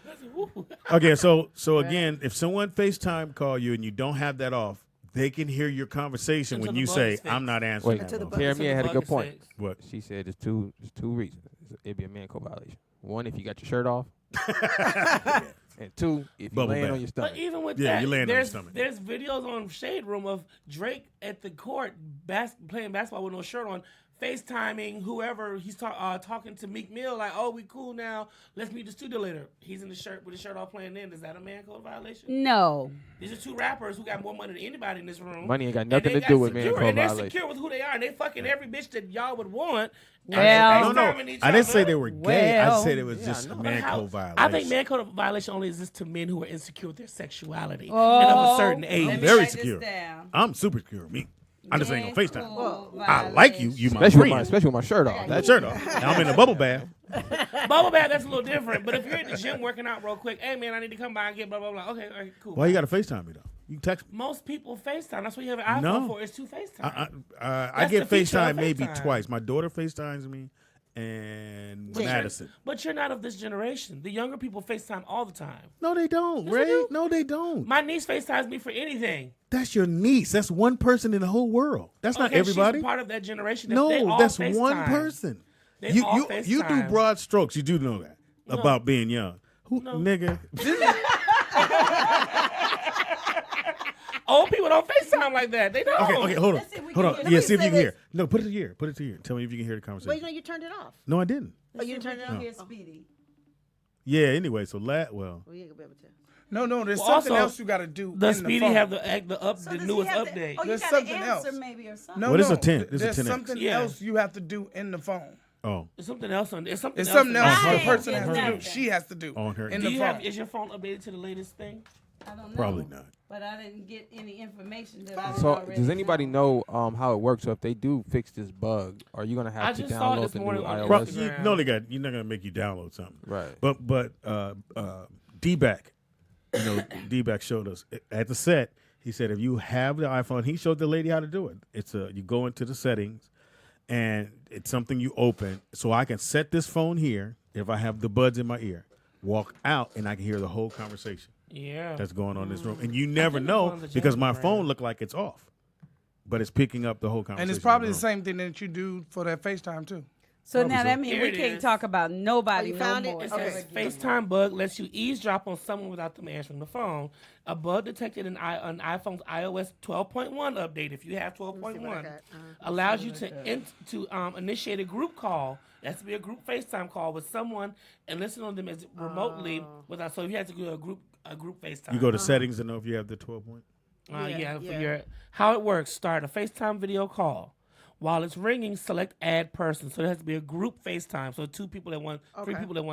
Yeah. Okay, so again, if someone FaceTime call you and you don't have that off, they can hear your conversation when you say, "I'm not answering." Jeremy had a good point. What she said? There's two reasons. It'd be a man code violation. One, if you got your shirt off, and two, if you laying on your stomach. But even with you laying on your there's stomach. there's videos on Shade Room of Drake at the court playing basketball with no shirt on, FaceTiming whoever he's talking to Meek Mill like, oh, we cool now. Let's meet the studio later. He's in the shirt with his shirt off playing in. Is that a man code violation? No. These are two rappers who got more money than anybody in this room. Money ain't got nothing to do with man code and they're violation. secure with who they are. And they fucking every bitch that y'all would want. Well, no. I didn't say they were gay. I said it was just a man code violation. I think man code violation only exists to men who are insecure with their sexuality and of a certain age. I'm very secure. I'm super secure. Me. I'm just saying on FaceTime. I like you. You my friend. Especially with my shirt off. That shirt off. Now I'm in a bubble bath. Bubble bath, that's a little different. But if you're in the gym working out real quick, hey, man, I need to come by and get blah, blah, blah. Okay, all right, cool. Why you got to FaceTime me, though? You can text me. Most people FaceTime. That's what you have an iPhone for. It's to FaceTime. I get FaceTime maybe twice. My daughter FaceTimes me and Madison. But you're not of this generation. The younger people FaceTime all the time. No, they don't, Yes, Ray. they do. No, they don't. My niece FaceTimes me for anything. That's your niece. That's one person in the whole world. That's not everybody. She's part of that generation. No, that's one person. You you do broad strokes. You do know that about being young. Who, nigga? Old people don't FaceTime like that. They don't. Okay, hold on. Yeah, see if you can hear. No, put it to here. Put it to here. Tell me if you can hear the conversation. Wait, you turned it off. No, I didn't. Oh, you turned it off? Here's Speedy. Yeah, anyway, so well. You ain't gonna be able to. No, there's something else you got to do. Does Speedy have the newest update? update? Oh, you there's got something an else. answer maybe or something. No, What is a 10? There's something else you have to do in the phone. Oh, There's something else on. It's something It's else. something else the Right. person has to do. Exactly. She has to do On her. in Do the you phone. have? Is your phone updated to the latest thing? I don't know. probably not. But I didn't get any information that I So, already does anybody know how it works? So, if they do fix this bug, are you gonna I have to just saw it download this the new morning on iOS? Instagram. You're not gonna make you download something, Right. But D-Back, D-Back showed us at the set. He said if you have the iPhone, he showed the lady how to do it. It's you go into the settings, and it's something you open. So I can set this phone here if I have the buds in my ear, walk out, and I can hear the whole conversation. Yeah. That's going on in this room, and you never know because my phone looked like it's off, but it's picking up the whole conversation. And it's probably the same thing that you do for that FaceTime too. So now that means Here we it can't is. talk about nobody you no found it? more. It Okay. says FaceTime bug lets you eavesdrop on someone without them answering the phone. A bug detected in an iPhone's iOS 12.1 update, if you have 12.1, allows you to initiate a group call. It has to be a group FaceTime call with someone and listen on them as remotely without. So if you have to do a group FaceTime. You go to settings to know if you have the 12 point. How it works: start a FaceTime video call. While it's ringing, select add person. So it has to be a group FaceTime. So 3 people at one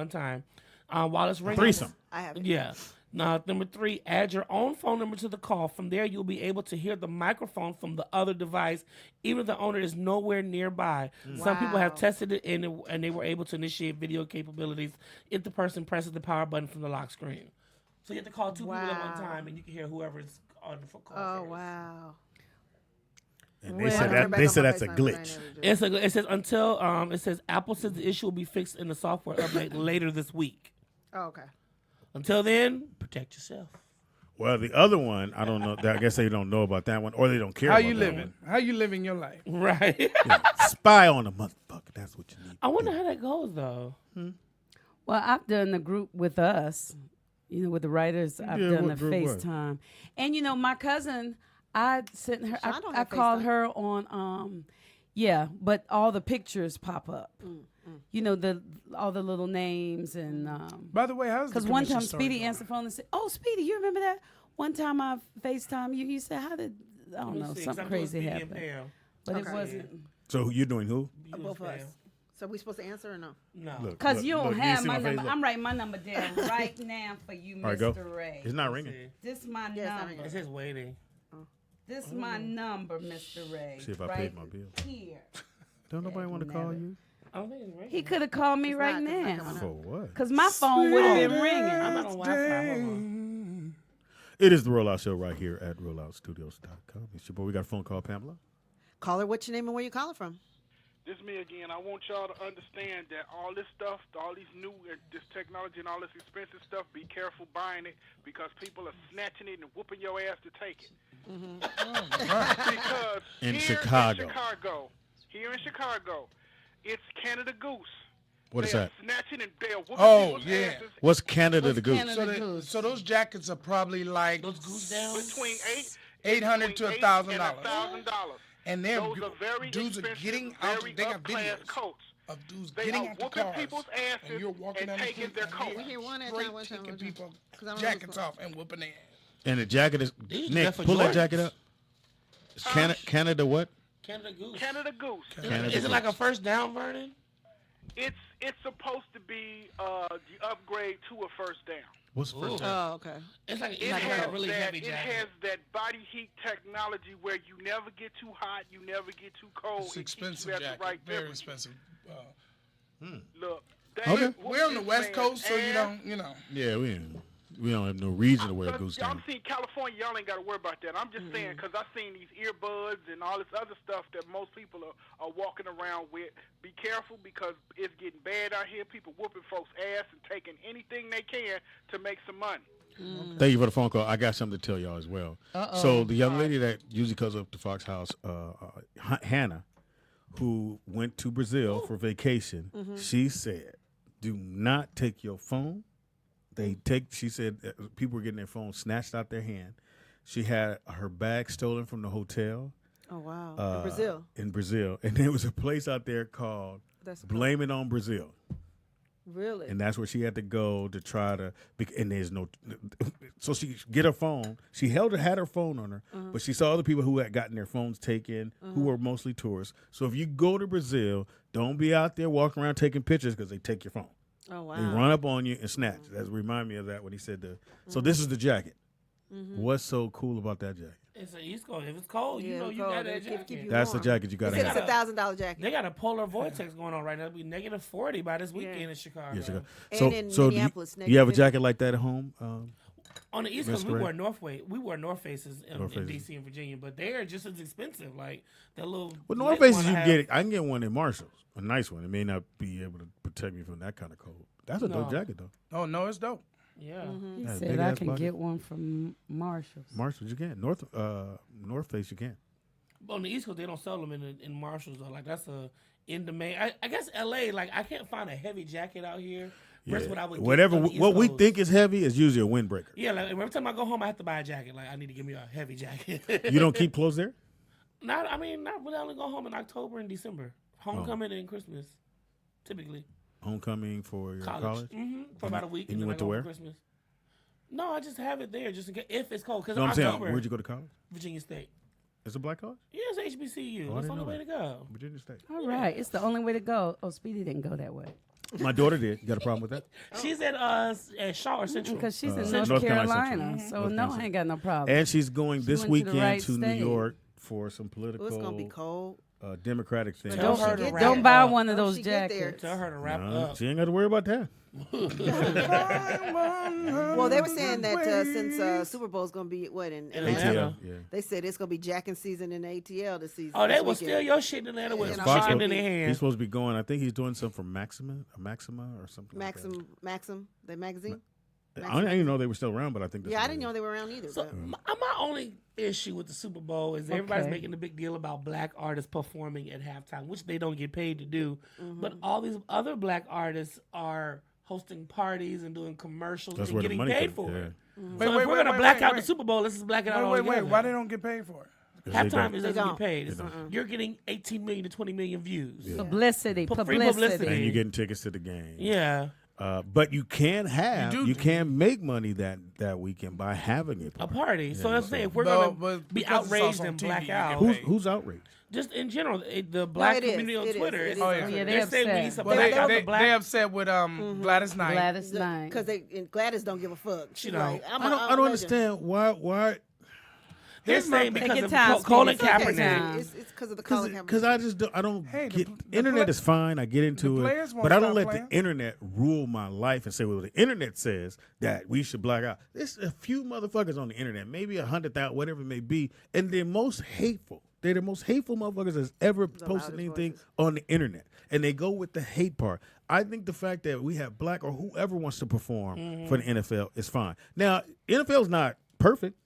time. While it's ringing, Threesome. I have it. Yeah. Now, number 3, add your own phone number to the call. From there, you'll be able to hear the microphone from the other device, even if the owner is nowhere nearby. Some people have tested it, and they were able to initiate video capabilities if the person presses the power button from the lock screen. So you have to call 2 people at one time, and you can hear whoever's on the call. Oh, first. wow. And they said that's a glitch. It says until it says Apple says the issue will be fixed in the software update later this week. Oh, okay. Until then, protect yourself. Well, the other one, I don't know. I guess they don't know about that one, or they don't care. How about you that living? one. How you living your life? Right. Spy on a motherfucker. That's what you need. I wonder how that goes, though. Well, I've done the group with us, with the writers. I've done the FaceTime. And, my cousin, I sent her, I called her on, but all the pictures pop up. All the little names and. By the way, how's the because one time story Speedy going? answered the phone and said, "Oh, Speedy, you remember that one time I FaceTime you? You said how did I don't know something crazy happened, but it wasn't." So you're doing who? Both of us. So we supposed to answer or no? No. Because you don't have see my my number. face? I'm writing my number down right now for you, All right, go. Mr. Ray. It's not ringing. This is my Yeah, it's not number. It says waiting. This is my number, Mr. Ray. See if I paid my bill. Here. Don't nobody want to call you? He could have called me right now. For what? Because my phone would have been ringing. I'm not on Wi-Fi. Hold on. It is the Rollout Show right here at rolloutstudios.com. It's your boy. We got a phone call, Pamela. Caller, what's your name and where you calling from? This me again. I want y'all to understand that all this stuff, all these new, this technology and all this expensive stuff, be careful buying it because people are snatching it and whooping your ass to take it. Because In here Chicago. Here in Chicago, it's Canada Goose. What is They are that? snatching and they are whooping Oh, people's yeah. asses. What's Canada the Goose? So those jackets are probably like Those goose down. Between $800 to $1,000 $1,000. And they're Those are very dudes are expensive, getting out. very They got up-class videos coats. of dudes They getting are out the whooping cars, people's asses and you're walking and down the taking street their and coats. you're We hear one at a straight time, one time, taking one time. people 'Cause I don't know jackets what's off and whooping their ass. And the jacket is These Nick. left for Pull that Jordans. jacket up. It's Canada what? Canada Goose. Canada Goose. Canada Is it like a first down, Vernon? It's supposed to be the upgrade to a first down. What's first? Oh, okay. It's like It like has a really that. heavy It jacket. has that body heat technology where you never get too hot, you never get too cold. It's It keeps expensive you at jacket, the right very temperature. expensive. Look, they Okay. whoop We're on the this West man's Coast, so you ass. don't, you know. Yeah, we don't have no reason to wear a Cause goose y'all down. seen California, y'all ain't got to worry about that. I'm just saying, because I've seen these earbuds and all this other stuff that most people are walking around with. Be careful because it's getting bad out here. People whooping folks' ass and taking anything they can to make some money. Thank you for the phone call. I got something to tell y'all as well. So the young lady that usually comes up to Fox House, Hannah, who went to Brazil for vacation, she said, "Do not take your phone." She said people were getting their phones snatched out their hand. She had her bag stolen from the hotel. Oh, wow. In Brazil. In Brazil. And there was a place out there called Blame It on Brazil. Really? And that's where she had to go to try to, and there's no, so she get her phone. She had her phone on her, but she saw other people who had gotten their phones taken, who were mostly tourists. So if you go to Brazil, don't be out there walking around taking pictures because they take your phone. Oh, wow. They run up on you and snatch. That remind me of that when he said So this is the jacket. What's so cool about that jacket? It's an East Coast. If it's cold, Yeah, you know you cold. got They that keep jacket. you That's the warm. jacket you got to It's have. a $1,000 jacket. They got a polar vortex going on right now. It'll be negative 40 by this weekend in Chicago. Yeah, Chicago. And in So Minneapolis, you have a negative jacket like that at home? On the East Miss Coast, we Gray? wear North Faces in North Faces. D.C. and Virginia, but they are just as expensive. Like the little. Well, North Faces, you can get it. I can get one in Marshalls, a nice one. It may not be able to protect me from that kind of cold. That's a dope jacket, though. Oh, no, it's dope. Yeah. He Yeah, said big I ass can pocket. get one from Marshalls. Marshalls, you can. North Face, you can. On the East Coast, they don't sell them in Marshalls. Though. Like that's a in demand. I guess L.A. Like I can't find a heavy jacket out here. Versus what I would get Whatever, on the East what we Coast. think is heavy is usually a windbreaker. Yeah, like every time I go home, I have to buy a jacket. Like I need to give me a heavy jacket. You don't keep clothes there? Not really. I only go home in October and December. Homecoming and Christmas, typically. Homecoming for your college? For about a week. And you then went I to go where? for Christmas. No, I just have it there just in case if it's cold. Because No, I'm saying, October, where'd you go to college? Virginia State. It's a black college? Yeah, it's HBCU. Oh, I That's the didn't only know way that. to go. Virginia State. All right. It's the only way to go. Oh, Speedy didn't go that way. My daughter did. You got a problem with that? She's at Shaw or Central. Because she's in North North Carolina Carolina. Central. So North no, Carolina I ain't got no problem. And she's going this went to the weekend right to New state. York for some political Oh, it's going to be cold. Democratic things. Tell her to wrap Don't buy up. one of Oh, those she get there. jackets. Tell her to wrap No, up. she ain't got to worry about that. Well, they were saying that since Super Bowl is going to be, in Atlanta? Atlanta. Yeah. They said it's going to be jacking season in the ATL this season. Oh, they this will weekend. steal your shit in Atlanta with And some Fox chicken will in be- their hand. He's supposed to be going. I think he's doing something for Maxima or something. like that. Maxim, the magazine? I didn't even know they were still around, but I think that's Yeah, I what didn't it know is. they were around either. So but- my only issue with the Super Bowl is everybody's Okay. making a big deal about black artists performing at halftime, which they don't get paid to do. But all these other black artists are hosting parties and doing commercials That's and where the getting money paid comes. for Yeah. it. So if we're gonna black out the Super Bowl, let's just black it out Wait, altogether. why they don't get paid for it? Halftime is They doesn't don't. get paid. It's- You're getting 18 million to 20 million views. Yeah. Publicity. Free Publicity. publicity. And you're getting tickets to the game. Yeah. But you can have, You do- you can make money that weekend by having A party. So Yeah, let's say if we're No, gonna but be because it's outraged also on and TV, black you get out, paid. Who's outraged? just in general, the black it is. community on It is. Twitter, It is is. Oh, yeah, they they're saying we upset. need some Well, black out the black. they upset with Gladys Knight. Gladys Knight. Because Gladys don't give a fuck. She's don't. like, I don't understand why. They're saying because of Colin Kaepernick. It's because of the Colin Kaepernick. Because I don't get internet is fine. I get into it, but I don't let the internet rule my life and say, well, the internet says that we should black out. There's a few motherfuckers on the internet, maybe 100,000, whatever it may be, and they're most hateful. They're the most hateful motherfuckers that's ever posted anything on the internet, and they go with the hate part. I think the fact that we have black or whoever wants to perform for the NFL is fine. Now, NFL's not perfect.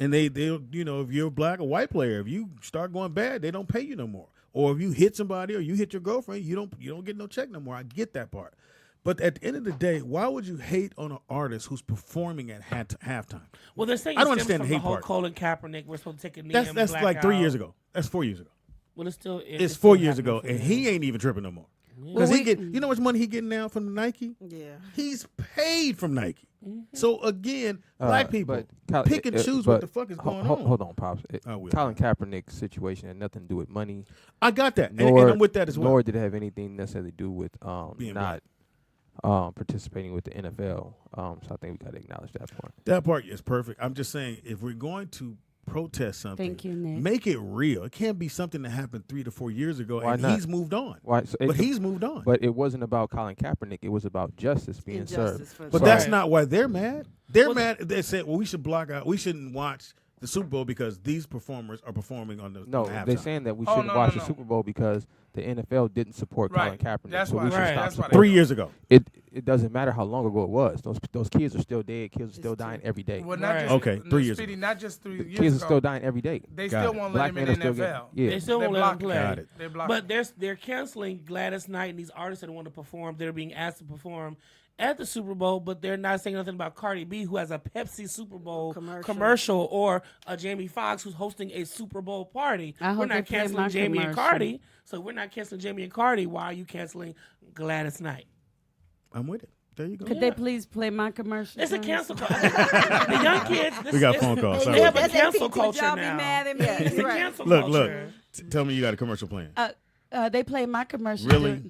And they you know, if you're a black or white player, if you start going bad, they don't pay you no more. Or if you hit somebody or you hit your girlfriend, you don't get no check no more. I get that part. But at the end of the day, why would you hate on an artist who's performing at halftime? Well, they're saying I don't understand the hate whole part. Colin Kaepernick, we're supposed to take a knee. That's like 3 years ago. That's 4 years ago. Well, it's 4 years ago, and he ain't even tripping no more. Because you know how much money he getting now from Nike? Yeah. He's paid from Nike. So again, black people pick and choose what the fuck is going on. Hold on, Pops. Colin Kaepernick's situation had nothing to do with money. I got that, and I'm with that as well. Nor did it have anything necessarily to do with not participating with the NFL. So I think we got to acknowledge that part. That part is perfect. I'm just saying, if we're going to protest something, thank you, Nick. Make it real. It can't be something that happened 3 to 4 years ago. Why and not? He's moved on. He's moved on. But it wasn't about Colin Kaepernick. It was about justice being served. But that's not why they're mad. They're mad. They said, well, we should block out. We shouldn't watch the Super Bowl because these performers are performing on the halftime. They're saying that we shouldn't watch the Super Bowl because the NFL didn't support Colin Kaepernick. That's so why. we should stop supporting 3 years ago. It doesn't matter how long ago it was. Those kids are still dead. Kids are still dying every day. Well, not just, 3 years Speedy, ago. not just 3 years ago. Kids are still dying every day. They still won't let him in the NFL. They still won't let him play. Got it. But they're canceling Gladys Knight and these artists that want to perform. They're being asked to perform at the Super Bowl, but they're not saying nothing about Cardi B, who has a Pepsi Super Bowl commercial or a Jamie Foxx who's hosting a Super Bowl party. We're not canceling Jamie and Cardi. So we're not canceling Jamie and Cardi. Why are you canceling Gladys Knight? I'm with it. There you go. Could they please play my commercial? It's a cancel culture. The young kids. We got phone calls. They have a cancel culture y'all now. Be mad at me. It's a cancel look. culture. Tell me you got a commercial plan. They play my commercial. Really?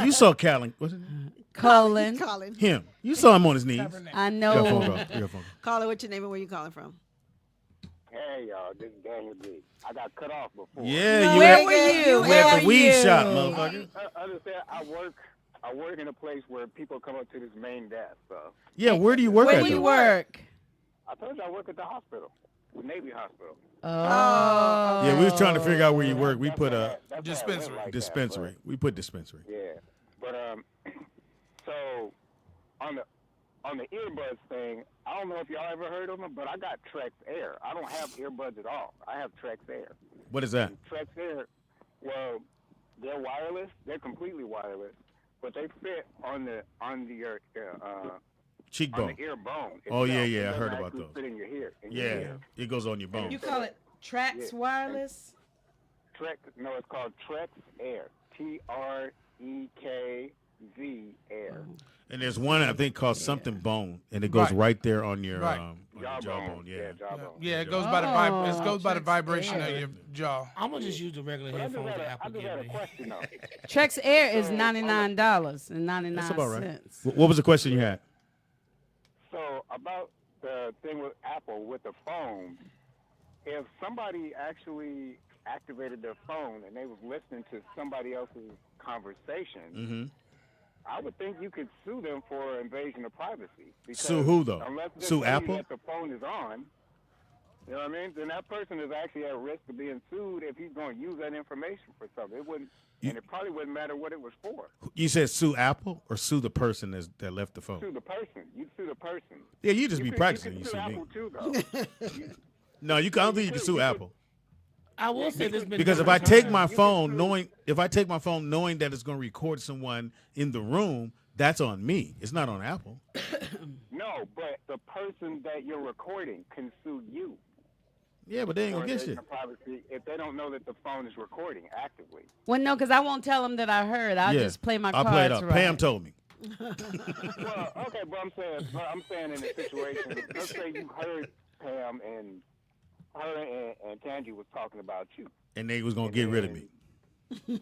You saw Colin. What's his name? Colin. Him. You saw him on his knees. I know. You got a phone call. Colin, what's your name and where you calling from? Hey, y'all. This is Daniel D. I got cut off before. Yeah, where were you? Where at the weed shop, motherfucker. Understand? I work in a place where people come up to this main desk. So. Yeah, where do you work Where at? do you work? I told you I work at the hospital, the Navy Hospital. Oh. Yeah, we was trying to figure out where you work. We put a dispensary. We put dispensary. Yeah, but so on the earbuds thing, I don't know if y'all ever heard of them, but I got Trex Air. I don't have earbuds at all. I have Trex Air. What is that? Trex Air, well, they're wireless. They're completely wireless, but they fit on your cheekbone. On the ear bone. Oh yeah, I heard about those. Fit in your ear. It goes on your bone. You call it Trax Wireless? Trex? No, it's called Trex Air. TREKZ Air. And there's one I think called something bone, and it goes right there on your jawbone. Yeah, it goes by the it goes by the vibration of your jaw. I'm gonna just use the regular headphones that Apple gave me. Trex Air is $99.99. That's about right. What was the question you had? So about the thing with Apple with the phone, if somebody actually activated their phone and they was listening to somebody else's conversation, I would think you could sue them for invasion of privacy. Sue who though? Sue Apple? If the phone is on, you know what I mean? Then that person is actually at risk of being sued if he's going to use that information for something. It wouldn't, and it probably wouldn't matter what it was for. You said sue Apple or sue the person that left the phone? Sue the person. You sue the person. Yeah, you just be practicing. You sue Apple me. too, though. No, I don't think you can sue Apple. I will say this because if I take my phone knowing that it's going to record someone in the room, that's on me. It's not on Apple. No, but the person that you're recording can sue you. Yeah, but they ain't gonna get you. Privacy if they don't know that the phone is recording actively. Well, no, because I won't tell them that I heard. I'll just play my cards. I'll play it up. Right. Pam told me. Well, okay, but I'm saying in a situation. Let's say you heard Pam and her and Tangi was talking about you, and they was gonna get rid of me. Yeah,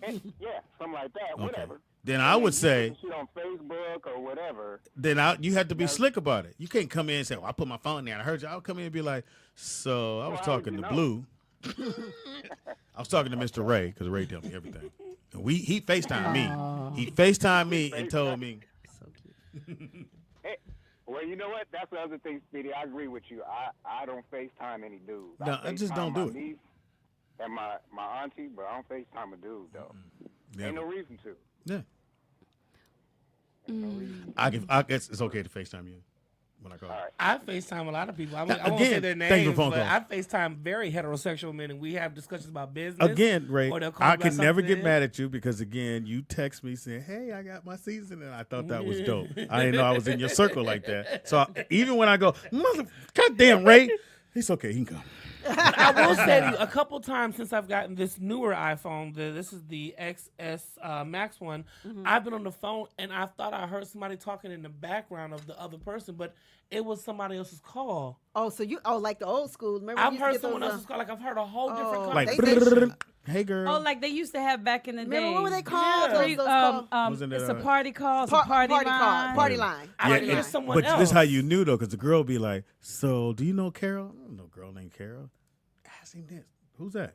something like that. Okay. Whatever. Then I would say shit on Facebook or whatever. Then you have to be slick about it. You can't come in and say, "Well, I put my phone down. I heard you." I'll come in and be like, "So I was talking to Blue. I was talking to Mr. Ray because Ray told me everything. And he FaceTimed me. He FaceTimed me and told me." Hey, well, you know what? That's the other thing, Speedy. I agree with you. I don't FaceTime any dudes. No, I just don't do it. Niece and my auntie, but I don't FaceTime a dude though. Ain't no reason to. Yeah. I guess it's okay to FaceTime you when I call. Right. I FaceTime a lot of people. I won't say their names, but I FaceTime very heterosexual men, and we have discussions about business. Again, Ray, I can never get mad at you because, again, you text me saying, "Hey, I got my season," and I thought that was dope. I didn't know I was in your circle like that. So even when I go, "Goddamn, Ray," it's okay. He can come. I will say to you, a couple times since I've gotten this newer iPhone, this is the XS Max one, I've been on the phone and I thought I heard somebody talking in the background of the other person, but it was somebody else's call. Oh, so like the old school. Remember I've heard someone else's call. Like I've heard a whole different conversation. Like, hey girl. Oh, like they used to have back in the day. Remember what were they called? Yeah. It's a party call. It's a party line. Party line. Yeah, someone else. But this is how you knew though, because the girl be like, "So do you know Carol?" I don't know a girl named Carol. Ask him this. Who's that?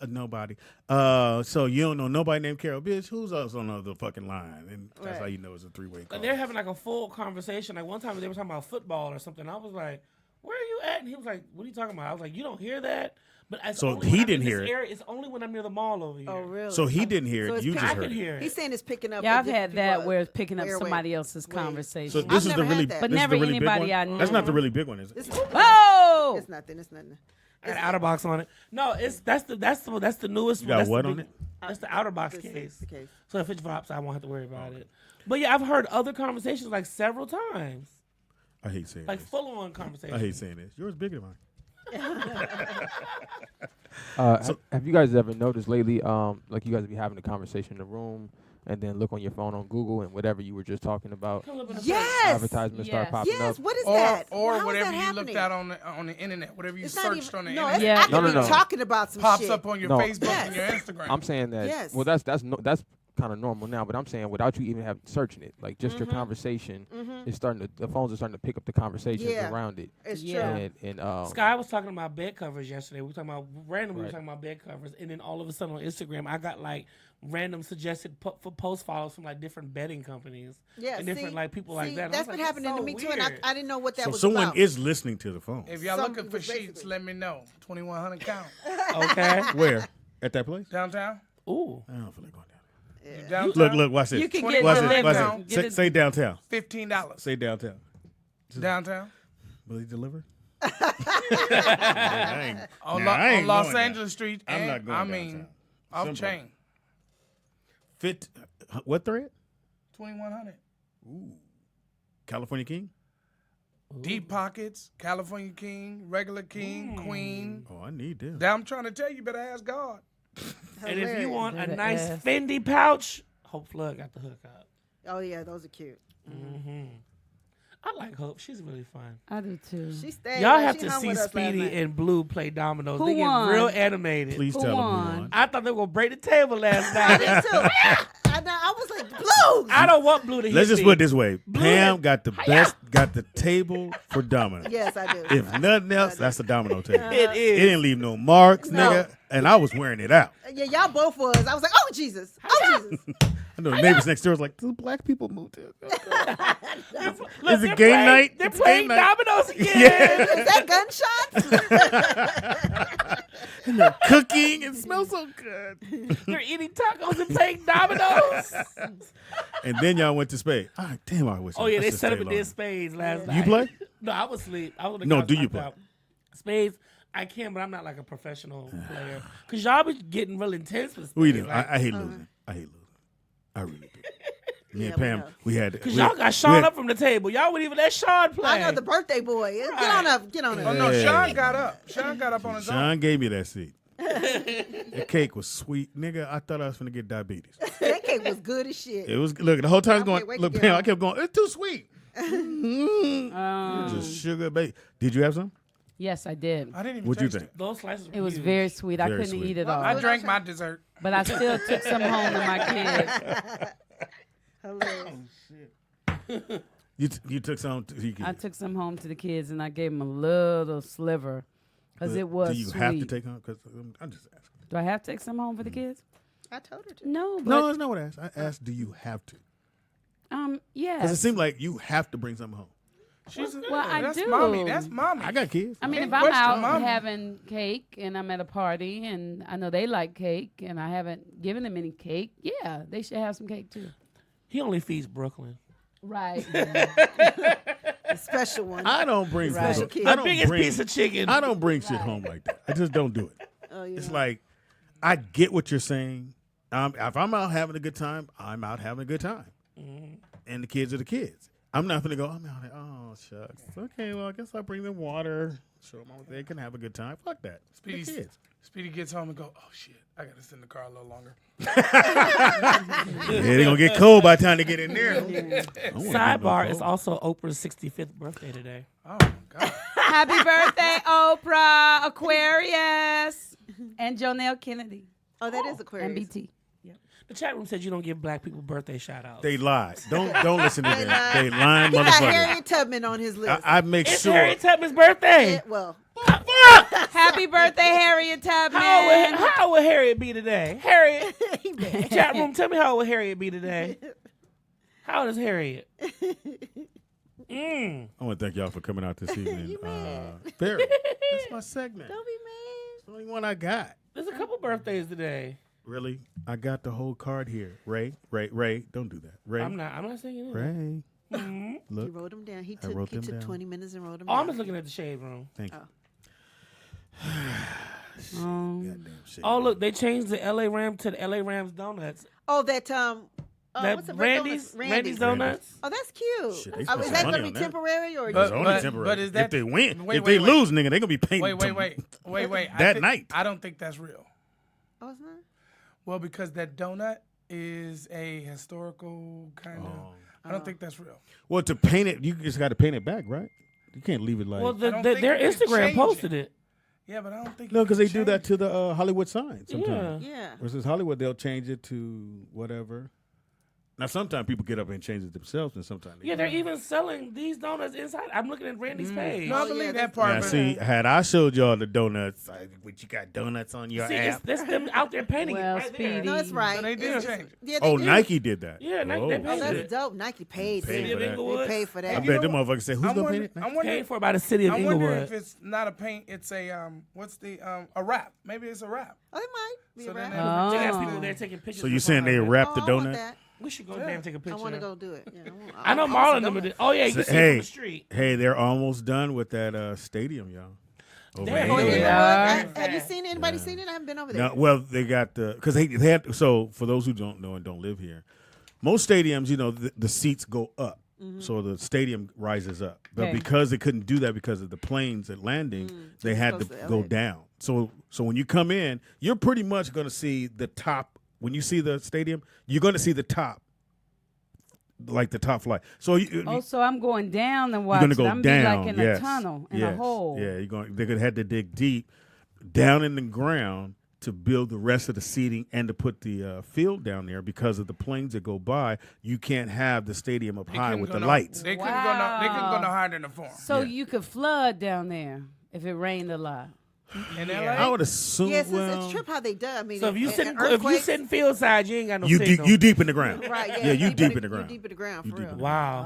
Nobody. So you don't know nobody named Carol, bitch. Who's else on the other fucking line? And that's how you know it's a three-way call. And they're having like a full conversation. Like one time they were talking about football or something. I was like, "Where are you at?" And he was like, "What are you talking about?" I was like, "You don't hear that?" But so he didn't hear it. It's only when I'm near the mall over here. Oh, really? So he didn't hear it. You just heard it. He's saying it's picking up. Yeah, I've had that where it's picking up somebody else's conversation. So this is the really, but never anybody I know. That's not the really big one, is it? Oh, it's nothing. It's nothing. Got an outer box on it. No, that's the newest. You got what on it? That's the outer box case. The case. So if it drops, I won't have to worry about it. But yeah, I've heard other conversations like several times. I hate saying like this. full on conversations. I hate saying this. Yours bigger than mine. Have you guys ever noticed lately, like you guys be having a conversation in the room and then look on your phone on Google and whatever you were just talking about, advertisements start popping up. Yes, what is that? Or How whatever you looked at on the internet, whatever you it's searched on the no, internet. I could be talking about some pops shit. up on your Facebook and your Instagram. I'm saying that. Well, that's kind of normal now, but I'm saying without you even searching it, like just your conversation is the phones are starting to pick up the conversations around it. It's true. And Sky was talking about bed covers yesterday. We were talking about randomly. We were talking about bed covers, and then all of a sudden on Instagram, I got like random suggested for post follows from like different bedding companies. Yeah, and different like people like that. That's been happening to me too, and I didn't know what that was about. So someone is listening to the phone. If y'all looking for sheets, let me know. 2100 count. Okay. Where? At that place? Downtown. Ooh. I don't feel like going down. Yeah. Look, watch this. You can get watch delivered. this. Say downtown. $15. Say downtown. Downtown. Will he deliver? On Los Angeles Street. I'm not going downtown. Off chain. What thread? 2100. Ooh. California King? Deep pockets, California King, regular King, Queen. Oh, I need them. I'm trying to tell you, better ask God. And if you want a nice Fendi pouch, Hope Flood got the hook up. Oh yeah, those are cute. Mm-hmm. I like Hope. She's really fun. I do too. She stayed. Y'all have to see Speedy and Blue play dominoes. They get real animated. Please tell them who won. I thought they were gonna break the table last night. Me too. I was like, Blue. I don't want Blue to hit Let's just me. put it this way. Blue Pam got the best, got the table for dominoes. Yes, I do. If nothing else, that's a domino table. It is. It didn't leave no marks, nigga. And I was wearing it out. Yeah, y'all both was. I was like, oh Jesus, oh Jesus. I know the neighbors next door was like, do black people move here? Look, Is it game night? They're It's playing game night. dominoes again. Yeah. Is that gunshots? And they're cooking. It smells so good. They're eating tacos and playing dominoes. And then y'all went to Spades. Ah, damn, I wish. Oh yeah, I they should set up stay and did longer. Spades last night. You play? No, I was asleep. I was on the No, couch do you knocked play? out. Spades, I can, but I'm not like a professional player. Cause y'all be getting real intense with Spades. We do. Like, I hate losing. I hate losing. I really do. Me and Pam, we had. Cause y'all got Sean up from the table. Y'all wouldn't even let Sean play. I know the birthday boy. Right. Get on up. Get on up. Oh no, Sean got up. Sean got up on his own. Sean gave me that seat. The cake was sweet, nigga. I thought I was gonna get diabetes. That cake was good as shit. It was. Look, the whole time I was going. can't wait Look, to get Pam, home. I kept going. It's too sweet. Just sugar, baby. Did you have some? Yes, I did. I didn't even What'd you taste think? it. Those slices. It was huge. very sweet. I Very couldn't sweet. eat it all. I drank my dessert. But I still took some home to my kids. You took some to your kids. I took some home to the kids, and I gave them a little sliver because it was Do you sweet. have to take home? Because I'm just asking. Do I have to take some home for the kids? I told her to. No, but No, that's not what I asked. I asked, do you have to? yeah. Because it seemed like you have to bring something home. I do. Mommy. That's mommy. I got kids. I mean, if I'm out having cake and I'm at a party and I know they like cake and I haven't given them any cake, yeah, they should have some cake too. He only feeds Brooklyn. Right. A special one. I don't bring Special kid. I The don't biggest bring, piece of chicken. I don't bring shit home like that. I just don't do it. Oh, yeah. It's like I get what you're saying. If I'm out having a good time, I'm out having a good time, and the kids are the kids. I'm not gonna go. I'm out there. Oh shucks. Okay, well I guess I'll bring them water. Show them they can have a good time. Fuck that. They're kids. Speedy gets home and go, oh shit, I gotta sit in the car a little longer. Yeah, they're gonna get cold by the time they get in there. Sidebar, it's also Oprah's 65th birthday today. Oh my god. Happy birthday, Oprah, Aquarius, and Jonelle Kennedy. Oh, that is Aquarius. MBT. The chat room said you don't give black people birthday shout outs. They lie. Don't listen to them. They lying He got motherfuckers. Harriet Tubman on his list. I make It's sure. Harriet Tubman's birthday. Well, Happy birthday, Harriet Tubman. How old would Harriet be today? Harriet. Chat room, tell me how old would Harriet be today? How old is Harriet? I want to thank y'all for coming out this evening. Barry, that's my segment. don't be mad. It's the only one I got. There's a couple birthdays today. Really? I got the whole card here. Ray, don't do that. Ray. I'm not saying it. Ray. He Look, wrote them down. He wrote them took down. 20 minutes and wrote them Oh, down. I'm just looking at the shade room. thank you. Um, Goddamn shit. Oh, look, they changed the LA Rams to the LA Rams Donuts. Oh, that That what's the Randy's Donuts. Oh, that's cute. Shit, they Is spent some that money gonna be on that. temporary or? It's only but temporary. is that- if they win, wait, if they wait. lose, nigga, they gonna be paying. Wait. That night. I don't think that's real. Oh, it's not. Well, because that donut is a historical kind of. I don't think that's real. Well, to paint it, you just got to paint it back, right? You can't leave it like. Well, I don't their think you can Instagram change posted it. Yeah, but I don't think. no, because because they do that to the Hollywood sign sometimes. Yeah. Versus Hollywood, they'll change it to whatever. Now, sometimes people get up and change it themselves, and sometimes they Yeah, they're even selling these donuts inside. I'm looking at Randy's page. No, I Oh, believe yeah, that part. Now, but see, had I showed y'all the donuts, what you got donuts on your See, app? that's them out there painting Well, it right there. Speedy. No, it's right. So they did It's- change it. Yeah, they Oh, did. Nike did that. Yeah, Nike, Whoa. they Oh, paid that's it. dope. Nike paid for Paid City for of that. Inglewood. They paid for I that. bet them motherfuckers say, "Who's gonna paint it?" I wonder, Paid for by the city of I wonder Inglewood. if it's not a paint. It's a what's the a wrap? Maybe it's a wrap. Oh, it might be So a then wrap. They Oh. got people there taking pictures. So you of saying they behind it. wrap the Oh, I want donut? that. We should go there and take a I picture. want to go do it. Yeah, I know want Marlon some them. donuts. Oh yeah, you can see it from Hey, the street. hey, they're almost done with that stadium, y'all. Over There in you Oh, go. Inglewood. Yeah. Have you seen it? Anybody seen it? I haven't been over there. No, well, they got because they had. So for those who don't know and don't live here, most stadiums, the seats go up, so the stadium rises up. But Okay. because they couldn't do that because of the planes at landing, they had to supposed to go LA. down. So when you come in, you're pretty much going to see the top. When you see the stadium, you're going to see the top, like the top flight. So So I'm going down and watch you're it. gonna go I'm down. be like in yes. a tunnel, in yes. a hole. Yeah, they're gonna have to dig deep down in the ground to build the rest of the seating and to put the field down there because of the planes that go by. You can't have the stadium up high couldn't with go the no- lights. They couldn't go no. They couldn't go no Wow. higher than the form. So Yeah. you could flood down there if it rained a lot. In Yeah. LA, I would assume. Yes, well, it's trip how they do. I mean, So if you an sit earthquake- field side, you ain't got no you signal. deep in the ground. right? Yeah, you deep in the You ground. deep in the ground You for deep real. in the Wow,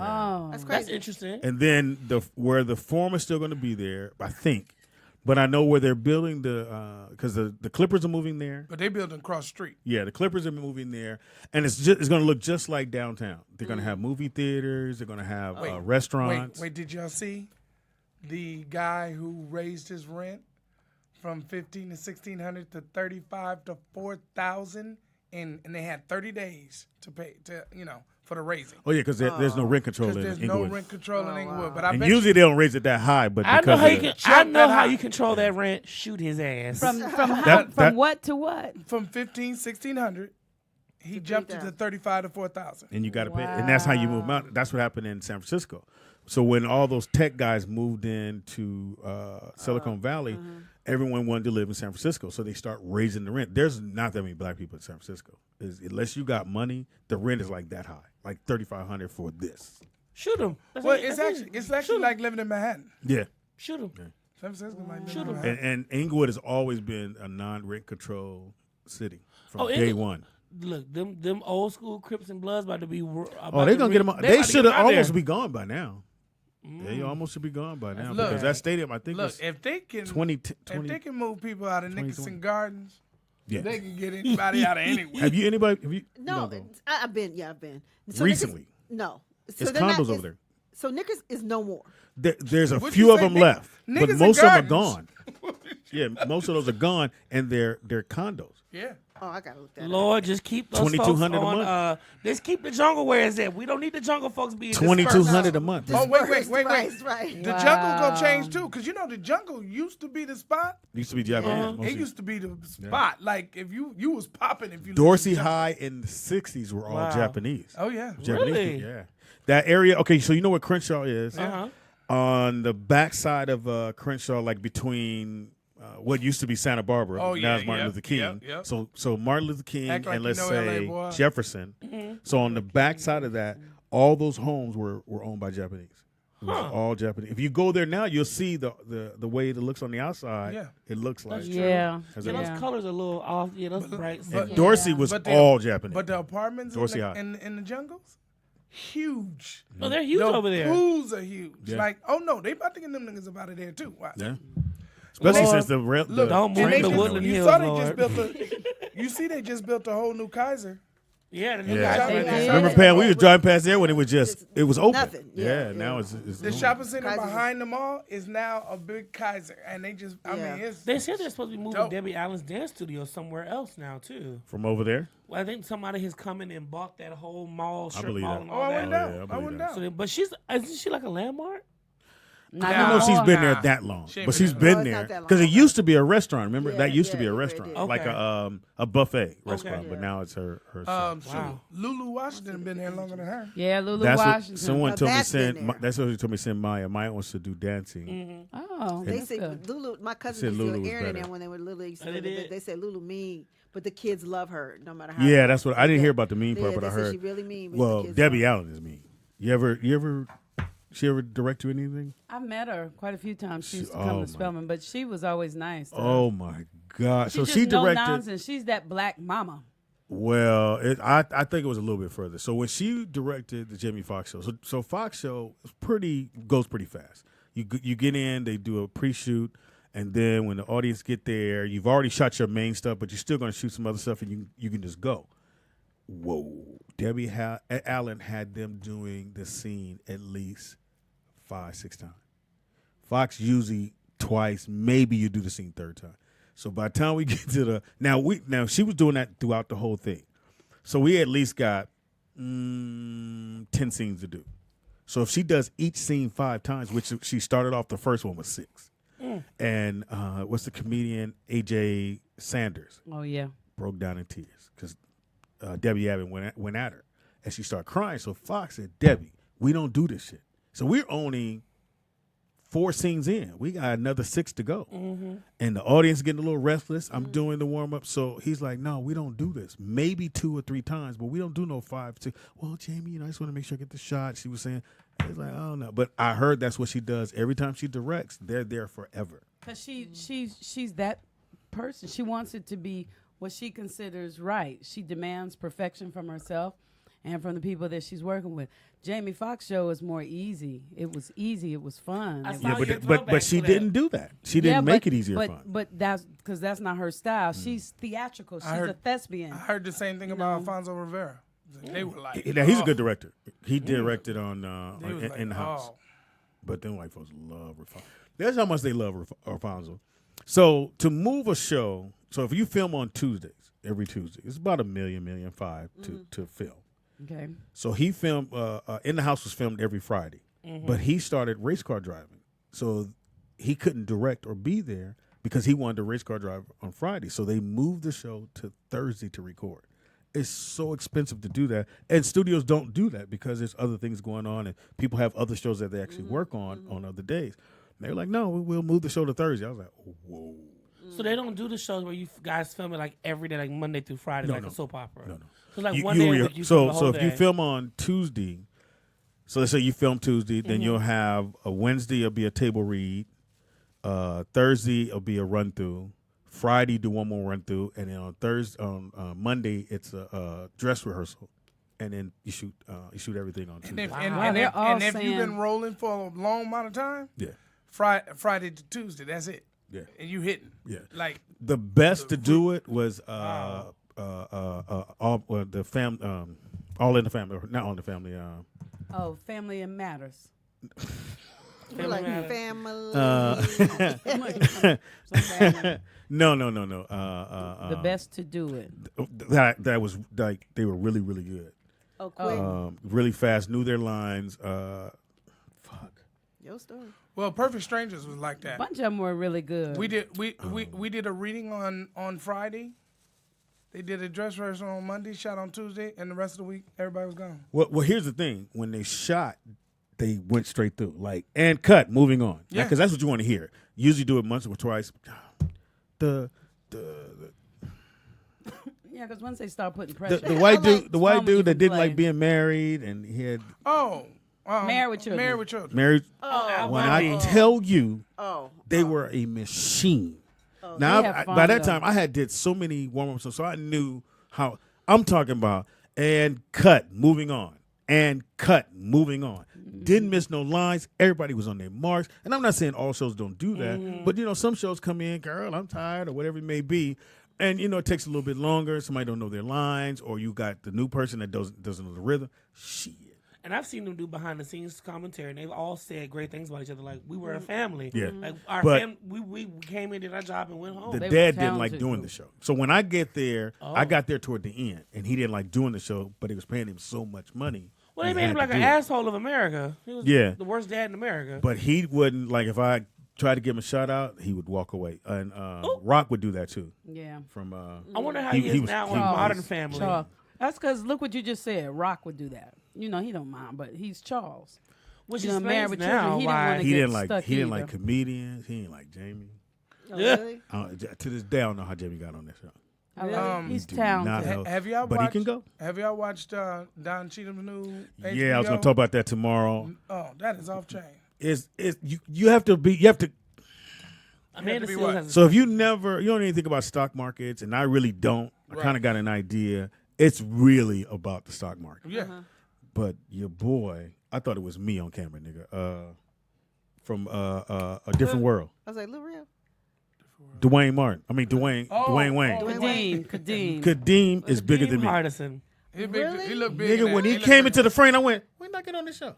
Oh, That's that's crazy. interesting. And then where the form is still going to be there, I think. But I know where they're building because the Clippers are moving there. but they building across the street. Yeah, the Clippers are moving there, and it's going to look just like downtown. They're going to have movie theaters. They're going to have restaurants. Wait, did y'all see the guy who raised his rent from $1,500 to $1,600 to $35,000 to $4,000, and they had 30 days to pay for the raising. Oh yeah, because there's no rent control Because in there's Inglewood. no rent control in Inglewood. But I And bet usually they don't raise it that high, but I know because how of you the- can. I Jump know that how high. you control that rent. Shoot his ass. from that- what to what? from $1,500, $1,600, he jumped it to $35,000 to $4,000. and you got to pay, and that's how you move them out. That's what happened in San Francisco. So when all those tech guys moved into Silicon Valley, everyone wanted to live in San Francisco. So they start raising the rent. There's not that many black people in San Francisco. Unless you got money, the rent is like that high, like $3,500 for this. Shoot them. Well, it's actually like living in Manhattan. Yeah. Shoot them. Yeah. San Francisco like Shoot them. And Inglewood has always been a non-rent control city from day one. Look, them old school Crips and Bloods about to be. They're gonna get them. They should almost be gone by now. They almost should be gone by now because that stadium, I think, if they can, 20, if they can move people out of Nicholson Gardens, yeah. they can get anybody out of anywhere. Have you? No, I've been. Yeah, I've been. So recently. No, so it's condos over there. So Knickers is no more. There's a few of them left, but most of them are gone. Yeah, most of those are gone, and they're condos. Yeah. Oh, I gotta look that Lord, just keep those folks on. $2,200 a month. Just keep the jungle where it's at. We don't need the jungle folks being $2,200 a month. Oh, wait. Right. The jungle gonna change too, because the jungle used to be the spot. Used to be Japanese. It used to be the spot. Yeah. Like if you was popping if you. Dorsey High in the '60s were all Japanese. Oh yeah, Japanese really? people, yeah. That area. Okay, so you know what Crenshaw is? On the backside of Crenshaw, like between. What used to be Santa Barbara, now it's Martin Luther King. Yep. So Martin Luther King Act like and let's LA, say Jefferson. So on the back side of that, all those homes were owned by Japanese. It was all Japanese. If you go there now, you'll see the way it looks on the outside. Yeah. It looks like those colors are a little off. Yeah, those bright. But Dorsey was all Japanese. But the apartments in the jungles, huge. Oh, they're huge over there. The pools are huge. Yeah. Like, oh no, they about to get them niggas up out of there too. Wow. Yeah. Especially since the don't move the Woodland Hills, you see, they just built a whole new Kaiser. Yeah, the new Kaiser. Remember, Pam, we was driving past there when it was open. Nothing. Yeah, now it's the shopping center behind the mall is now a big Kaiser, and they just they said they're supposed to be moving Debbie Allen's dance studio somewhere else now too. From over there. Well, I think somebody has come in and bought that whole mall, strip believe mall, that. and all that. I went down. So, but isn't she like a landmark? I don't know if she's been there that long, but she's been there because it used to be a restaurant. Remember that used to be a restaurant, like a buffet restaurant, but now it's her. Wow. Lulu Washington been there longer than her. Yeah, Lulu Washington. Someone told me that's what she told me. Send Maya. Maya wants to do dancing. Oh, they say Lulu. My cousin used to Aaron and them when they were little. They said Lulu mean, but the kids love her no matter how. Yeah, that's what I didn't hear about the mean part, but I heard she really mean. Well, Debbie Allen is mean. You ever? She ever direct you anything? I've met her quite a few times. She used to come to Spelman, but she was always nice. Oh my God! So just she directed. No nonsense. She's that black mama. Well, I think it was a little bit further. So when she directed the Jamie Foxx show, so Fox show goes pretty fast. You get in, they do a pre-shoot, and then when the audience get there, you've already shot your main stuff, but you're still going to shoot some other stuff, and you can just go. Whoa! Debbie Allen had them doing the scene at least 5-6 times. Fox usually twice, maybe you do the scene third time. So by the time we get to now she was doing that throughout the whole thing. So we at least got 10 scenes to do. So if she does each scene 5 times, which she started off the first one with 6. And what's the comedian AJ Sanders? Oh yeah, broke down in tears because Debbie Allen went at her, and she started crying. So Fox said, "Debbie, we don't do this shit." So we're only 4 scenes in. We got another 6 to go. And the audience getting a little restless. I'm doing the warm-up. So he's like, no, we don't do this. Maybe 2 or 3 times, but we don't do no 5. 6. Well, Jamie, I just want to make sure I get the shot. She was saying, it's like, oh, no. But I heard that's what she does. Every time she directs, they're there forever. Because she's that person. She wants it to be what she considers right. She demands perfection from herself and from the people that she's working with. Jamie Foxx show is more easy. It was easy. It was fun. But she didn't do that. She didn't make it easier fun. But that's because that's not her style. She's theatrical. She's a thespian. I heard the same thing about Alfonso Rivera. They were like, he's a good director. He directed on In the House. But then white folks love Alfonso. That's how much they love Alfonso. So to move a show, so if you film on Tuesdays, every Tuesday, it's about $1 million, $1.5 million to film. Okay. So he filmed, In the House was filmed every Friday, but he started race car driving. So he couldn't direct or be there because he wanted to race car drive on Friday. So they moved the show to Thursday to record. it's so expensive to do that, and studios don't do that because there's other things going on, and people have other shows that they actually work on other days. And they're like, no, we'll move the show to Thursday. I was like, whoa. So they don't do the shows where you guys film it like every day, like Monday through Friday, like a soap opera. No. So like one day a week you film the whole so day. if you film on Tuesday, so let's say you film Tuesday, then you'll have a Wednesday. It'll be a table read. Thursday it'll be a run through. Friday do one more run through, and then on Monday it's a dress rehearsal, and then you shoot everything on Tuesday. And if you've been rolling for a long amount of time, Friday to Tuesday, that's it. Yeah, and you hitting. Yeah, like the best to do it was all the fam, all in the family, or not all in the family. Family and Matters. Like family. No. The best to do it. That was like they were really, really good. Oh, quick. Really fast, knew their lines. Your story. Well, Perfect Strangers was like that. A bunch of them were really good. We did a reading on Friday. They did a dress rehearsal on Monday, shot on Tuesday, and the rest of the week everybody was gone. Well, here's the thing: when they shot, they went straight through, like and cut, moving on. Yeah, because that's what you want to hear. Usually do it once or twice. Yeah, because once they start putting pressure, the white dude that didn't like being married, and he had Married with Children. Married with Children. Married. When I tell you, they were a machine. Now, by that time, I had did so many warm-ups, so I knew how. I'm talking about and cut, moving on, and cut, moving on. Didn't miss no lines. Everybody was on their marks. And I'm not saying all shows don't do that, but some shows come in, girl, I'm tired, or whatever it may be. And, it takes a little bit longer. Somebody don't know their lines, or you got the new person that doesn't know the rhythm. Shit. And I've seen them do behind the scenes commentary, and they've all said great things about each other. Like, we were a family. Yeah. Like our we came in, did our job, and went home. The dad didn't like doing the show. So when I get there, I got there toward the end, and he didn't like doing the show, but he was paying him so much money. Well, they made him like an asshole of America. He was the worst dad in America. But he wouldn't, like, if I tried to give him a shout out, he would walk away. And Rock would do that too. Yeah. From I wonder how he is now in Modern Family. Charles. That's because look what you just said. Rock would do that. He don't mind, but he's Charles. Which is married with now. Children. He didn't like comedians. He didn't like Jamie. Oh, really? To this day, I don't know how Jamie got on this show. He's talented. Have y'all but watched, he can go. Have y'all watched Don Cheadle's new HBO? Yeah, I was gonna talk about that tomorrow. Oh, that is off chain. You have to. Amanda So if you don't even think about stock markets, and I really don't. I kind of got an idea. It's really about the stock market. Yeah. But your boy, I thought it was me on camera, nigga. From a different world. I was like, Lil Real. Dwayne Wayne. Kadeem is bigger than me. Hardison. He looked big. Nigga, when he came into the frame, I went, "When I get on the show?"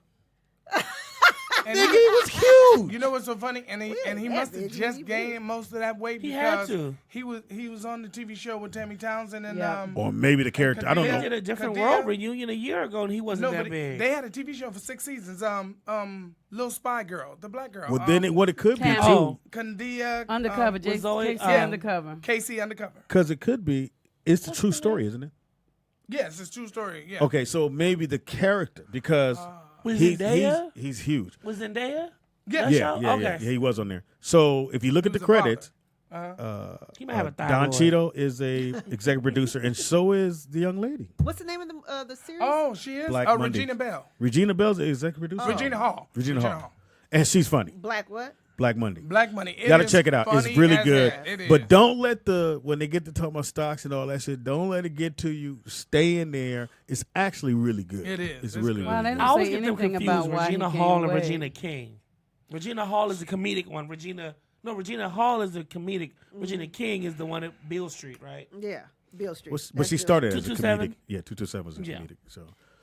Nigga, he was huge. You know what's so funny? And he must have just gained most of that weight because he was on the TV show with Tammy Townsend and or maybe the character. I don't know. They did a Different World reunion a year ago, and he wasn't that big. They had a TV show for 6 seasons. Little Spy Girl, the black girl. Well, then what it could be too. Candia Undercover. Casey Undercover. Casey Undercover. Because it could be. It's the true story, isn't it? Yes, it's a true story. Yeah. Okay, so maybe the character because. Was Zendaya? He's huge. Was Zendaya? Yeah, he was on there. So if you look at the credits, he might have a Don Cheadle is a executive producer, and so is the young lady. What's the name of the series? Oh, she is Black Monday. Regina Bell. Regina Bell's the executive producer. Regina Hall. Regina Hall, and she's funny. Black what? Black Monday. Black Money. You gotta check it out. It's really good. But is. don't let when they get to talk about stocks and all that shit, don't let it get to you. Stay in there. It's actually really good. It is. It's really, well, really good. I always get them confused. Regina Hall and Regina King. Regina Hall is the comedic one. Regina Hall is the comedic. Regina King is the one at Beale Street, right? Yeah, Beale Street. But she started as a 227? comedic. Yeah, 227 was a comedic.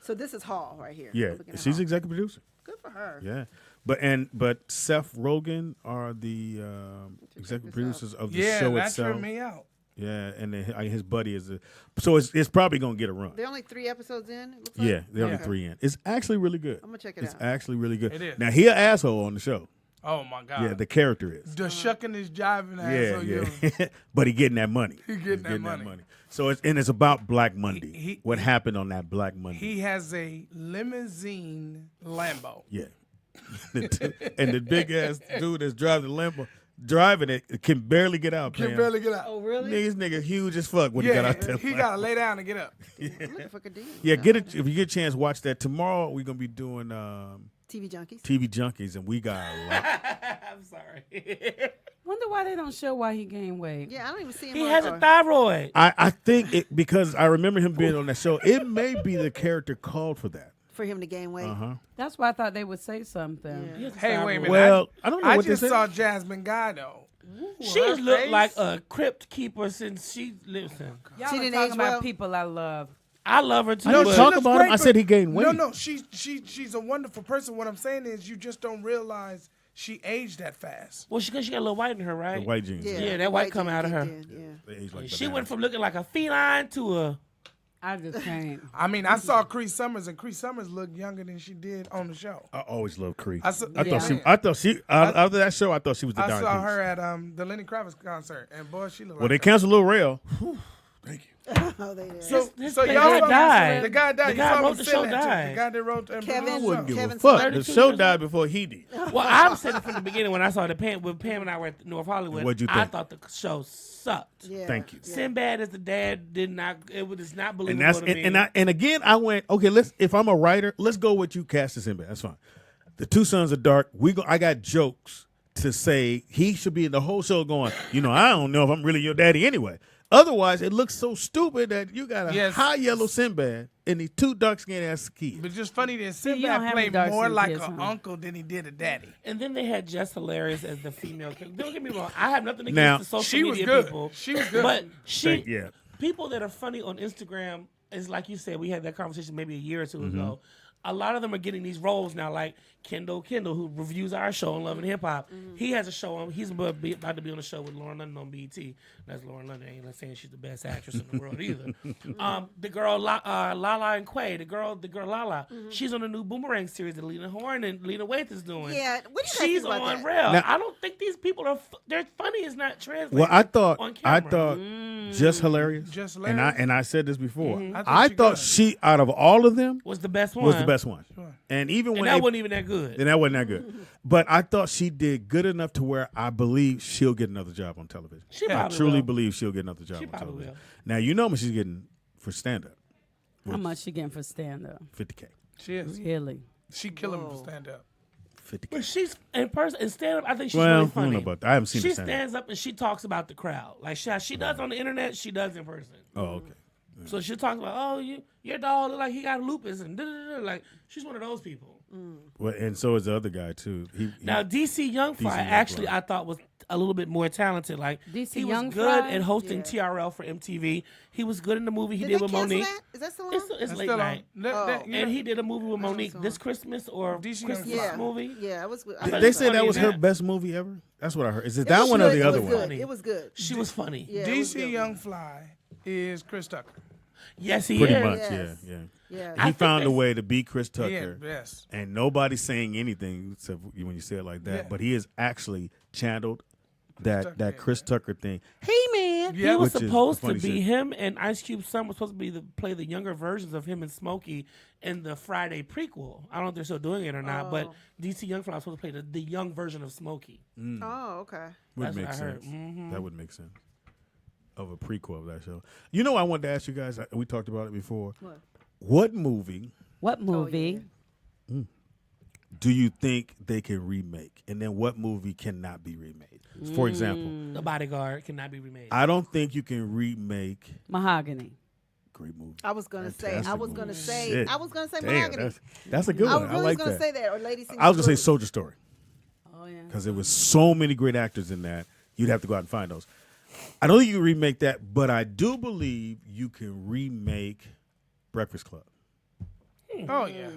So this is Hall right here. Yeah, she's executive producer. Good for her. Yeah. But Seth Rogen are the executive producers of the show that itself. tripped me out. Yeah, and then his buddy is so it's probably gonna get a run. They're only 3 episodes in. It looks Yeah, like? they're only 3 in. It's actually really good. I'm gonna check it out. It's actually really good. It is. Now he an asshole on the show. Oh my God. Yeah, the character is. The shucking is jiving ass. Yeah. But he getting that money. He getting that money. So it's about Black Monday. What happened on that Black Monday? He has a limousine Lambo. Yeah. And the big ass dude that's driving it can barely get out. Can barely get out. Oh, really? Nigga huge as fuck when he got out there. He got to lay down and get up. Looking for Kadeem. Yeah, get it if you get a chance. Watch that tomorrow. We're gonna be doing TV Junkies, and we got a lot. I'm sorry. Wonder why they don't show why he gained weight. Yeah, I don't even see him. He has a thyroid. I think it because I remember him being on that show. It may be the character called for that. For him to gain weight. That's why I thought they would say something. Yeah. Hey, wait a minute. Well, I don't know I what just they saw said. Jasmine Guy though. She's looked like a crypt keeper since she lives in. Y'all She are didn't talking age about well? people I love. I love her too. I didn't but- talk about him. I said he gained weight. No, she's a wonderful person. What I'm saying is you just don't realize she aged that fast. Well, because she got a little white in her, right? The white jeans. Yeah, that white come out of her. They age like She bananas. went from looking like a feline to a. I just can't. I mean, I saw Cree Summers, and Cree Summers looked younger than she did on the show. I always loved Cree. I thought she after that show. I thought she was the I darn saw piece. her at the Lenny Kravitz concert, and boy, she looked Well, they like canceled Lil Rel. Thank you. Oh, they did. So This y'all guy saw died. The guy died. The You guy saw him wrote the sitting show there, too. died. The guy that wrote and Kevin- produced I the wouldn't show. give a Kevin fuck. Smollett. The 32 show years died old. before he did. Well, I'm saying it from the beginning when I saw when Pam and I were at North Hollywood. What'd you I think? thought the show sucked. Yeah. Thank you. Sinbad as the dad did not. It was not And believable that's to me. and again I went okay. If I'm a writer, let's go with you cast as Sinbad. That's fine. The Two Sons of Dark. I got jokes to say he should be in the whole show going. I don't know if I'm really your daddy anyway. Otherwise, it looks so stupid that you got a high yellow Sinbad and these two dark skinned ass kids. But just funny that you don't Sinbad have played any dark more skin like kids, an huh? uncle than he did a daddy. And then they had Jess Hilarious as the female. Don't get me wrong. I have nothing against Now, the social she was media good. people. She was good. But Yeah. people that are funny on Instagram is like you said. We had that conversation maybe a year or two Mm-hmm. ago. A lot of them are getting these roles now, like Kendall, who reviews our show on Love and Hip Hop. He has a show on. He's about to be on a show with Lauren London on BET. That's Lauren London. I ain't not saying she's the best actress in the world either. The girl Lala and Quay, the girl Lala, she's on the new Boomerang series that Lena Horne and Lena Waithe is doing. Yeah, what do you guys she's think about on that? Rail. Now- I don't think these people are. Their funny is not translated. Well, I thought on camera. just hilarious. Just And hilarious. I said this before. I thought she out of all of them was the best one. was the best one. And even And when that wasn't even that good. and that wasn't that good. But I thought she did good enough to where I believe she'll get another job on television. She I probably truly will. believe she'll get another job She on probably television. will. Now you know how much she's getting for stand up. How much she getting for stand up? $50K. She is. Really? She killing him for stand up. $50K. But she's in person and stand up. I think she's Well, really I don't funny. know about that. I haven't seen She her stand up. stands up and she talks about the crowd like she does on the internet. She does in person. Oh, okay. So she talks about, your dog look like he got lupus and da-da-da-da. Like she's one of those people. Well, and so is the other guy too. Now DC Youngfly actually I thought was a little bit more talented. Like DC he was Youngfly? good at hosting TRL for MTV. He was good in the movie he did with Monique. That? Is that still on? It's late still on. night. You And know, he did a movie with Monique so. this Christmas or DC Christmas Youngfly. movie. Yeah, it was good. They say that funny was in her that. best movie ever. That's what I heard. Is it It that was one good. or the It other was one? good. It was good. She was funny. Yeah, it was DC good. Young Fly is Chris Tucker. Yes, he Pretty is. much, Yes. yeah. Yeah. He found a way to be Chris Tucker. Yeah, yes. And nobody's saying anything except when you say it like that. Yeah. But he has actually channeled Tucker, that yeah. Chris Tucker thing. Hey man, He was Which is supposed to funny be shit. him and Ice Cube's son was supposed to be play the younger versions of him and Smokey in the Friday prequel. I don't know if they're still doing it or not, but DC Youngfly was supposed to play the young version of Smokey. Oh, okay. Would That's make what I heard. sense. That would make sense. Of a prequel of that show. You know, I wanted to ask you guys. We talked about it before. What movie What movie? do you think they can remake, and then what movie cannot be remade? For example, The Bodyguard cannot be remade. I don't think you can remake. Mahogany. Great movie. I was gonna say. Fantastic I was movie. gonna say. Shit. I was gonna say Damn, Mahogany. that's a good I one. really I like was gonna that. say that. Or Lady Sings I was gonna say the Blues. Soldier Story Oh yeah. because there was so many great actors in that. You'd have to go out and find those. I don't think you can remake that, but I do believe you can remake Breakfast Club. Oh yeah.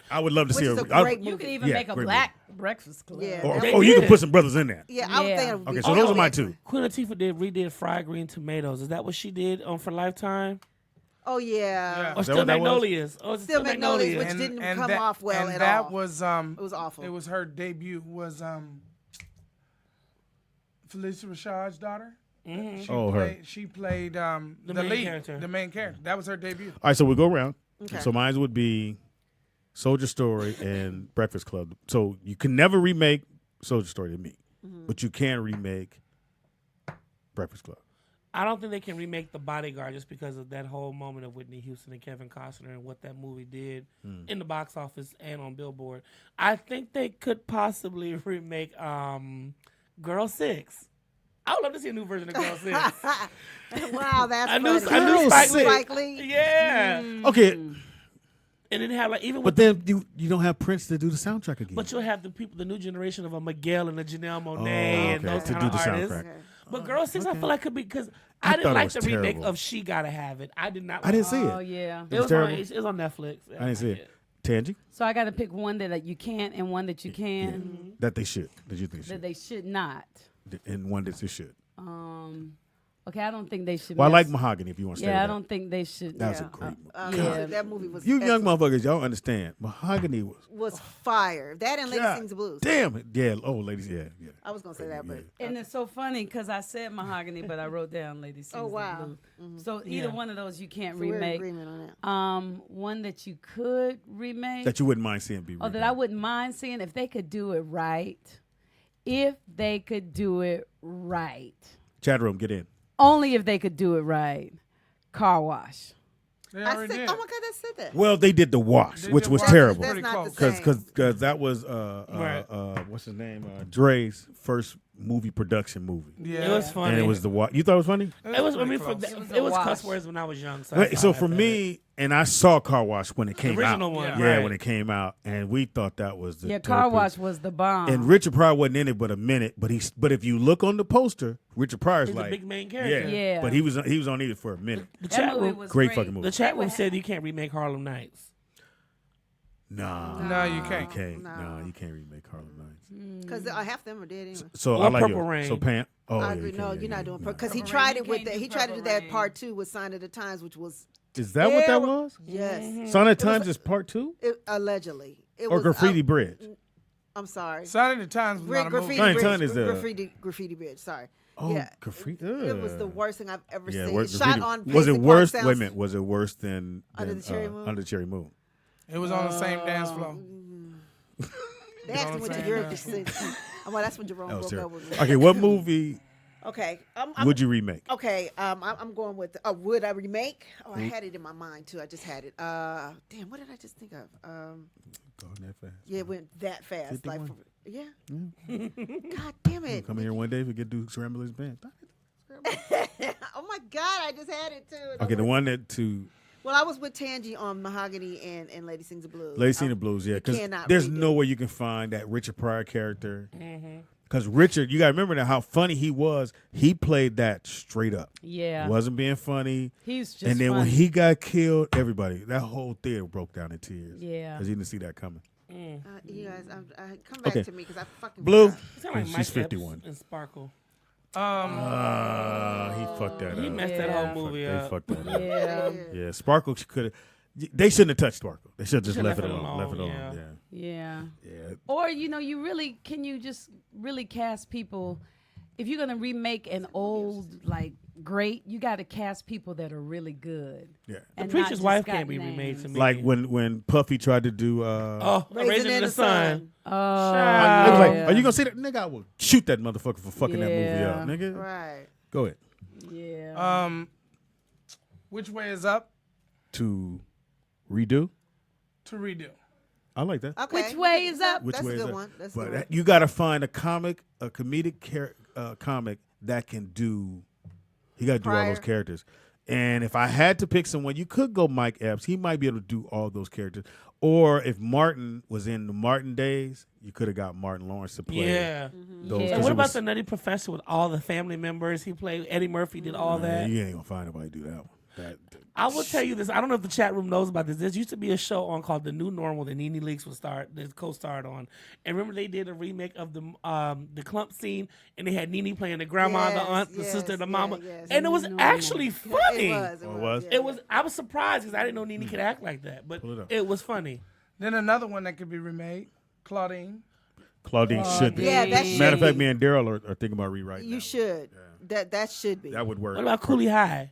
I would love to Which see is a a great You movie. could even Yeah, make a great black Breakfast Club. Yeah. Or, They or you did. can put some brothers in there. Yeah, I was Yeah. thinking. it would Okay, be so those are my excellent. two. Queen Latifah redid Fried Green Tomatoes. Is that what she did on for Lifetime? Oh yeah. Or Still Magnolias. Oh, Still Magnolias, which didn't come off well at all. That was it was awful. It was her debut. Was Felicia Rashad's daughter. Mm-hmm. She played the lead character. The main character. That was her debut. All right, so we go around. Okay. So mine would be Soldier Story and Breakfast Club. So you can never remake Soldier Story to me, but you can remake Breakfast Club. I don't think they can remake The Bodyguard just because of that whole moment of Whitney Houston and Kevin Costner and what that movie did in the box office and on Billboard. I think they could possibly remake Girl 6. I would love to see a new version of Girl 6. Wow, that's a new Spike Lee. Yeah. Okay. And then have like even. But then you don't have Prince to do the soundtrack again. But you'll have the new generation of a Miguel and a Janelle Monáe and those to kind do of the artists. soundtrack. But Girl 6, I feel like could be because I didn't like the remake of She Gotta Have It. I did not. I didn't see it. Oh yeah. It was terrible. It was on Netflix. I didn't see it. Tangi? So I got to pick one that you can't and one that you can. Yeah. That they should. That you think should. That they should not. And one that they should. Okay, I don't think they should. Well, I like Mahogany if you want to say that. Yeah, I don't think they should. That was a great movie. Yeah. That movie was You young excellent. motherfuckers, y'all understand. Mahogany was fire. That and Lady Sings the Blues. Damn it. Yeah. Oh, ladies, yeah. I was going to say that, but. And it's so funny because I said Mahogany, but I wrote down Lady Sings the wow. Blues. Mm-hmm. So either one of those you can't So we're in remake. agreement on that. One that you could remake. That you wouldn't mind seeing be remade. That I wouldn't mind seeing if they could do it right. If they could do it right. Chat room, get in. Only if they could do it right. Car Wash. They I already said, did. oh my God, I said that. Well, they did The Wash, They which did was Wash. terrible. That's not the same. Because that was what's his name? Dre's first production movie. Yeah. It was funny. And it was The Wash. You thought it was funny? It was. I mean, a it was wash. cuss words when I was young. So, Right, so for me, and I saw Car Wash when it came original out. one, Yeah, right. when it came out, and we thought that was the Car dopest. Wash was the bomb. And Richard Pryor wasn't in it but a minute, but if you look on the poster, Richard Pryor's He's like the big main character. Yeah. but he was on it for a minute. The That chat movie room, was Great fucking movie. the chat room said you can't remake Harlem Nights. No, you can't. No, you can't remake Harlem Nights. Because half them are dead anyway. So Or I like Purple you. Rain. So Pam. Oh, I yeah, agree. you No, can't, you're yeah, not doing yeah. because he Purple tried Rain, it you with can't that. do He tried to do Purple that Rain. part 2 with Sign of the Times, which was Is that what that was? yes, Sign of the Times is part 2 allegedly. It or was Graffiti Bridge? I'm sorry. Sign of the Times was not a movie. Sign of the Times is the- Graffiti Bridge. Sorry. Oh, yeah. graffiti. It was the worst thing I've ever Yeah, seen. worse It shot graffiti. on. Was it Paisley worse? Park Wait a Sounds- minute. Was it worse than Under the Cherry Moon? Under the Cherry Moon? It was on the same dance floor. They actually went to Europe to see. Well, that's when Jerome That was broke up terrible. with me. Okay, what movie Okay. would you remake? Okay, I'm going with would I remake? Oh, I had it in my mind too. I just had it. Damn, what did I just think of? Going that fast. Yeah, it went that fast. 51. Like, yeah. God damn it! Come here one day we get do Scramblers Band. Oh my God, I just had it too. Okay, the one that to Well, I was with Tangi on Mahogany and Lady Sings the Blues. Lady Sing the Blues, yeah, because cannot there's redo no it. way you can find that Richard Pryor character. Because Richard, you got to remember now how funny he was. He played that straight up. Yeah. He wasn't being funny. He's just And then when funny. he got killed, everybody, that whole theater broke down in tears. Yeah. Because he didn't see that coming. You guys, come back Okay. to me because I fucking Blue. forgot. It's kind of like She's Mike Epps 51. and Sparkle. He fucked that He up. messed that whole movie They up. fucked that up. Yeah. Yeah, Sparkle could have. They shouldn't have touched Sparkle. They should have just left it Should've alone. left it Left it alone, alone. Yeah. Yeah. Or you just really cast people. If you're gonna remake an old great, you got to cast people that are really good. Yeah. The and not Preacher's just Wife got can't be names. remade to me. Like when Puffy tried to do. Raising in the Sun. Oh, I was like, yeah. are you gonna see that nigga? I will shoot that motherfucker for fucking that movie Yeah. up, nigga. Right. Go ahead. Yeah. Which way is up? To redo. To redo. I like that. Okay. Which way is up? Which That's way a is good that? one. That's a But good one. you got to find a comedic comic that can do. He got to do all those Pryor. characters. And if I had to pick someone, you could go Mike Epps. He might be able to do all those characters. Or if Martin was in the Martin days, you could have got Martin Lawrence to play. Yeah. Those, Yeah. And 'cause what it about was- the Nutty Professor with all the family members? He played Eddie Murphy, did all that. You ain't gonna find nobody to do that one. I will tell you this. I don't know if the chat room knows about this. There used to be a show on called The New Normal that Nene Leakes co-starred on. And remember they did a remake of the clump scene, and they had Nene playing the grandma, the aunt, the sister, the mama. And it was actually funny. It was. I was surprised because I didn't know Nene could act like that. But it was funny. Then another one that could be remade, Claudine. Claudine should be. Yeah, that should Matter of fact, me and Daryl are thinking about rewriting. You should. Yeah. That should be. That would work. What about Cooley High?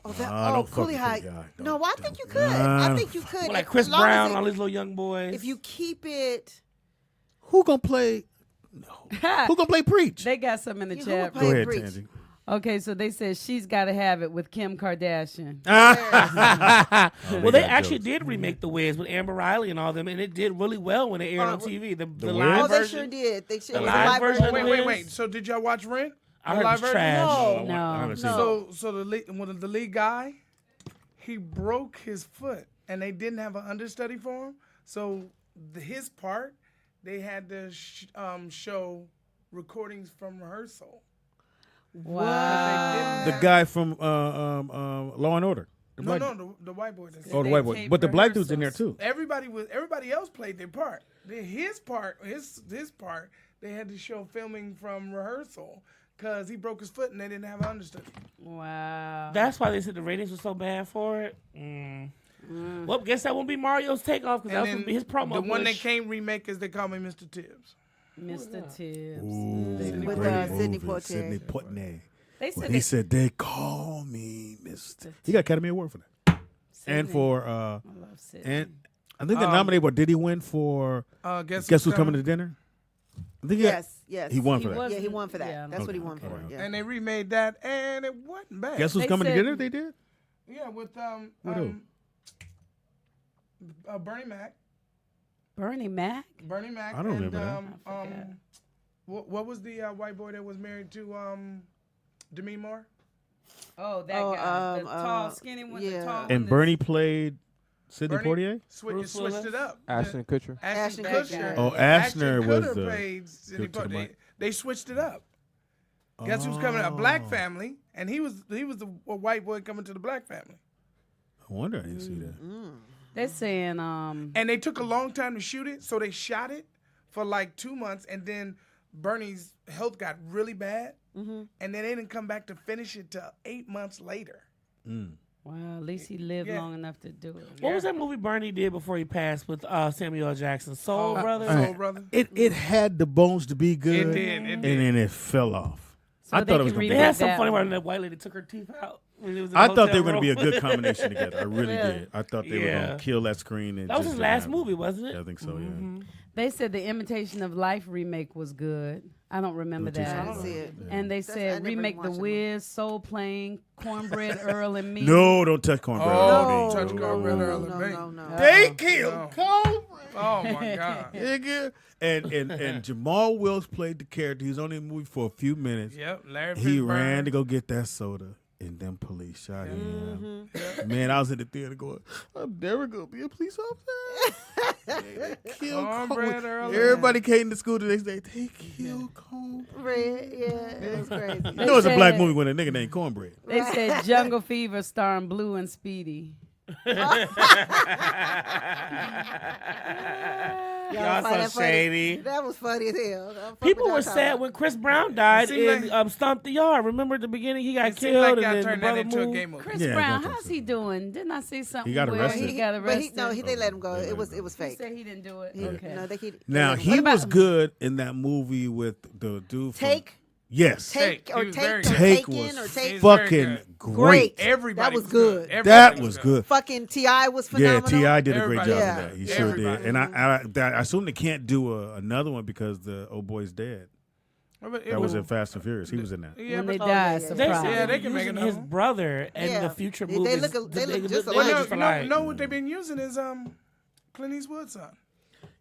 Cooley High. No, I think you could. I think you could. Like Chris Brown, all these little young boys. If you keep it. Who gonna play? No. Who gonna play Preach? They got some in the chat. Go ahead, Tangi. Okay, so they said She's Gotta Have It with Kim Kardashian. Well, they actually did remake The Wiz with Amber Riley and all them, and it did really well when it aired on TV. The live version. They sure did. They sure the live version. Wait. So did y'all watch Rent? I heard it was trash. No. So the lead guy, he broke his foot, and they didn't have an understudy for him. So his part, they had to show recordings from rehearsal. Wow. The guy from Law and Order. The white boy. The white boy. But the black dude's in there too. Everybody else played their part. His part, they had to show filming from rehearsal because he broke his foot and they didn't have an understudy. Wow. That's why they said the ratings were so bad for it. Well, guess that won't be Mario's takeoff because that was his promo. The one they can't remake is They Call Me Mr. Tibbs. Mr. Tibbs. With Sidney Poitier. He said, they call me Mr. He got Academy Award for that. Sydney. And for, I love Sydney. and I think they nominated, but did he win for Guess Who's Coming to Dinner? I think yes. He won for that. Yeah, he won for that. Yeah. That's what he won for. Yeah. And they remade that, and it wasn't bad. Guess Who's Coming to Dinner? They did? Yeah, with Bernie Mac. Bernie Mac? Bernie Mac. I don't remember that. What was the white boy that was married to Demi Moore? Oh, that guy. The tall, skinny one. Yeah. The tall And one Bernie played Sidney Poitier? Switched it up. Ashton Kutcher. Ashton Kutcher. Oh, Ashner was could have the. played Sidney Poitier. They switched it up. Guess who's coming? A black family, and he was the white boy coming to the black family. I wonder I didn't see that. They're saying And they took a long time to shoot it, so they shot it for like 2 months, and then Bernie's health got really bad, and then they didn't come back to finish it till 8 months later. Wow, at least he lived long enough to do it. What was that movie Bernie did before he passed with Samuel L. Jackson? Soul Brother? Soul Brother. It had the bones to be good. It did. And then it fell off. So I thought it was going to They be. had some funny where that white lady took her teeth out. I thought they were going to be a good combination together. I really did. I thought they were going to kill that screen. And that was just his last movie, wasn't it? I think so, yeah. They said the Imitation of Life remake was good. I don't remember that. I didn't see it. And they said remake The Wiz, Soul Plane, Cornbread Earl and Me. No, don't touch Cornbread Oh, don't touch Cornbread Earl and Me. No. They killed Cornbread. Oh, my God. Nigga. And Jamal Wills played the character. He was only in the movie for a few minutes. Yep, Larry He Fishburne. ran to go get that soda, and them police shot him. Man, I was in the theater going, I'm never going to be a police officer. They killed Cornbread Earl. Everybody came to school the next day. They killed Cornbread. It's crazy. You know it's a black movie when a nigga named Cornbread. They said Jungle Fever starring Blue and Speedy. Y'all so shady. That was funny as hell. People were sad when Chris Brown died in Stomp the Yard. Remember at the beginning he got killed and then the brother moved. Chris Brown, how's he doing? Didn't I see something? He got arrested. He got arrested. But they let him go. It was fake. He said he didn't do it. Okay. No, now he was good in that movie with the dude. Take. Yes. Take was Take fucking great. Everybody that was good. That was good. Fucking T.I. was phenomenal. Yeah, T.I. did a great job of Yeah. that. He sure did. And I assume they can't do another one because the old boy's dead. That was in Fast and Furious. He was in that. When they died, they can make his brother and the future movies. They look just alike. You know what they've been using is Clint Eastwood's son.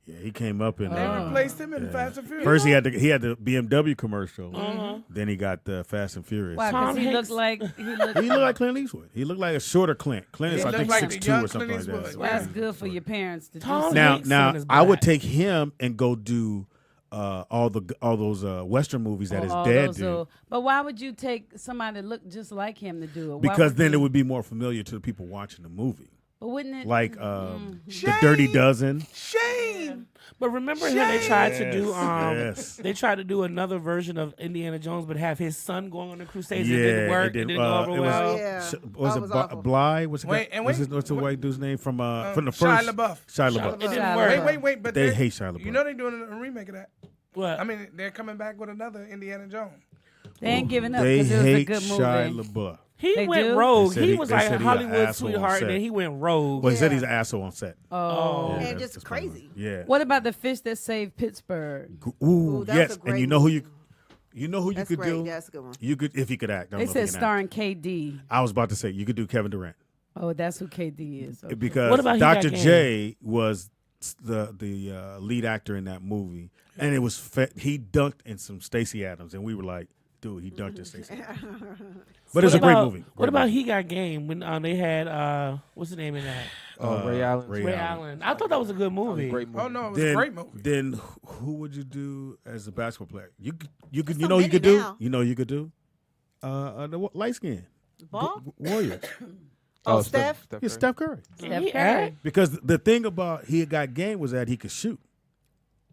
Yeah, he came up in. They replaced him in Fast and Furious. First, he had the BMW commercial. Then he got the Fast and Furious. Why? Because he looked like he looked like Clint Eastwood. He looked like a shorter Clint. Clint is I think 6'2" or something like that. Well, that's good for your parents to do. Now, I would take him and go do all those Western movies that his dad did. But why would you take somebody that looked just like him to do it? Because then it would be more familiar to the people watching the movie. But wouldn't it like the Dirty Dozen? Shame. But remember how they tried to do they tried to do another version of Indiana Jones, but have his son going on the Crusades. It didn't work. It didn't go over well. Was it Bly? What's the white dude's name from the first? Shia LaBeouf. Shia LaBeouf. It didn't work. Wait. But they hate Shia LaBeouf. You know they're doing a remake of that. What? I mean, they're coming back with another Indiana Jones. They ain't giving up They because it was a hate good movie. Shia LaBeouf. He went rogue. He was like a he an Hollywood asshole on sweetheart, set. and then he went rogue. Well, he said he's an asshole on set. Oh. And just crazy. Yeah. What about the fish that saved Pittsburgh? Ooh, that's yes. a great And you know who movie. you That's could great. do? That's a good one. You could if he could act. I don't They know if said he can starring KD. act. I was about to say you could do Kevin Durant. Oh, that's who KD is. Okay. Because What about He Got Dr. Game? J was the lead actor in that movie, and it was he dunked in some Stacey Adams, and we were like, dude, he dunked in Stacey Adams. But it's a great movie. What about He Got Game when they had what's the name in that? Ray Allen. Ray Allen. I thought that was a good movie. Great movie. Oh no, it was a great movie. Then who would you do as a basketball player? You could you so know you many could do now. you could do the light skin Ball? Warrior. Steph? Yeah, Steph Curry. Steph Curry. Because the thing about He Got Game was that he could shoot.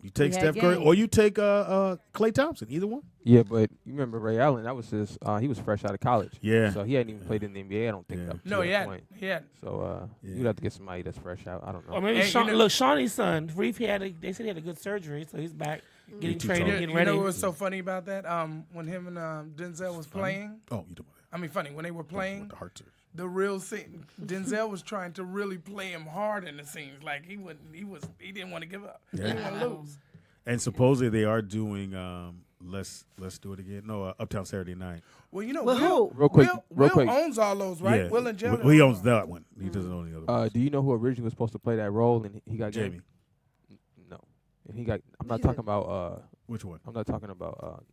You take He had Steph Curry game. or you take Klay Thompson, either one. Yeah, but you remember Ray Allen? That was his. He was fresh out of college. Yeah. So he hadn't even played in the NBA. I don't think. Yeah. Up to No, that he hadn't. point. He hadn't. So you'd have to get somebody that's fresh out. I don't know. Or maybe Hey, look, Shawnee's son, Reef. They said he had a good surgery, so he's back getting too trained, tall. getting You ready. know what was so funny about that? When him and Denzel was playing. Oh, you don't want that. I mean, funny when they were playing. The heart surgery. The real scene, Denzel was trying to really play him hard in the scenes. Like he didn't want to give up. He didn't want to lose. And supposedly they are doing let's do it again. No, Uptown Saturday Night. Well, you know, Well, Will, who? Real quick, Will owns all those, right? Yeah. Will and Jerry. He owns that one. He doesn't own the other one. Do you know who originally was supposed to play that role and he got Jamie. No, and he got. I'm not talking about. Which one? I'm not talking about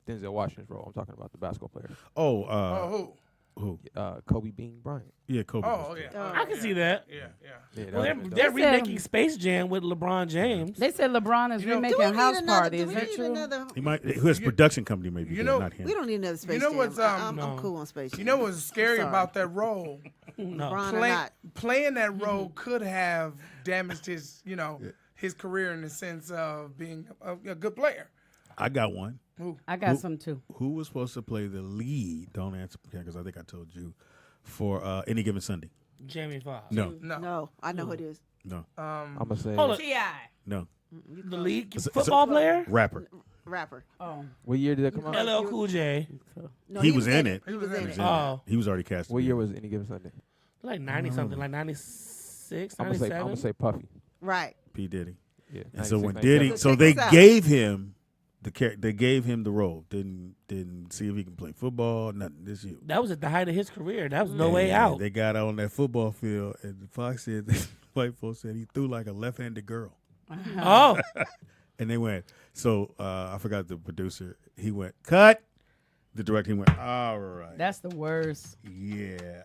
Denzel Washington's role. I'm talking about the basketball player. Oh, who? Kobe Bean Bryant. Yeah, Kobe. oh, was yeah. there. I can see that. Yeah. Yeah, Well, that was they're dope. remaking Space Jam with LeBron James. They said LeBron is You know- remaking Do we need House another? Party. Do Is we that need true? another? He might. His production company maybe. You know- not him. We don't need another Space know Jam. what's, I'm no. cool on Space Jam. You know what's scary sorry. about that role? No. LeBron or not. Playing that role could have damaged his, his career in the sense of being a good player. I got one. I got some too. Who was supposed to play the lead? Don't answer because I think I told you. For Any Given Sunday. Jamie Foxx. No. No, I know who it is. No. I'm gonna say. Hold on. T.I. No. The league It's a- football player? Rapper. Rapper. Oh, What year did that come out? LL Cool J. No, He was in it. He was in it. Oh, He was already cast. What year was Any Given Sunday? like 90 something, like 96, I'm 97. gonna say Puffy. Right. P Diddy. Yeah. And so 96, when 97. Diddy, So so check they this out. gave him they gave him the role. Didn't see if he can play football. Nothing. This year. That was at the height of his career. That was no way out. They got out on that football field, and Fox said, white folks said he threw like a left-handed girl. Oh, And they went, so I forgot the producer. He went, cut. The director, he went, all right. that's the worst. Yeah.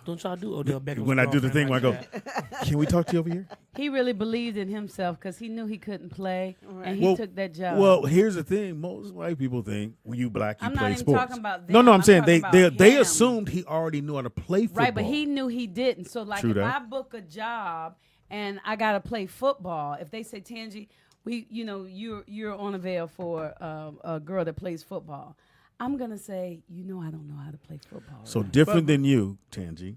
don't y'all do Odell Beckham's When I do the thing, girlfriend when I like go, that. can we talk to you over here? He really believed in himself because he knew he couldn't play, and he Well- took that job. Well, here's the thing. Most white people think when you black, you I'm not play even sports. talking about No, them. no, I'm I'm saying talking they about they him. assumed he already knew how to play football. right, but he knew he didn't. So, like, True if that. I book a job and I gotta play football, if they say Tangi, you're on a veil for a girl that plays football, I'm gonna say, I don't know how to play football. So right? different than you, Tangi.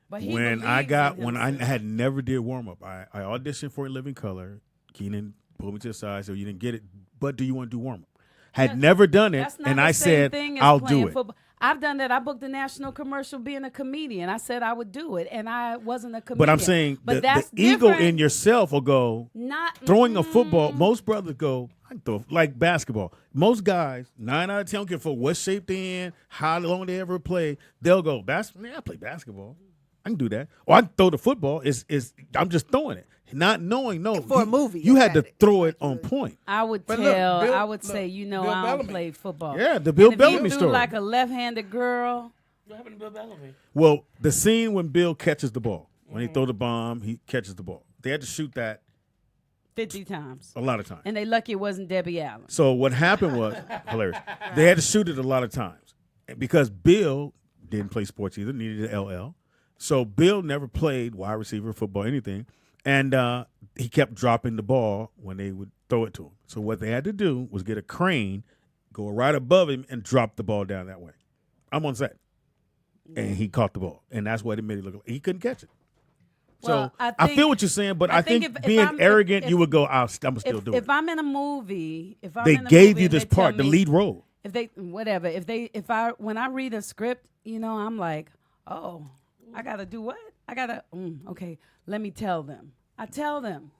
But he When I believes in when I himself. had never did warm up, I auditioned for In Living Color. Keenan pulled me to the side, so you didn't get it. But do you want to do warm up? Had never done it, That's not and the I same said thing as I'll playing do it. football. I've done that. I booked a national commercial being a comedian. I said I would do it, and I wasn't a comedian. But I'm saying but the that's ego different. in yourself will go. Not Throwing a football, most brothers go, I can throw like basketball. Most guys, 9 out of 10, don't care for what shape they in, how long they ever play. They'll go, I play basketball. I can do that. Or I can throw the football. I'm just throwing it. Not knowing, For a movie, You you had to had it. throw it on point. I would But tell. look, Bill- I would look, say, Bill I don't Bellamy. play football. Yeah, the Bill And Bellamy if you story. do like a left-handed girl. What happened to Bill Bellamy? Well, the scene when Bill catches the ball, when he throw the bomb, he catches the ball. They had to shoot that 50 times. A lot of times. And they lucky it wasn't Debbie Allen. So what happened was hilarious. They had to shoot it a lot of times because Bill didn't play sports either, needed an LL. So Bill never played wide receiver, football, anything, and he kept dropping the ball when they would throw it to him. So what they had to do was get a crane, go right above him, and drop the ball down that way. I'm on set, and he caught the ball, and that's what it made it look like. He couldn't catch it. Well, So I feel what you're saying, but I think being arrogant, you would go, I'm still doing it. If I'm in a movie, they gave you this part, the lead role. When I read a script, I'm like, oh, I gotta do what? Okay, let me tell them. I tell them.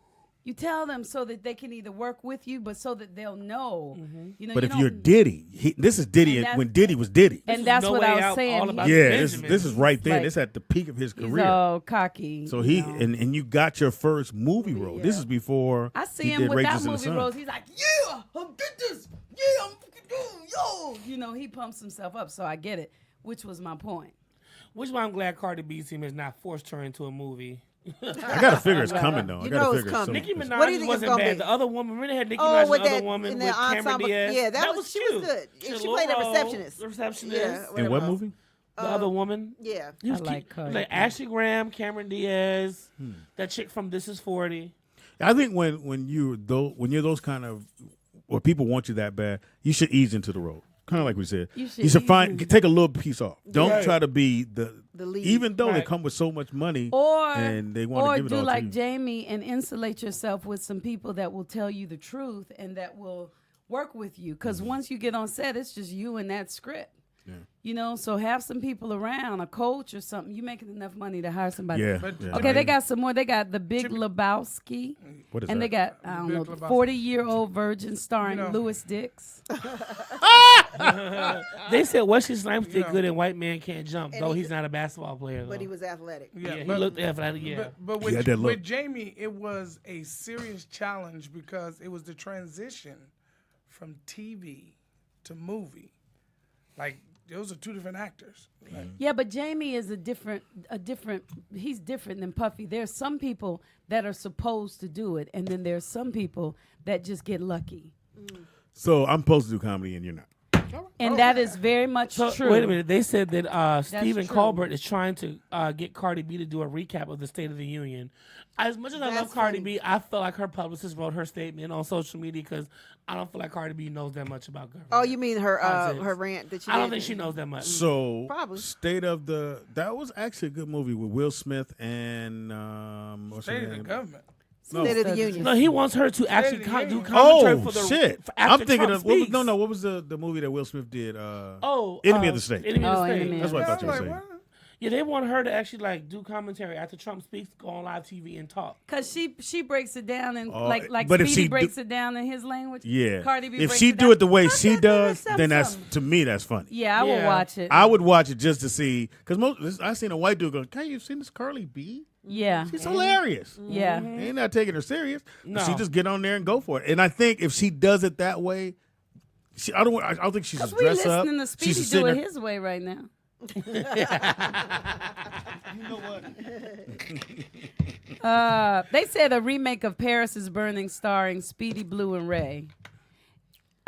You tell them so that they can either work with you, but so that they'll know. Mm-hmm. But if you're Diddy, this is Diddy when Diddy was Diddy. And that's what I was saying. This is right there. This at the peak of his career. He's all cocky. So and you got your first movie role. This is before I see him with that movie roles. He's like, yeah, I'm get this. Yeah, I'm yo. He pumps himself up. So I get it, which was my point. Which is why I'm glad Cardi B's team has not forced her into a movie. I gotta figure it's coming though. It's coming. Nicki Minaj wasn't bad. The other woman, remember they had Nicki Minaj and the other woman with Cameron Diaz. Yeah, that was cute. She was good. She played a receptionist. Yeah, in what movie? The other woman. Yeah, I like her. Like Ashley Graham, Cameron Diaz, that chick from This Is 40. I think when you're those kind of where people want you that bad, you should ease into the role. Kind of like we said, you should take a little piece off. Don't try to be the lead, even though they come with so much money, and they want to give it all to you. Or do like Jamie and insulate yourself with some people that will tell you the truth and that will work with you. Because once you get on set, it's just you and that script. Yeah. So have some people around, a coach or something. You making enough money to hire somebody. Okay, they got some more. They got The Big Lebowski. What is and that? They got, 40-year-old virgin starring Louis Dix. They said Wesley Snipes did good and White Man Can't Jump, though he's not a basketball player. But he was athletic. Yeah, he looked athletic, But with Jamie, it was a serious challenge because it was the transition from TV to movie. Like, those are two different actors. Like, yeah, but Jamie is he's different than Puffy. There's some people that are supposed to do it, and then there's some people that just get lucky. So I'm supposed to do comedy, and you're not. And that is very much true. Wait a minute. They said that Stephen Colbert is trying to get Cardi B to do a recap of the State of the Union. As much as I love Cardi B, I feel like her publicist wrote her statement on social media because I don't feel like Cardi B knows that much about government. Oh, you mean her rant that she I don't think she knows that much. So probably that was actually a good movie with Will Smith and State of the Government. State of the Union. No, he wants her to actually do commentary for the shit. I'm thinking of what was the movie that Will Smith did? Enemy of the State. Enemy of the State. That's what I thought you were saying. Yeah, they want her to actually do commentary after Trump speaks, go on live TV and talk. Cause she breaks it down and like Speedy breaks it down in his language. Yeah, Cardi B if she do it the way she does, then that's funny. Yeah, I will watch it. I would watch it just to see because I seen a white dude going, "Hey, you seen this Cardi B? Yeah, she's hilarious. Yeah, ain't not taking her serious. No. She just get on there and go for it. And I think if she does it that way, I don't think she's just dress up. Because we listening to Speedy do it his way right now. You know what? They said a remake of Paris is Burning starring Speedy, Blue, and Ray.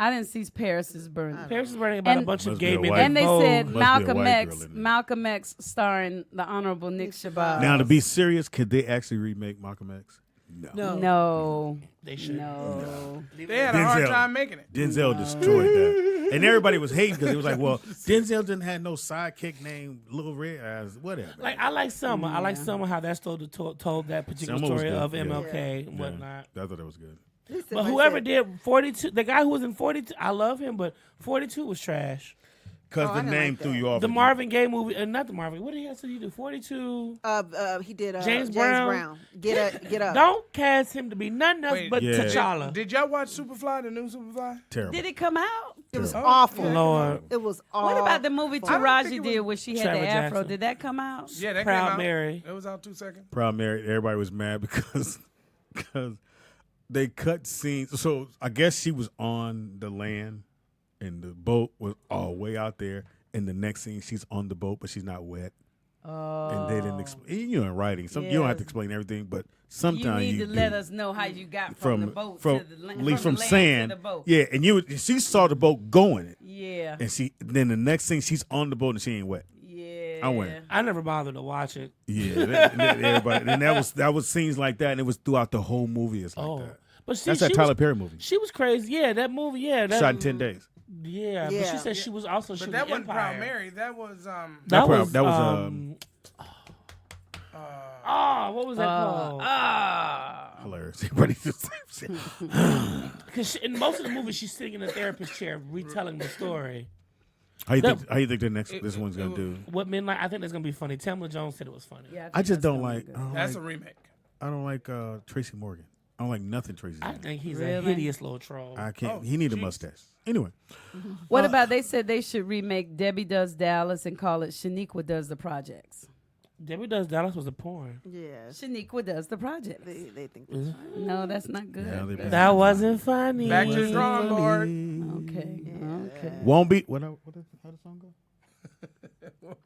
I didn't see Paris is Burning. Paris is Burning about a bunch of gay men. And they said Malcolm X starring the Honorable Nick Shabazz. Now, to be serious, could they actually remake Malcolm X? No. They should. No. They had a hard time making it. Denzel destroyed that. And everybody was hating because it was like, well, Denzel didn't have no sidekick named Little Red, whatever. Like, I like Summer. I like Summer how that told that particular story of MLK and whatnot. I thought that was good. But whoever did 42, the guy who was in 42, I love him, but 42 was trash. Because the name threw you off. The Marvin Gaye movie, not the Marvin. What did he have to do? 42. He did James Brown. Get up. Don't cast him to be nothing else but T'Challa. Did y'all watch Superfly, the new Superfly? Terrible. Did it come out? It was awful. Lord. It was awful. What about the movie Taraji did where she had the afro? Jackson. Did that come out? Yeah, that Proud came out. Mary. It was out 2 seconds. Proud Mary. Everybody was mad because they cut scenes. So I guess she was on the land and the boat was all way out there. And the next scene, she's on the boat, but she's not wet. And they didn't explain. You know, in writing, you don't have to explain everything, but sometimes you need to let us know how you got from the boat to the land. At least from land sand. to the boat. Yeah, and she saw the boat going. Yeah. And then the next thing she's on the boat and she ain't wet. Yeah. I went. I never bothered to watch it. Yeah, everybody. And that was scenes like that, and it was throughout the whole movie. It's like that. But see, that's that Tyler Perry movie. She was crazy. Yeah, that movie. Yeah, that, shot in 10 days. Yeah, but she said she was also shooting But that wasn't Empire. Proud Mary. That was what was that called? Hilarious. Everybody just Because in most of the movie, she's sitting in a therapist chair retelling the story. How you think this one's gonna do? What Midnight? I think that's gonna be funny. Tamla Jones said it was funny. Yeah, I just don't like. That's a remake. I don't like Tracy Morgan. I don't like nothing Tracy. I think he's a hideous little troll. I can't. He need a mustache. Anyway. What about they said they should remake Debbie Does Dallas and call it Shaniqua Does the Projects? Debbie Does Dallas was a porn. Yeah. Shaniqua Does the Projects. They think that's funny. No, that's not good. Yeah, that wasn't funny. Back to the drawing board. Okay. Okay. Won't be. How the song go?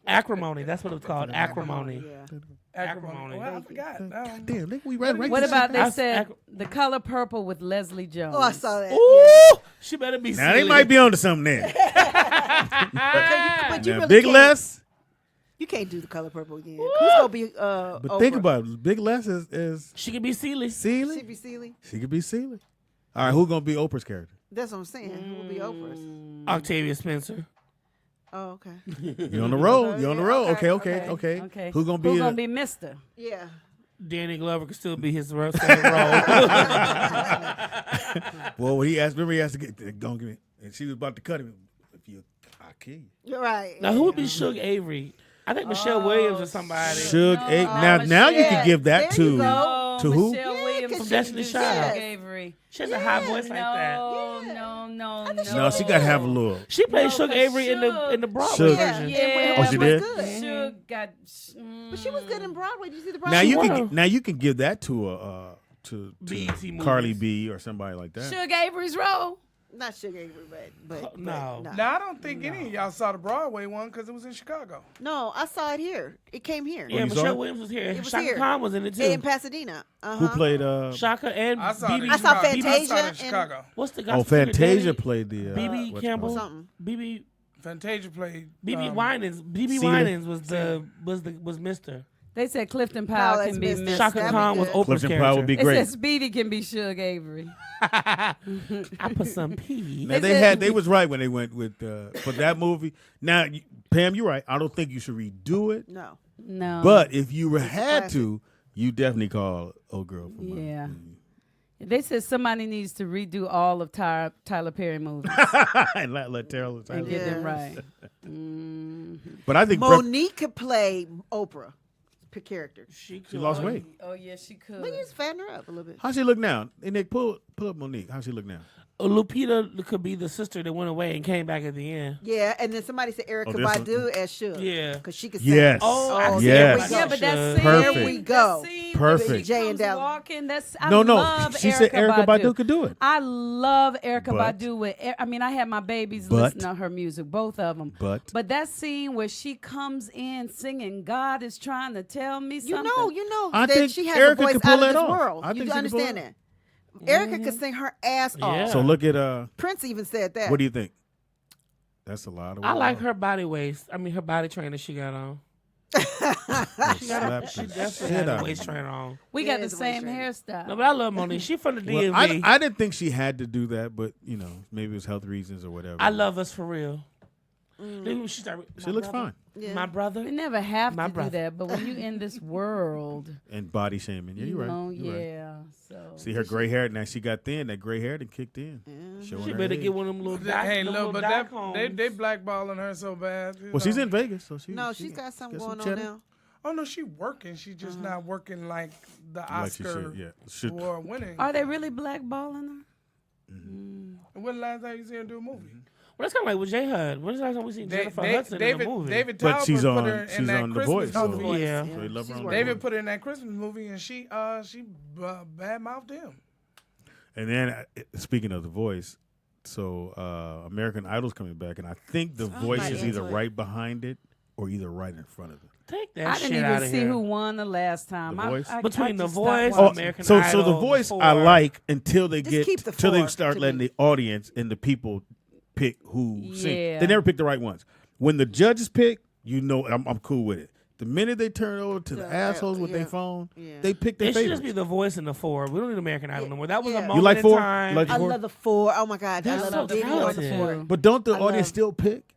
Acrimony. That's what it's called. Acrimony. Yeah. Acrimony. Well, I forgot. Damn, we read right. What about they said The Color Purple with Leslie Jones? Oh, I saw that. Ooh, she better be. Now silly. they might be onto something there. But you Now, really Big can't. Les. You can't do The Color Purple again. Who's gonna be? But think about it. Big Les is She could be Seeley. Seeley. She be Seeley. She could be Seeley. All right, who's gonna be Oprah's character? That's what I'm saying. Who will be Oprah's? Octavia Spencer. Oh, okay. You on the road? You on the road? Okay. Okay. Who's gonna be? Who's gonna be Mister? Yeah. Danny Glover could still be his same role. Well, when he asked, remember he asked to get, don't give me, and she was about to cut him. If you, I'll kill you. You're right. Now, who would be Suge Avery? I think Michelle Williams or somebody. Now you can give that There you to go. who? Michelle Williams From she Destiny's can do Child. Suge Avery. She has a high voice like that. No. No, she got to have a little. She played No, Suge Avery in the Broadway Suge. version. Yeah. Oh, she did? Good. Suge got. But she was good in Broadway. Did you see the Broadway? Now you can give that to to BET movies. Carly B or somebody like that. Suge Avery's role. Not Sugar Avery, but No. Now I don't think any of y'all saw the Broadway one because it was in Chicago. No, I saw it here. It came here. Yeah, you saw Michelle it? Williams was here. It was Shaka here. Khan was in it too. In Pasadena. Who played? Shaka and I saw it. BB. in I saw Chicago. I saw Fantasia it in and- Chicago. What's the guy? Oh, Fantasia played the BB what's it Campbell. called? Something. BB Fantasia played. BB Winans. BB Seeley. Winans was Mister. They said Clifton Powell No, can be that's Mister. Shaka That'd be Khan was good. Oprah's Clifton character. Powell would be They great. said Speedy can be Suge Avery. I put some pee. Now they was right when they went with for that movie. Now Pam, you're right. I don't think you should redo it. No. No. But if you had classic. to, you definitely call old girl. From Yeah. They said somebody needs to redo all of Tyler Perry movies and let Terrell. and get them Yes. right. But I think Monique could play Oprah per character. she lost weight. Oh yeah, she could. We just fatten her up a little bit. How she look now? And Nick, pull up Monique. How she look now? Lupita could be the sister that went away and came back at the end. Yeah, and then somebody said Erica this one? Badu as Suge. Yeah. Because she could sing. Yes. Oh, I Oh, see yes. everybody Yeah, but that should. scene. Perfect. There we go. That scene Perfect. when she Jay and comes Dallas. walking. I No. love She said Erica Badu. Badu could do it. I love Erica But- Badu. I had my babies But- listen to her music, both of them. But that scene where she comes in singing, God is trying to tell me something. You know I that think she has Erica a voice could pull out of that this off. world. I You think do she could pull understand it that? Erica could sing her ass Yeah. off. so look at Prince even said that. what do you think? That's a lot of. I like her body waist. I mean, her body trainer she got on. She definitely had a waist trainer on. We got the Yes, same waist hairstyle. No, but I love Monique. She from the Well, DMV. I didn't think she had to do that, but maybe it was health reasons or whatever. I love us for real. Then she started, She my looks brother- fine. Yeah. My brother. We never have My to brother. do that, but when you in this world, And body shaming. Yeah, you're right. know, You're right. yeah. So See her gray hair. Now she got thin. That gray hair done kicked in. Showing She her better age. get one of them little doc, Hey, them look, little but doc they homes. blackballing her so bad. you Well, she's know. in Vegas, so she. No, she she's got something some going on cheddar. now. Oh no, she working. She's just not working like the Like she Oscar should. Yeah. Should. for winning. are they really blackballing her? And when the last time you seen her do a movie? Well, that's kind of like with J Hud. When's the last time we seen Jennifer Hudson in a movie? David But Talbot she's put on. her in She's that on The Christmas Voice. So, movie. Yeah. so they love her on The David Voice. put her in that Christmas movie, and she badmouthed him. And then speaking of The Voice, so American Idol's coming back, and I think The Voice not is into either it. right behind it or either right in front of it. Take that I shit didn't out even of see here. who won the last time. The Voice? Between The just Voice, stopped watching. American so Idol, The Voice The I Four. like until they Just keep the till they four start to letting me. the audience and the people pick who sing. Yeah. They never pick the right ones. When the judges pick, I'm cool with it. The minute they turn it over to the assholes with their phone, they pick their It should favorites. just be The Voice and The Four. We don't need American Idol no more. That was a Yeah. moment You like in Four? time. You like I Four? love the four. Oh my God, They're I so love Diddy on the talented. four. But don't the I audience love- still pick?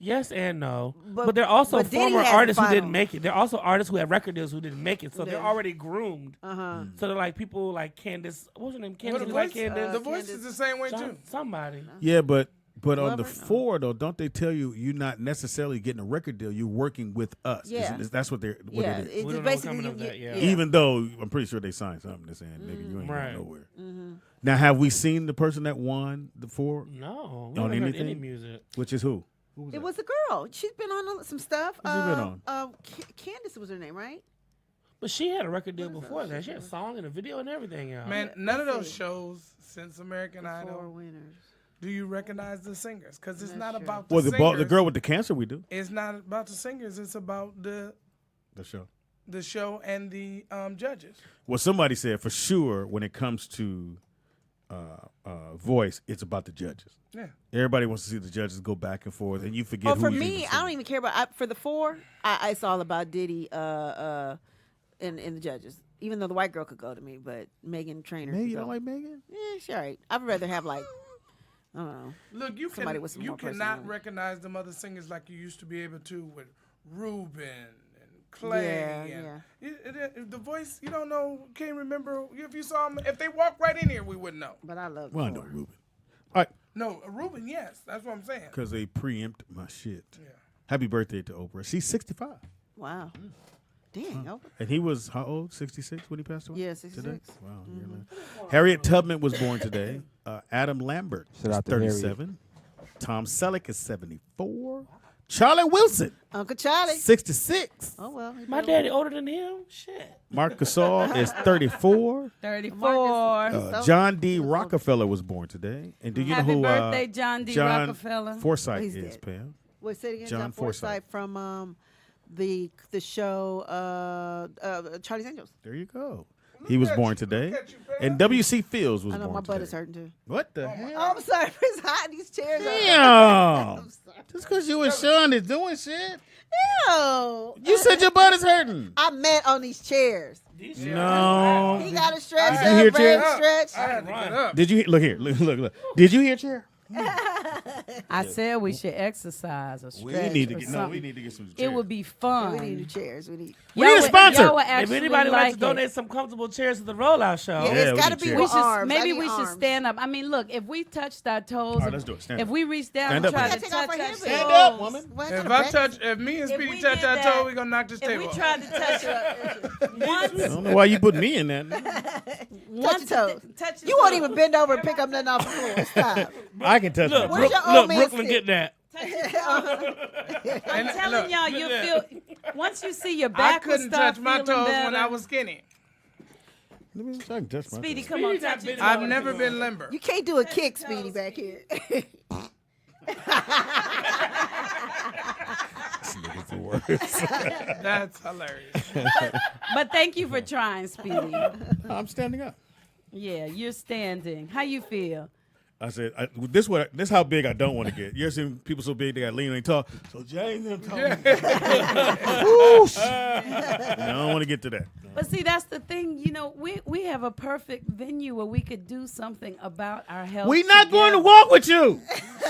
Yes and no. But- But they're also but Diddy former has the artists who final. didn't make it. They're also artists who have record deals who didn't make it. So they're Yeah. already groomed. Uh-huh. So they're like people like Candace. What was her name? Well, Candace. the You like voice, Candace? the voice is the same way too. Somebody. Yeah, but on the Lover? four though, don't they tell you you're not necessarily getting a record deal? You're working with us. Yeah. That's what they're. What Yeah, it is. it's We don't know what basically coming of that, yeah. Even though I'm pretty sure they signed something that's saying, nigga, you ain't Right. going nowhere. Mm-hmm. Now, have we seen the person that won the four? No. We On haven't heard anything? any music. Which is who? It was a girl. She's been on some stuff. Who's she been on? Candace was her name, right? But she had a record deal before that. She had a song and a video and everything, y'all. Man, none of those shows since American Four Idol winners. do you recognize the singers because it's That's not true. about the Well, singers. the girl with the cancer, we do It's not about the singers. It's about the show. the show and the judges. Well, somebody said for sure when it comes to voice, it's about the judges. Yeah. Everybody wants to see the judges go back and forth, and you forget. Oh, for who's me, even I don't singing. even care about. For the four, it's all about Diddy in the judges. Even though the white girl could go to me, but Megan Trainor. Megan, could you go. don't like Megan? Yeah, sure. Right. I'd rather have like, I don't know. Look, you Somebody with some more cannot personality. recognize them other singers like you used to be able to with Ruben and Clay. Yeah, and the voice, you don't know, can't remember. If you saw them, if they walked right in here, we wouldn't know. But I love. Well, I the know four. Ruben. All right, No, Ruben, yes, that's what I'm saying. because they preempt my shit. Yeah. Happy birthday to Oprah. She's 65. Wow. Dang. Oh. And he was how old? 66 when he passed away? Yeah, Today? 66. Wow. Harriet Tubman was born today. Adam Lambert Shout is out to 37. Tom Selleck is 74. Charlie Wilson, Uncle Charlie. 66. Oh well. My daddy older than him? Shit. Mark Gasol is 34. 34. John D. Rockefeller was born today. And do you Happy know who birthday, John D. Rockefeller. Forsythe He's is, dead. Pam? Wait, say it again. John John Forsythe. Forsythe from the show Charlie's Angels. There you go. He was born today. at you, Pam. And W.C. Fields was I know born my butt today. is hurting too. What the hell? Oh, I'm sorry. It's hot in these chairs. Damn. Just because you and Sean is doing shit. Ew. You said your butt is hurting. I met on these chairs. No. He got a stretch. Did you hear chair? Stretch. I had to get up. Did you look here? Look. Did you hear chair? I said we should exercise or stretch. We need to or get something. we need to get some It chairs. would be We fun. need new chairs. We need. We need a sponsor. Y'all would If actually anybody would like to it. donate some comfortable chairs to the rollout show. Yeah, Yeah, it's we got to need be chairs. We with should arms. maybe I need we should arms. stand up. I mean, look, if we touched our toes, right, let's do it. Stand if up. we reach down Stand and up, try woman. to Take off touch our our heels. Stand toes, up, woman. What If kind I of touch, if me and If Speedy we touch did our that- toe, we gonna knock this if table we off. tried to touch I once, don't know why you put me in that. once your toes. touch your You won't toes. even bend over and pick up nothing off the floor. Stop. I can touch Look, my Where's butt. your old man Brooklyn, stick? get that. I'm telling look, y'all, you look feel once you see your I back will couldn't start touch my feeling toes better. when I was skinny. Let me see if I can touch my Speedy, toes. come on, Speedy's not touch your been- I've toes. never been limber. You can't do a kick, Speedy, back here. This nigga's the worst. That's hilarious. But thank you for trying, Speedy. I'm standing up. Yeah, you're standing. How you feel? I said, this how big I don't want to get. You ever seen people so big they got lean and they talk? So James them talking. Whoosh. I don't want to get to that. But see, that's the thing. You know, we have a perfect venue where we could do something about our health. We not going to together. walk with you.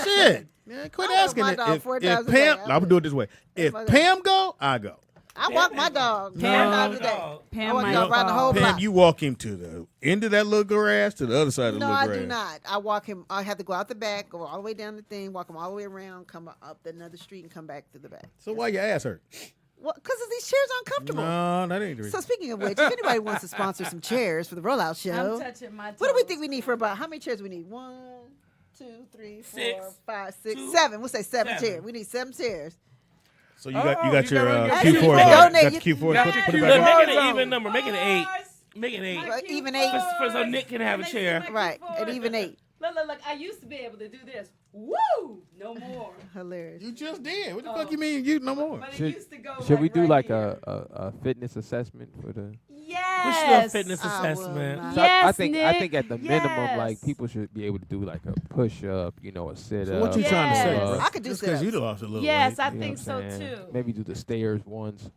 Shit. Man, quit I walk asking my it. dog If 4 times a Pam, day. I'm gonna do it this way. If my Pam go, I go. I walk my dog. Pam- 4 times a day. Oh, Pam I walk might him around the fall. whole Pam, block. you walk him to the end of that little grass to the other side of the No, little I grass. do not. I walk him. I have to go out the back, go all the way down the thing, walk him all the way around, come up another street, and come back through the back. So why your ass hurt? Well, because these chairs are uncomfortable. No, that ain't the So reason. speaking of which, if anybody wants to sponsor some chairs for the rollout show, I'm touching my toes. what do we think we need for about how many chairs we need? 1, 2, 3, 4, 6, 5, 6, 2, 7. We'll say 7 7. chairs. We need 7 chairs. So you got Oh, you got you your got Q4. your You Q4. got Donate. the Q4. You got Put it your back Look, up. make it an even number. Make it an 8. Make it an 8. Even 8. So Nick can have a chair. Right, an even 8. Look, I used to be able to do this. Woo! No more. Hilarious. You just did. What the fuck you mean? You no more? But it used to go Should we do like here. a fitness assessment for the? Yes. We should do a fitness assessment. So Yes, I think Nick. at the minimum, like people should be able to do like a push up, a sit up. So what you trying to say? Yes. Bro? I could do Just because you sit-ups. lost a little Yes, weight. I think so too. Maybe do the stairs ones.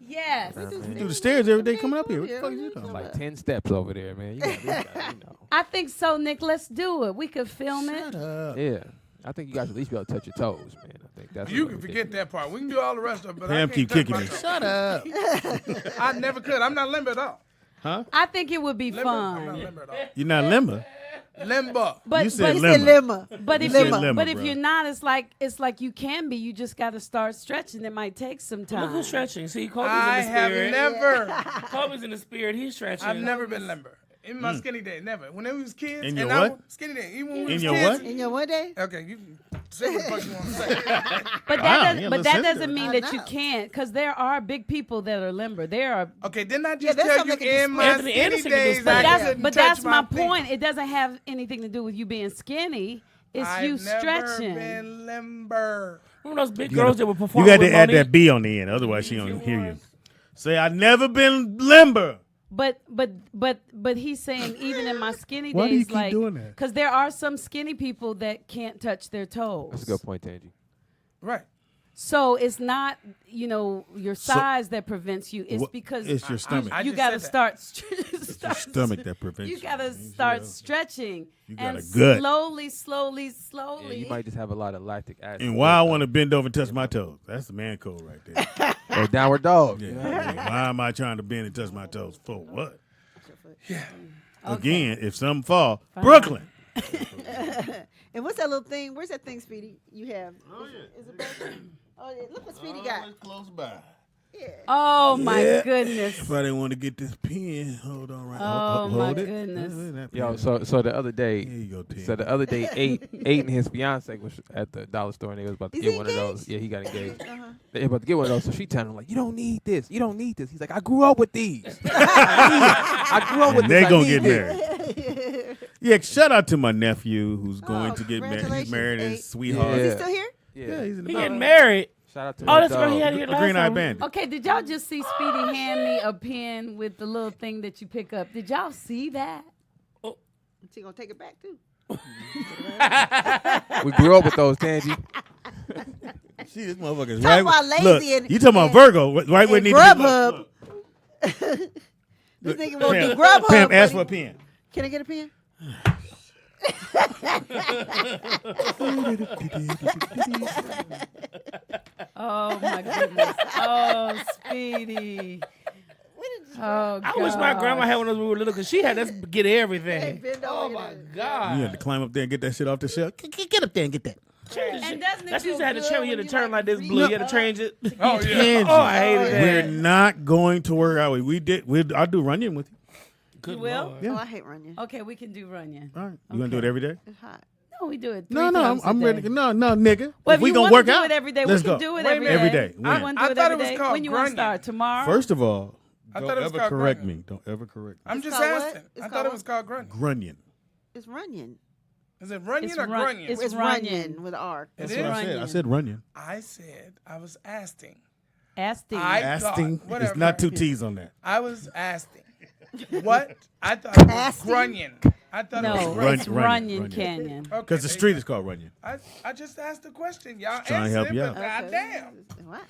Yes. You do the stairs every day coming up here. What the fuck you doing? Like 10 steps over there, man. You gotta do that, I think so, Nick. Let's do it. We could film Shut it. up. Yeah. I think you guys at least be able to touch your toes, man. I think that's You what can we forget that part. We can do all the rest of it, but Pam I keep can't kicking touch me. my Shut up. toes. I never could. I'm not limber at all. Huh? I think it would be Limber? I'm not fun. limber at all. You're not limber. Limber. But You said He limber. said limber. but if You said you limber, but if bro. you're not, it's like you can be. You just got to start stretching. It might take some Look time. who's stretching. See, Kobe's I in the have spirit. never. Kobe's in the spirit. He's stretching. I've never been limber. In my skinny days, never. When we was kids. In your and what? Skinny days. Even when we In was your kids. what? In your one day? Okay, you can say what the fuck you want to say. But Wow, that, you're a but little that sensitive. doesn't mean I that you know. can't, because there are big people that are limber. There are, Okay, didn't I Yeah, just that's tell something you that can in be my Anthony skinny Anderson can do days stuff. I but couldn't that's touch my feet? point. It doesn't have anything to do with you being skinny. It's I've you never stretching. been limber. Remember those big You girls gotta- that would perform You got with to add Monique? that B on the end, otherwise she don't hear you. Say, I never been limber. But he's saying even in my skinny Why do you days, keep like, doing that? because there are some skinny people that can't touch their toes. That's a good point, Tangi. Right. So it's not, your size that prevents you. It's What- because it's your stomach. I you just got to said start. It's your stomach that prevents You got to start stretching. You got and a gut. slowly. Yeah, you might just have a lot of lactic acid. And why I want to bend over and touch my toes? That's the man code right there. Or downward dog. Yeah. Why am I trying to bend and touch my toes? For what? Yeah. Again, if something fall, Brooklyn. And what's that little thing? Where's that thing, Speedy? You have? Is it back? Oh, yeah. Look what Speedy got. Close by. Yeah. Oh my Yeah. goodness. If I didn't want to get this pen, hold on right. Oh, hold my it. goodness. That Yo, pen. so the other day, Here you go, Tim. so the other day, eight and his fiance was at the dollar store and they was about to Is get he one of those. engaged? Yeah, he got engaged. Uh-huh. They about to get one of those. So she telling him like, "You don't need this. You don't need this." He's like, "I grew up with these. I grew up with And this. they I gonna need get this." married. Yeah, shout out to my nephew who's going to get married. He's congratulations, married his Abe. sweetheart. Is Yeah. he still here? Yeah, he's in the He back. getting married. Shout out to Oh, my that's right. He dog. had it The last Green Eye time. Bandit. Okay, did y'all just see Speedy hand me a pen with the little thing that you pick up? Did y'all see that? She gonna take it back too. We grew up with those, Tangi. See, this motherfucker's Talk right. about lazy Look, and- you talking about and- Virgo? Right where it and needs to be. Grubhub. Look, This look. nigga won't do Pam, Grubhub. Pam, ask buddy. for a pen. Can I get a pen? Oh my goodness. Oh, Speedy. Oh, I wish my grandma had one of those when we were little because she had us get everything. Bend Oh over my here. God. You had to climb up there and get that shit off the shelf. Get up there and get that. And doesn't it That's feel used to have the good chair. when You had to you, turn like this blue. You had to change it. Oh, yeah. Oh, I hated We're that. not going to work out. I'll do running with you. Good You will? Lord. Yeah. Oh, I hate running. Okay, we can do Runyon. All right. You gonna do it every day? It's hot. No, we do it. No, three I'm times a ready. day. No, nigga. Well, if we you gonna wanna work do out, it every day, let's we can go. do it Wait a every minute. Every day. day. I When? want I to do thought it it was every day. called When you want to grunion. start? Tomorrow? First of all, I don't thought it was ever called correct grunion. me. Don't ever correct me. I'm It's just called what? asking. It's I called thought it what? was called grunion. Grunion. It's runyon. Is it runyon It's or run- grunion? it's It's runyon. runyon with an R. It That's is? what I said. I Runyon. said runyon. I said I was asking. Asking. I Asking. thought- It's not two T's on that. I was asking. What? I thought it was Asking? grunion. I thought it No, was Run- it's Runyon, Runyon Runyon. Canyon. Okay, Because the there street you is called runyon. go. I just asked a question. Y'all trying to help answered you it, out. but goddamn. What?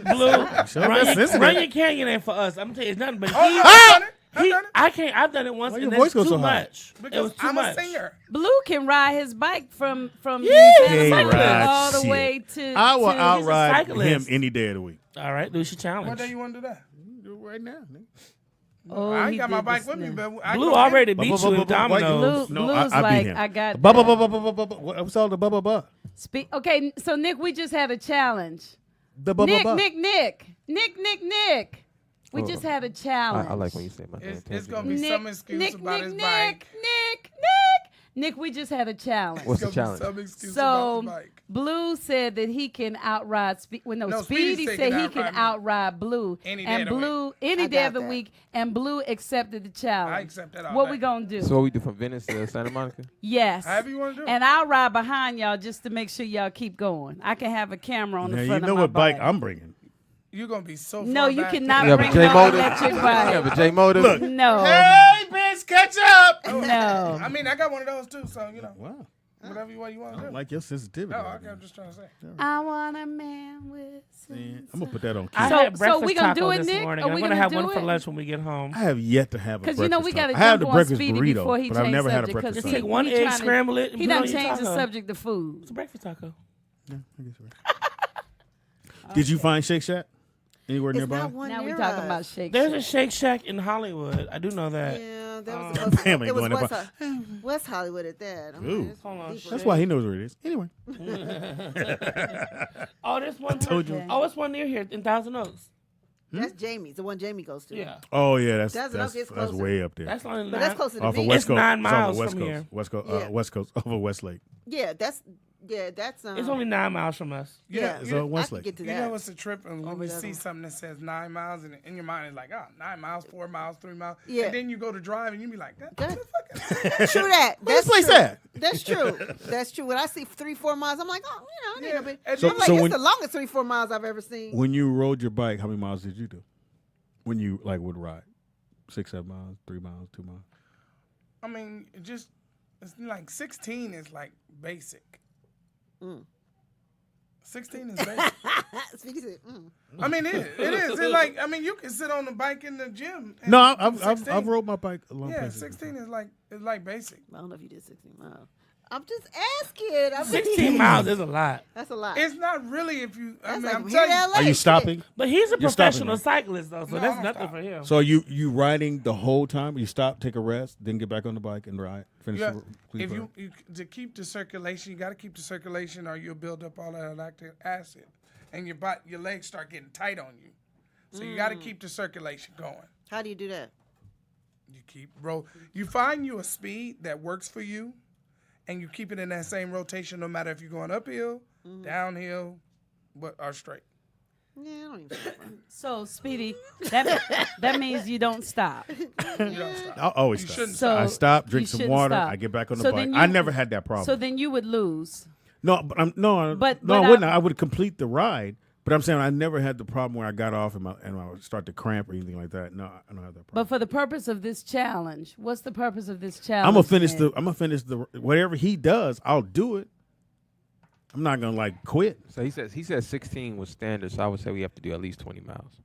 Blue. Sure, that's Runyon, sensitive. Runyon Canyon ain't for us. I'm telling you, it's nothing but Oh, he. no, I've done it. I've he done it. I can't. I've done it once, Why and your that's voice go too so high? much. It Because was too I'm much. a singer. Blue can ride his bike from Hey, Louisiana ride all the shit. way to. I will to- outride cyclist. him any day of the week. All right, do your challenge. What day you want to do that? Do it right now. Nigga. Oh, I he ain't got my did bike this with me, now. but I Blue go already Bu- beat bu- you bu- in bu- Dominoes. Blue- No, Blue's I beat like, him. I got Bu- bu- that. bu- bu- bu- bu- bu- What's all the blah blah blah? Okay, so Nick, we just had a challenge. The blah blah Nick, blah. Nick. We Oh, just had a challenge. I like when you say my name. It's Tangi. gonna be some excuse about his bike. Nick, we just had a challenge. What's the challenge? So Blue said that he can outride. Speedy said he can outride Blue. Any day of the week, and Blue accepted the challenge. I accept that. What we gonna do? So what we do from Venice to Santa Monica? Yes. However you want to do it. And I'll ride behind y'all just to make sure y'all keep going. I can have a camera on the front of my bike. You know what bike I'm bringing? You're going to be so No, far you back. cannot You have bring a J no motor. electric You bike. have a J motor. Look. No. Hey, bitch, catch up. No. I mean, I got one of those too, so, you know. Wow. Whatever you want I to do. don't like your sensitivity. No, right I'm just trying to say. I want a man with sense. I'm gonna put that on. I Key. had breakfast we gonna do taco it, this Nick? morning. Are I'm we gonna gonna have do one for it? lunch when we get home. I have yet to have a breakfast. Because we gotta taco. I have jump the on breakfast Speedy burrito, before he but I've changed never had a subject, breakfast 'cause taco. Take one he egg, trying to- scramble it, and He put it done on your changed the taco. subject to food. It's a breakfast taco. Yeah, I guess you're right. Did you find Shake Shack anywhere It's nearby? not one Now we near talking us. about Shake There's Shack. a Shake Shack in Hollywood. I do know that. Yeah, that was Bam ain't it was going West, there, West Hollywood at that. I mean, Ooh. it's Hold on, deep. That's why he knows where it is. Anyway, Oh, there's one. told you. Okay. Oh, it's one near here in Thousand Oaks. That's Jamie's, the one Jamie goes to. Yeah. Oh yeah, That's that's closer. way up there. That's only But that's closer to off me. of West It's Coast. 9 It's off of miles West from Coast. here. West Coast. Yeah. West Coast over Westlake. Yeah, that's It's only 9 miles from us. yeah. It's on I Westlake. can get to You that. know what's a trip? And when Over you that see one. something that says 9 miles, and in your mind it's like, 9 miles, 4 miles, 3 miles. Yeah. And then you go to drive, and you be like, what That- the fuck is True that. Where's That's this place true. at? That's true. That's true. When I see 3-4 miles, I'm like, oh, it ain't no big. And So- I'm like, so it's when- the longest 3-4 miles I've ever seen. When you rode your bike, how many miles did you do? When you would ride, 6, 7 miles, 3 miles, 2 miles. I mean, it's like 16 is like basic. 16 is basic. Speaking to, I mean, it is. It's like, I mean, you can sit on the bike in the gym. and No, do 16. I've rode my bike a long Yeah, places 16 is like basic. I don't know if you did 16 miles. I'm just asking. 16 miles is a lot. That's a lot. It's not really if you. I That's mean, like I'm from here telling to you. LA. Are you stopping? But he's a You're stopping, professional right? cyclist, though, so No, I that's don't nothing stop. for him. So are you riding the whole time? You stop, take a rest, then get back on the bike and ride. Finish. Yeah, the if you to keep the circulation, you got to keep the circulation, or you'll build up all that lactic acid, and your legs start getting tight on you. So you got to keep the circulation going. How do you do that? You keep You find you a speed that works for you, and you keep it in that same rotation, no matter if you're going uphill, downhill, or straight. Yeah, I don't even stop. So, Speedy, that means you don't stop. You don't stop. I'll always You stop. shouldn't So I stop, drink you some shouldn't water, stop. I get back on the So bike. then I you- never had that problem. So then you would lose. No, but I but wouldn't. I would complete the ride. But I'm saying I never had the problem where I got off and I would start to cramp or anything like that. No, I don't have that problem. But for the purpose of this challenge, what's the purpose of this challenge? I'm gonna finish Nick? the whatever he does, I'll do it. I'm not gonna quit. So he says 16 was standard, so I would say we have to do at least 20 miles.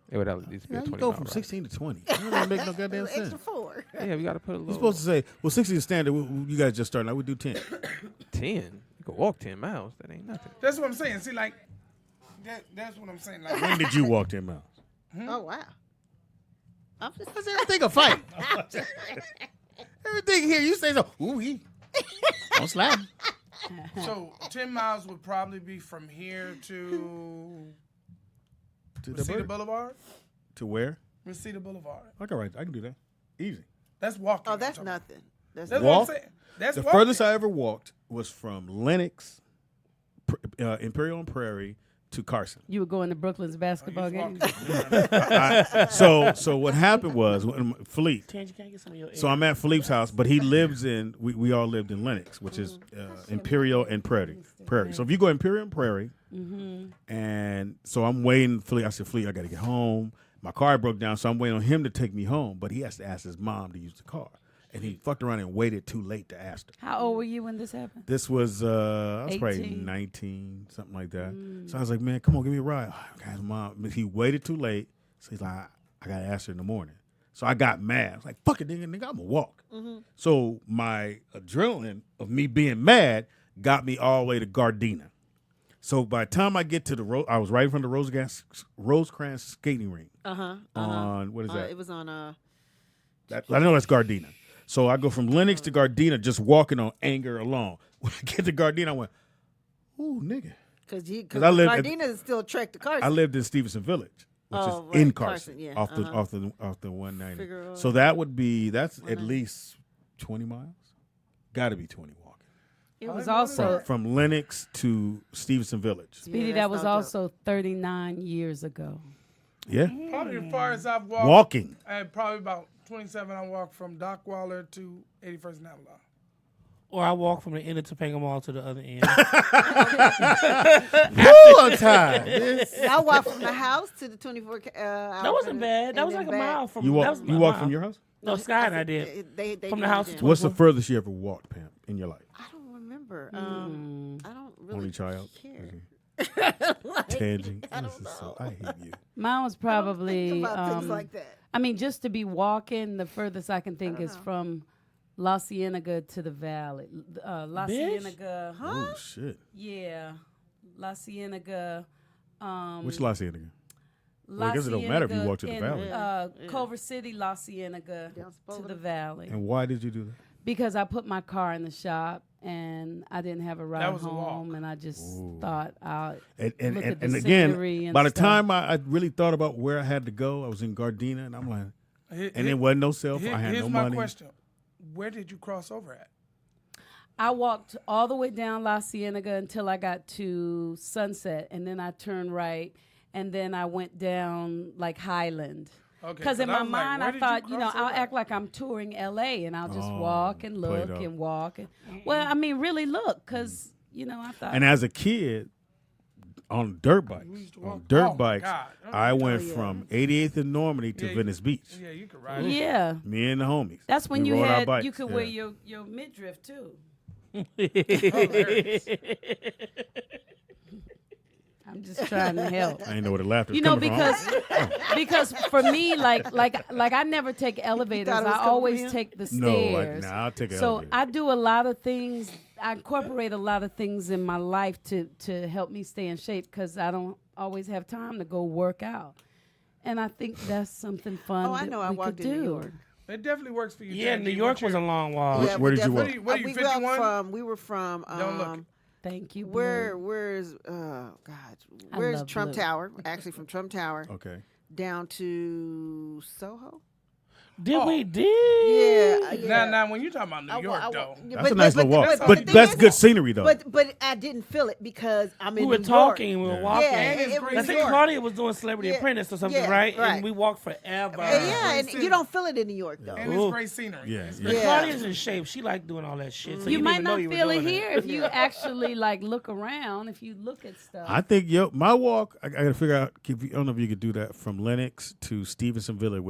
It would at least be a You 20 go mile from ride. 16 to 20. That doesn't make no goddamn Extra sense. 4. Yeah, we got to put a little. You're supposed to say, well, 16 is standard. You guys just started. I would do 10. 10. You can walk 10 miles. That ain't nothing. That's what I'm saying. See, like, that's what I'm saying. Like, When did you walk 10 miles? Oh, wow. I'm just Everything a fight. Everything here, you say so. Ooh, he. Don't slap. so 10 miles would probably be from here to To Reseda Boulevard. To where? Reseda Boulevard. I can do that. Easy. That's walking. Oh, that's nothing. That's what Walk? I'm saying. That's The walking. furthest I ever walked was from Lenox, Imperial and Prairie, to Carson. You were going to Brooklyn's basketball game. So what happened was when Philippe. Tangi, can I get some of your So I'm at Philippe's house, but he lives in. We all lived in Lenox, which is Imperial and Prairie. So if you go Imperial and Prairie, and so I'm waiting. Philippe, I said, Philippe, I got to get home. My car broke down, so I'm waiting on him to take me home. But he has to ask his mom to use the car, and he fucked around and waited too late to ask her. How old were you when this happened? This was I was probably 18? 19, something like that. So I was like, man, come on, give me a ride. Oh, guy's mom, but he waited too late, so he's like, I gotta ask her in the morning. So I got mad. I was like, fuck it, nigga, I'm gonna walk. So my adrenaline of me being mad got me all the way to Gardena. So by the time I get to the I was right in front of the Rosecrans skating rink. On what is that? It was on I know that's Gardena. So I go from Lenox to Gardena just walking on anger alone. When I get to Gardena, I went, ooh, nigga. Because I live Gardena is still a trek to Carson. I lived in Stevenson Village, which is right, in Carson, yeah, off the 190. Figueroa. So that's at least 20 miles. Got to be 20 walking. It was also from Lenox to Stevenson Village. Speedy, that was also 39 years ago. Yeah. Probably as far as I've walked. Walking. Probably about 27. I walked from Dockwaller to 81st and Avalon. Or I walk from the end of Topanga Mall to the other end. Woo, on time. I walked from the house to the 24. That wasn't bad. That was like a mile from. You walked from your house? No, Sky and I did. They from the house. What's the furthest you ever walked, Pam, in your life? I don't remember. I don't really Only child. care. Tangi. I don't know. I hate you. Mine was probably. Things like that. I mean, just to be walking, the furthest I can think is from La Cienega to the Valley. La Cienega. Huh? Oh shit. Yeah, La Cienega. Which La Cienega? Well, I guess it don't matter if you walk to the Valley. Culver City, La Cienega to the Valley. And why did you do that? Because I put my car in the shop and I didn't have a ride That was a home, walk. and I just thought I'll and look at the again, scenery and by the stuff. time I really thought about where I had to go, I was in Gardena, and I'm like, and there wasn't no cell phone. I had no money. Here's my question: where did you cross over at? I walked all the way down La Cienega until I got to Sunset, and then I turned right, and then I went down like Highland. Because in my mind, I thought, I'll act like I'm touring L.A. and I'll just walk and look and walk. Well, I mean, really look, because, I thought. And as a kid, on dirt bikes, I went from 88th and Normandy to Venice Beach. Yeah, you could ride. Yeah. Me and the homies. That's when we you rode our bikes. you could wear your midriff, too. I'm just trying to help. I didn't know where the laughter was coming from. because for me, like I never take elevators. I always take the stairs. No, I'll take an so elevator. I do a lot of things. I incorporate a lot of things in my life to help me stay in shape because I don't always have time to go work out. And I think that's something fun. I know. I walked in New York. It definitely works for you. Yeah, New York was a long walk. Where did you walk? What are you 51? We were from. Don't look. Thank you. Where's Where's Trump Tower? Actually, from Trump Tower. Okay. Down to Soho. Did we did? Yeah. Now, when you talking about New York, though, that's a nice little walk. But that's good scenery, though. But I didn't feel it because I'm in We were New talking, York. we were walking. I think Claudia was doing Celebrity Apprentice or something, right? And we walked forever. And you don't feel it in New York, though. And it's great scenery. Yeah. But Claudia's in shape. She liked doing all that shit. So you might not feel feel it here if you actually look around. If you look at stuff. I think my walk. I got to figure out. I don't know if you could do that from Lenox to Stevenson Village,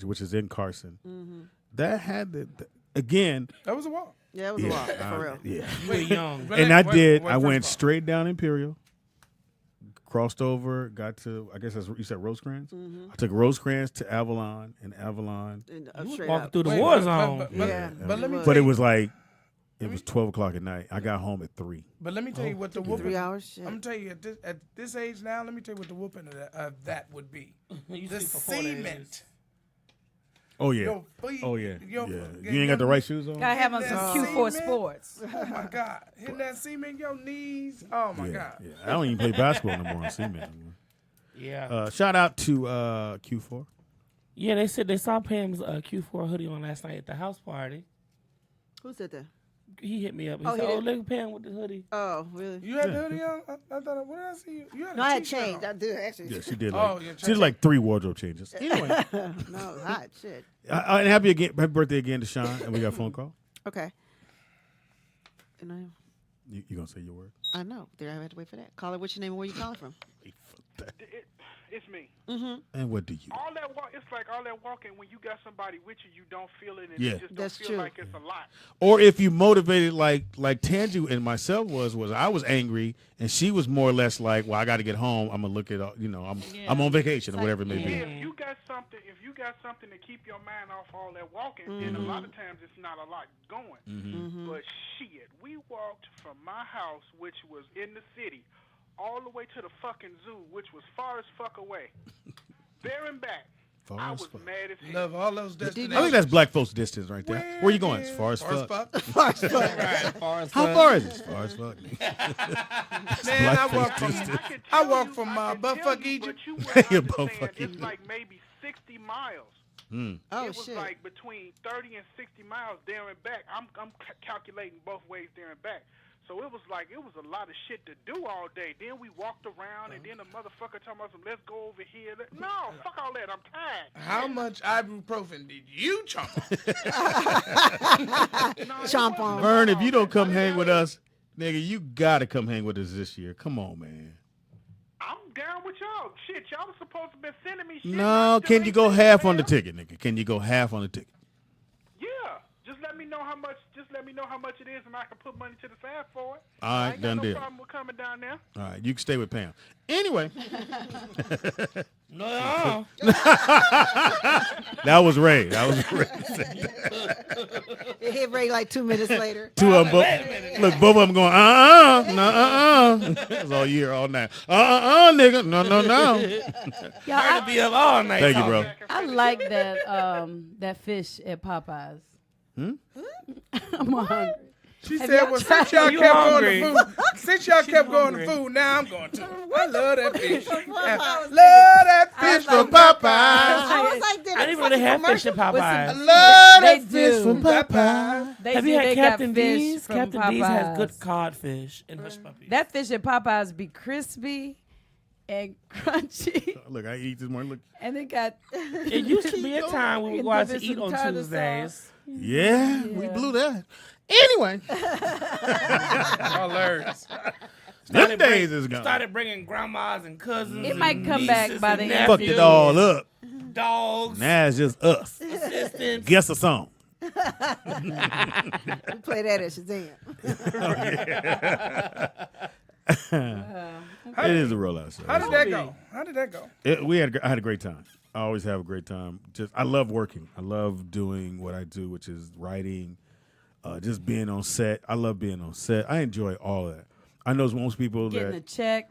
which is in Carson. Mm-hmm. That had again. That was a walk. Yeah, it was a walk for real. Yeah, you were young. And I went straight down Imperial, crossed over, got to I guess you said Rosecrans. Mm-hmm. I took Rosecrans to Avalon, and Avalon. Walking through the war zone. But it was like it was 12 o'clock at night. I got home at 3. But let me tell you what the whooping. 3 hours. Shit. I'm gonna tell you at this age now. Let me tell you what the whooping of that would be. The cement. Oh yeah. Oh yeah. You ain't got the right shoes on. Gotta have on some Q4 Sports. Oh my God! Hitting that cement, your knees. Oh my God. Yeah. I don't even play basketball no more on cement. Yeah. Shout out to Q4. Yeah, they said they saw Pam's Q4 hoodie on last night at the house party. Who said that? He hit me up. He said, look at Pam with the hoodie. Oh, really? You had the hoodie on? I thought, what did I see you? You had I had changed. I did, actually. Yeah, she did. She did 3 wardrobe changes. Anyway. No, hot shit. And happy birthday again to Sean, and we got a phone call. Okay. And you gonna say your word? I know. There, I had to wait for that. Caller, what's your name and where you calling from? It's me. Mm-hmm. And what do you? All that it's like all that walking. When you got somebody with you, you don't feel it, and Yeah. you just don't feel like it's a lot. Or if you motivated like Tangi and myself was I was angry, and she was more or less like, well, I got to get home. I'm gonna look at I'm on vacation or whatever it may be. If you got something to keep your mind off all that walking, and a lot of times it's not a lot going. But shit, we walked from my house, which was in the city, all the way to the fucking zoo, which was far as fuck away. There and back. I was mad as hell. Love all those destinations. I think that's black folks' distance right there. Where you going? As far as fuck. Far as fuck. How far is it? As far as fuck. Man, I walk from Buttfuck Egypt. But you went understand, it's like maybe 60 miles. Oh, it was shit. like between 30 and 60 miles there and back. I'm calculating both ways there and back. So it was a lot of shit to do all day. Then we walked around, and then the motherfucker talking about some, let's go over here. No, fuck all that. I'm tired. How much ibuprofen did you chomp on? Chomp on. Vern, if you don't come hang with us, nigga, you gotta come hang with us this year. Come on, man. I'm down with y'all. Shit, y'all was supposed to be sending me shit. No, can you go half on the ticket, nigga? Can you go half on the ticket? Yeah. Just let me know how much. Just let me know how much it is, and I can put money to the side for it. All I right, ain't done got no deal. problem with coming down there. All right, you can stay with Pam. Anyway. No. That was Ray. That was Ray. It hit Ray like 2 minutes later. Two of them, look, both of them going, That's all year, all night. Nigga, no. Trying to be up all night. Thank you, bro. I like that fish at Popeyes. I'm hungry. She said, well, since y'all kept going to food, now I'm going to. I love that fish. Love that fish from Popeyes. I was like, I didn't even really have fish at Popeyes. I love that They fish do. from Popeyes. Have you had they got Captain fish D's? from Captain D's has Popeyes. good codfish and hush puppies. That fish at Popeyes be crispy and crunchy, Look, I eat this morning. Look. and it got. It used to be a time we would go out to eat on Tuesdays. Yeah, we blew that. Anyway. Alerts. Them days is gone. Started bringing grandmas and cousins. It and might come back nieces by and the end. Fucked it all up. Dogs, Now it's just us. assistants. Guess a song. we play that at Shazam. It is a rollout show. How did that go? I had a great time. I always have a great time. I love working. I love doing what I do, which is writing, just being on set. I love being on set. I enjoy all of that. I know most people Getting a check.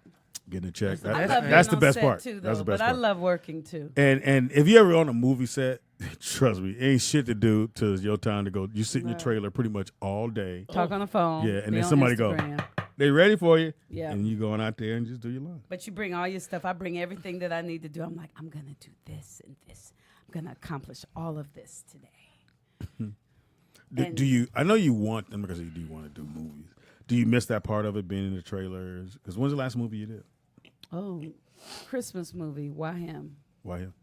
Getting a check. I love That's being the on best set part. Too, though, that's the best but part. I love working too. And if you're ever on a movie set, trust me, ain't shit to do till it's your time to go. You sit in your trailer pretty much all day. Talk on the phone. Yeah, and be then on somebody Instagram. go, they ready for you. Yeah. And you going out there and just do your line. But you bring all your stuff. I bring everything that I need to do. I'm like, I'm gonna do this and this. I'm gonna accomplish all of this today. Do you? I know you want them because you do want to do movies. Do you miss that part of it, being in the trailers? Because when's the last movie you did? Oh, Christmas movie. Why him? Why him?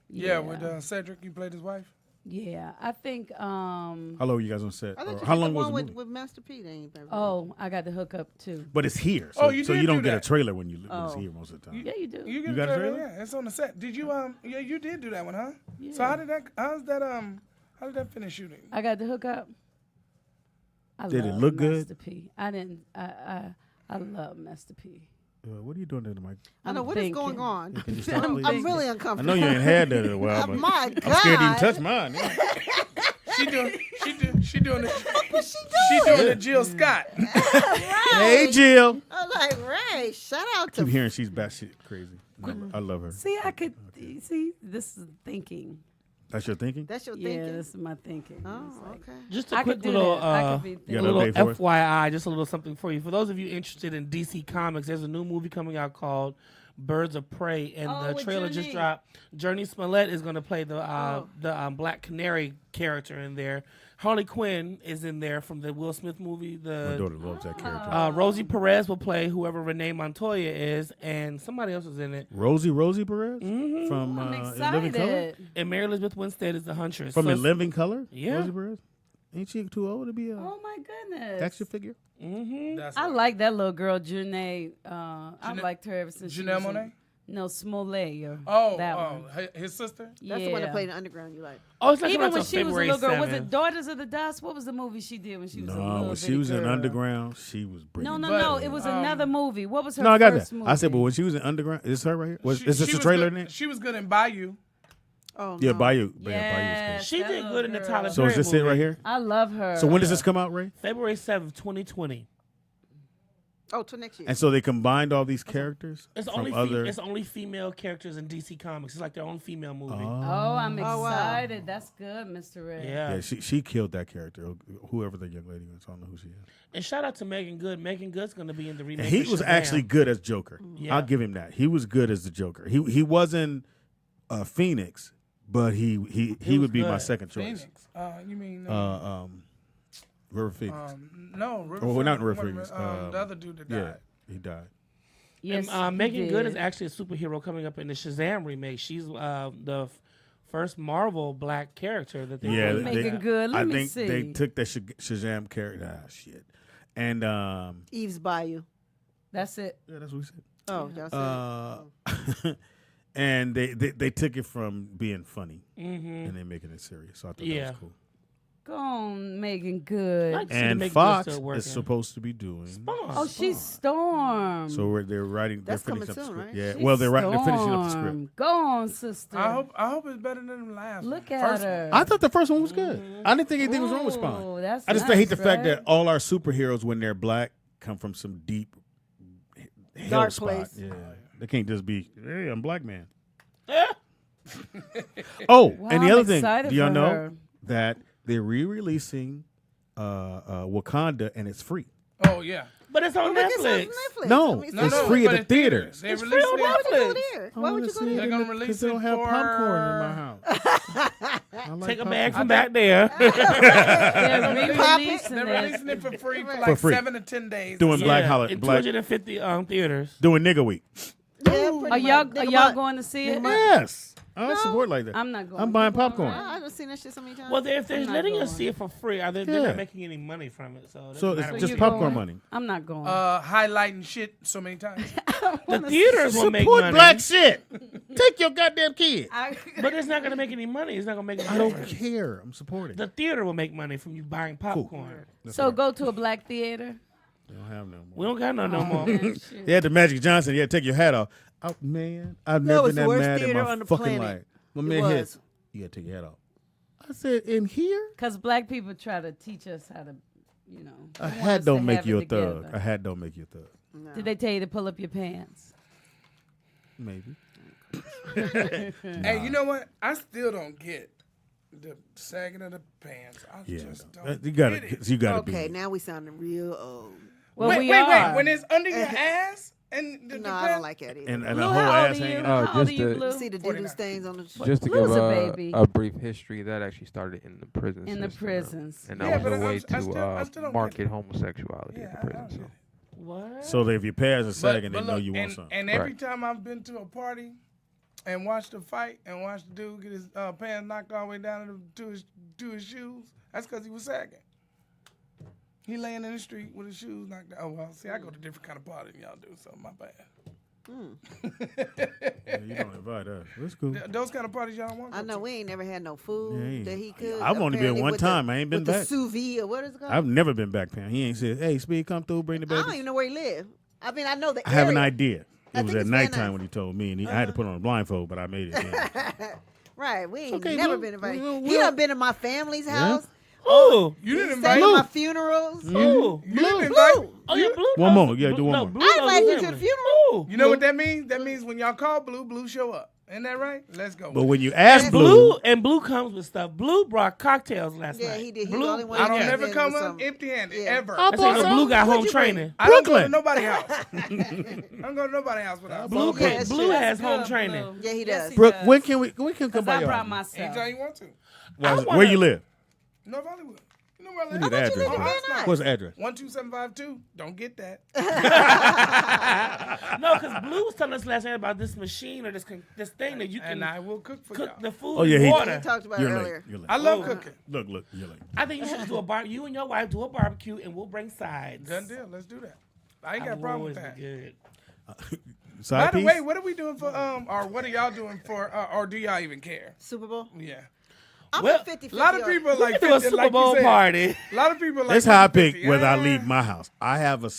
Yeah, with Cedric, you played his wife. Yeah, I think. How long were you guys on set? I thought you How did long the was one the movie? with Master P. They ain't very Oh, I got the hookup too. But it's here, so, you so did you don't do get a that. trailer when it's here most of the time. Yeah, you do. You got a trailer? Yeah, it's on the set. Did you Yeah, you did do that one, huh? Yeah. So how did that finish shooting? I got the hookup. Did it look good? Master P. I didn't. I love Master P. What are you doing there, Mike? I know what is going on. Can you stop, please? I'm really I uncomfortable. know you ain't had that in a while, but My God. I'm scared to even touch mine. She doing the Jill Scott. Hey, Jill. I'm like, Ray, shout out to Keep hearing she's batshit crazy. I love her. See, I could see. This is thinking. That's your thinking? That's your Yeah, thinking. this is my thinking. Oh, It's like, okay. Just I a quick could do little, that. I could be thinking. You a got little an update for us? FYI, just a little something for you. For those of you interested in DC Comics, there's a new movie coming out called Birds of Prey, and Oh, the with trailer just Journey. dropped. Jussie Smollett is going to play the Black Canary character in there. Harley Quinn is in there from the Will Smith movie. My The daughter loves that character. Rosie Perez will play whoever Renee Montoya is, and somebody else is in it. Rosie Perez? From I'm In Living Color? excited. And Mary Elizabeth Winstead is the huntress. From So In it's- Living Color? Yeah. Rosie Perez? Ain't she too old to be a Oh my goodness. action figure? That's I like that little girl, Janae. I liked her ever since. she Janelle was in- Monáe? No, Smollett. Or Oh, that one. his sister? That's the one that played in Underground. You like? Oh, it's like Even coming when out she till was a February little girl, was 7th. it Daughters of the Dust? What was the movie she did when she was a little No, when she bitty was in girl? Underground, she was brilliant. No. It was another movie. What was her No, I got first that. movie? I said, but when she was in Underground, is this her right here? Is this She the was trailer good- in it? She was good in Bayou. Oh, Yeah, no. Bayou. Yeah, Yes, She that did little good in the girl. Tyler So is this it movie. right here? I love her. So when does this come out, Ray? February 7th, 2020. Oh, till next year. And so they combined all these characters It's from only other. it's only female characters in DC Comics. It's like their own female movie. Oh, I'm Oh, wow. excited. That's good, Mr. Ray. Yeah. Yeah, she killed that character. Whoever the young lady is, I don't know who she is. And shout out to Megan Good. Megan Good's going to be in the remake. And he of was Shazam. actually good as Joker. Yeah. I'll give him that. He was good as the Joker. He wasn't Phoenix, but he would be my second choice. Phoenix. You mean River Phoenix? No, River. Well, not River Phoenix. The other dude that died. Yeah, he died. Yes, and, Megan Good is actually a superhero coming up in the Shazam remake. She's the first Marvel black character that they Megan Good. Let me see. I think they took that Shazam character. Ah, shit. And Eve's Bayou. That's it. Yeah, that's what we said. Oh, y'all said. And they took it from being funny and they're making it serious. So I thought that was cool. Go on, Megan Good. And Fox is supposed to be doing. Oh, she's Storm. So they're writing. That's they're coming finishing soon, up the right? script. Yeah. She's Well, they're finishing up the script. Go on, sister. I hope it's better than the last. Look at her. I thought the first one was good. I didn't think anything was wrong with Spawn. I just hate the fact that all our superheroes, when they're black, come from some deep dark spot. place. Yeah, they can't just be, hey, I'm a black man. Oh, Wow, and the I'm other thing, excited do y'all for know her. that they're re-releasing Wakanda and it's free? Oh yeah, but it's on Netflix. No, it's free at the theaters. They it's released free on it. Netflix. Why would you go there? They're gonna release Because they don't have for... popcorn in my house. I like Take a popcorn. bag from back there. They're re-releasing They're it. releasing it for free for For like free. 7 to 10 days. Doing Black in Holiday, Black 250 theaters. doing Nigga Week. Are y'all going to see it? Yes, I support like that. I'm not going. I'm buying popcorn. I've seen that shit so many times. Well, if they're not letting us going. see it for free, they're Yeah. not making any money from it. So So it's doesn't just you popcorn going? money. I'm not going. Highlighting shit so many times. the theaters will make Support money, black shit. Take your goddamn kid. but it's not going to make any money. It's not going to make any I don't difference. care. I'm supporting. The theater will make money from you buying popcorn. So go to a black theater. They don't have no more. We don't got no more. They had the Magic Johnson. You had to take your hat off. Oh, man, I've That never was been the that worst mad in theater my on the fucking planet. life. My It man was. hits. You got to take your hat off. I said, in here? Because black people try to teach us how to, A hat don't make you a thug. together. A hat don't make you a thug. No. Did they tell you to pull up your pants? Maybe. Hey, you know what? I still don't get the sagging of the pants. I Yeah. just don't You got get it. to. You got to Okay, be. now we sounding real old. Well, wait, we wait, are. wait. When it's under your ass and the No, I pants? don't like that either. And a Blue, whole how old ass are you? hanging How out. old are just you, to- Blue? See the doo-doo stains on the Just to Blue's give a baby. a brief history, that actually started in the prison In the system, prisons. and Yeah, that but was a way I still to don't market get it. homosexuality in Yeah, the I prison. don't So. get it. What? So that if your pants are sagging, But they know look, you want something. And every Right. time I've been to a party and watched a fight and watched the dude get his pants knocked all the way down to his shoes, that's because he was sagging. He laying in the street with his shoes knocked down. Oh, well, see, I go to different kind of parties than y'all do, so my bad. Yeah, you don't invite us. That's cool. Those kind of parties y'all don't want. I know we ain't never had no food Yeah, that he could. I've only been apparently one with time. The, I ain't been with back. The sous vide, or what is it called? I've never been back, Pam. He ain't said, "Hey, Speed, come through, bring the I babies." don't even know where he live. I mean, I know the I have an area. idea. I It was think at it's Van nighttime Nuys. when he told me, and I had to put on a blindfold, but I made it. Yeah. Right, we ain't okay, never Blue. been invited. Well, He done been to my family's house. Oh, You didn't He invite stayed at me. my funerals. Blue. You didn't invite me. Oh, yeah, Blue. One knows- more. Yeah, do one no, more. Blue I knows invited you the to the family. funeral. You know what that means? That means when y'all call Blue show up. Isn't that right? Let's go. But when you ask Blue Blue, and Blue comes with stuff. Blue brought cocktails last Yeah, night. he did. He Blue, the only one I that don't came never in come with up something. empty-handed, Yeah. ever. I That's because bought Blue got What'd home you bring? training. I don't go to Brooklyn. nobody's house. I don't go to nobody's house without Blue, Yeah, that's Blue true. has That's home good, training. Blue. Yeah, he Yes, does. he Brooke, does. when can we come 'Cause by I your brought house? myself. Anytime you want to. Where you live? North Hollywood. You know where I We live? need the address. live in bro. Van Nuys. What's the address? 12752. Don't get that. No, because Blue was telling us last night about this machine or this thing that you can And I will cook for cook y'all. the food Oh, yeah, in he- water. We talked about it You're earlier. late. You're late. I love cooking. Look, you're late. I think you should do a bar. You and your wife do a barbecue, and we'll bring sides. Done deal. Let's do that. I ain't got a I've problem with always that. been good. Side By the piece? way, what are we doing for or what are y'all doing for or do y'all even care? Super Bowl. Yeah. I'm Well, 50-50. A lot of people are We like can do a 50, Super like you Bowl said. party. A lot of people are like That's how I pick 50. whether I Yeah. leave my house. I have a about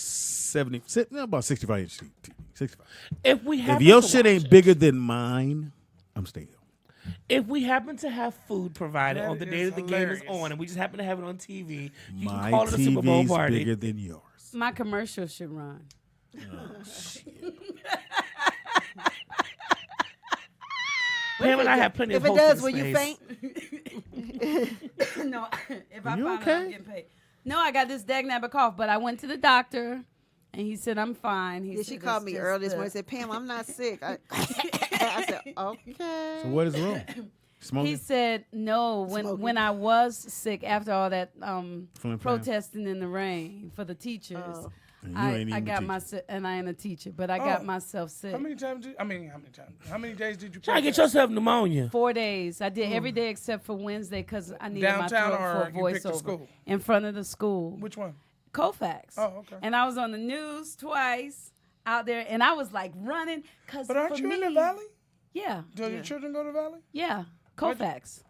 65-inch TV. 65. If we If happen your to shit watch ain't it. bigger than mine, I'm staying. If we happen to have food provided That on the day is that the game is hilarious. on, and we just happen to have it on TV, you My can call it a Super Bowl TV's party. bigger than yours. My commercial should run. Pam and I have plenty If of it does, hosting will you space. faint? No, if I You find okay? out I'm getting paid. No, I got this dagnabbit cough, but I went to the doctor, and he said I'm fine. He Yeah, said she it's called me just earlier this the- morning and said, Pam, I'm not sick. I said, okay. So what is wrong? Smoking? He said no. When I was sick after all that protesting in the rain for the teachers, I got myself, and I ain't a teacher, but I got myself sick. How many days did you try to get yourself pneumonia? 4 days. I did every day except for Wednesday because I needed downtown my throat for or you picked the voiceover school? in front of the school. Which one? Colfax. Oh, okay. And I was on the news twice out there, and I was like running because. But aren't you in the Valley? Yeah. Do your children go to Valley? Yeah, Colfax.